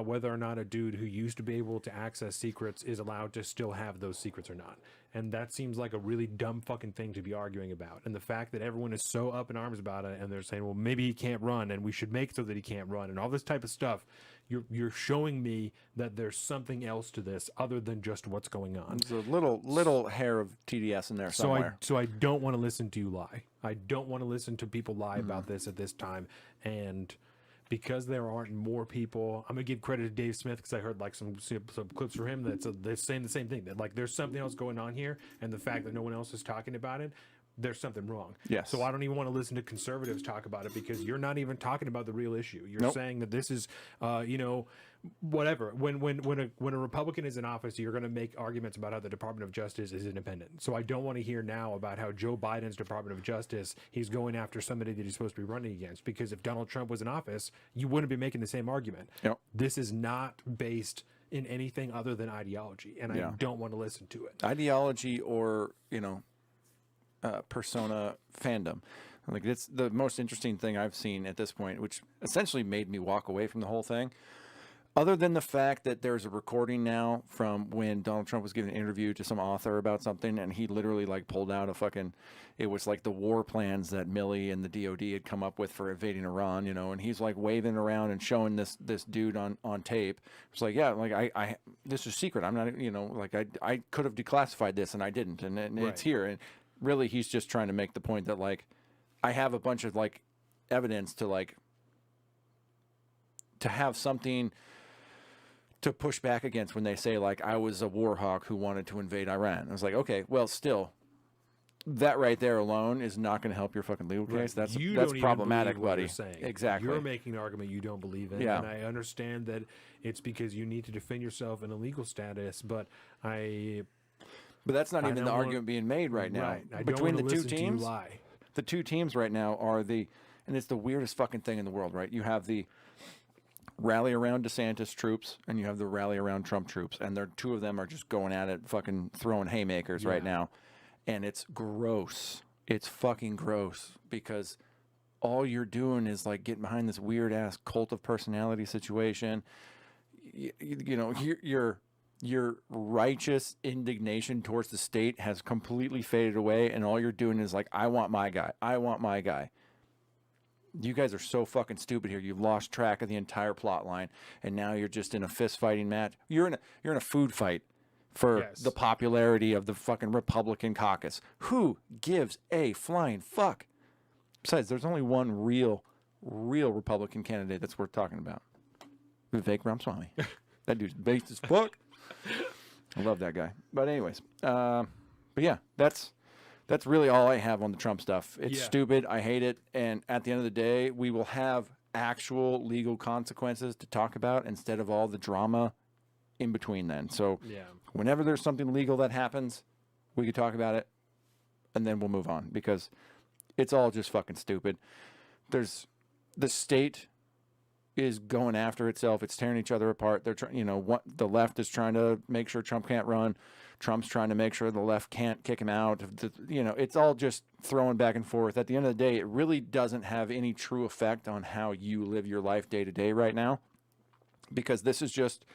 whether or not a dude who used to be able to access secrets is allowed to still have those secrets or not. And that seems like a really dumb fucking thing to be arguing about. And the fact that everyone is so up in arms about it, and they're saying, well, maybe he can't run, and we should make so that he can't run, and all this type of stuff, you're showing me that there's something else to this other than just what's going on. There's a little hair of TDS in there somewhere. So I don't want to listen to you lie. I don't want to listen to people lie about this at this time. And because there aren't more people, I'm gonna give credit to Dave Smith because I heard like some clips from him they're saying the same thing, that like there's something else going on here, and the fact that no one else is talking about it, there's something wrong. Yes. So I don't even want to listen to conservatives talk about it because you're not even talking about the real issue. You're saying that this is, whatever. When a Republican is in office, you're going to make arguments about how the Department of Justice is independent. So I don't want to hear now about how Joe Biden's Department of Justice, he's going after somebody that he's supposed to be running against. Because if Donald Trump was in office, you wouldn't be making the same argument. Yep. This is not based in anything other than ideology, and I don't want to listen to it. Ideology or persona fandom. Like, it's the most interesting thing I've seen at this point, which essentially made me walk away from the whole thing. Other than the fact that there's a recording now from when Donald Trump was giving an interview to some author about something, and he literally like pulled out it was like the war plans that Milley and the DOD had come up with for invading Iran, and he's like waving around and showing this dude on tape. It's like, yeah, like I this is secret. I'm not, like I could have declassified this and I didn't, and it's here. And really, he's just trying to make the point that like I have a bunch of like evidence to have something to push back against when they say like I was a war hawk who wanted to invade Iran. I was like, okay, well, still, that right there alone is not going to help your fucking legal case. That's problematic, buddy. You're saying. Exactly. You're making an argument you don't believe in, and I understand that it's because you need to defend yourself in a legal status, but that's not even the argument being made right now. Right. Between the two teams, the two teams right now are and it's the weirdest fucking thing in the world, right? You have the rally around DeSantis troops, and you have the rally around Trump troops, and two of them are just going at it, fucking throwing haymakers right now, and it's gross. It's fucking gross because all you're doing is like getting behind this weird ass cult of personality situation. Your righteous indignation towards the state has completely faded away, and all you're doing is like, I want my guy. I want my guy. You guys are so fucking stupid here. You've lost track of the entire plot line, and now you're just in a fist fighting match. You're in a food fight for the popularity of the fucking Republican caucus. Who gives a flying fuck? Besides, there's only one real Republican candidate that's worth talking about. Vivek Ramaswamy. That dude's based as fuck. I love that guy. But anyways, but yeah, that's really all I have on the Trump stuff. It's stupid. I hate it. And at the end of the day, we will have actual legal consequences to talk about instead of all the drama in between then. So whenever there's something legal that happens, we could talk about it, and then we'll move on because it's all just fucking stupid. The state is going after itself. It's tearing each other apart. They're the left is trying to make sure Trump can't run. Trump's trying to make sure the left can't kick him out. It's all just throwing back and forth. At the end of the day, it really doesn't have any true effect on how you live your life day to day right now, because this is just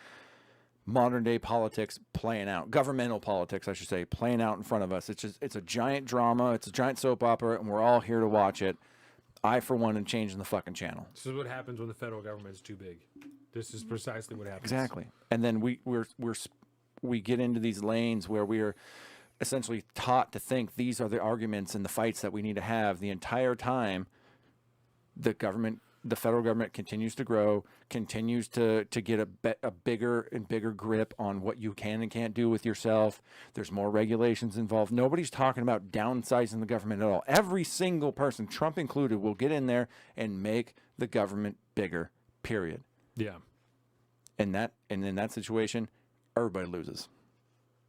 modern day politics playing out, governmental politics, I should say, playing out in front of us. It's a giant drama. It's a giant soap opera, and we're all here to watch it. I, for one, am changing the fucking channel. This is what happens when the federal government is too big. This is precisely what happens. Exactly. And then we get into these lanes where we are essentially taught to think these are the arguments and the fights that we need to have the entire time. The federal government continues to grow, continues to get a bigger and bigger grip on what you can and can't do with yourself. There's more regulations involved. Nobody's talking about downsizing the government at all. Every single person, Trump included, will get in there and make the government bigger, period. Yeah. And in that situation, everybody loses.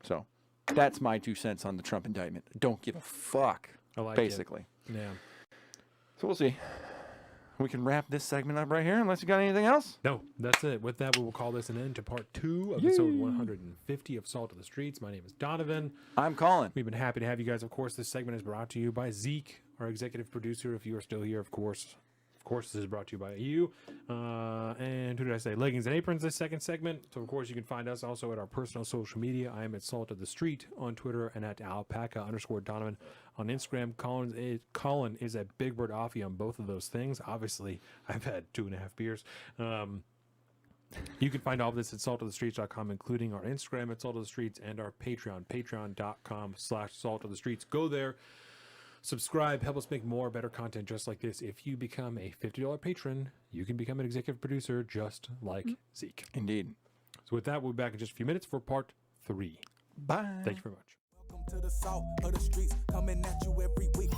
So that's my 2 cents on the Trump indictment. Don't give a fuck, I like basically. it. Yeah. So we'll see. we can wrap this segment up right here, unless you got anything else. No, that's it. With that, we will call this an end to part 2 of episode 150 of Salt of the Streets. My name is Donovan. I'm Colin. We've been happy to have you guys. Of course, this segment is brought to you by Zeke, our executive producer. If you are still here, of course, this is brought to you by you. And who did I say? Leggings and Aprons, this second segment. So, of course, you can find us also at our personal social media. I am at Salt of the Street on Twitter and at alpaca_Donovan on Instagram. Colin is at Big Bird Offie on both of those things. Obviously, I've had 2.5 beers. You can find all of this at saltofthestreets.com, including our Instagram at Salt of the Streets and our Patreon, patreon.com/saltofthestreets. Go there. Subscribe, help us make more better content just like this. If you become a $50 patron, you can become an executive producer just like Zeke. Indeed. So with that, we'll be back in just a few minutes for part 3. Bye. Thank you very much. Welcome to the Salt of the Streets, coming at you every week.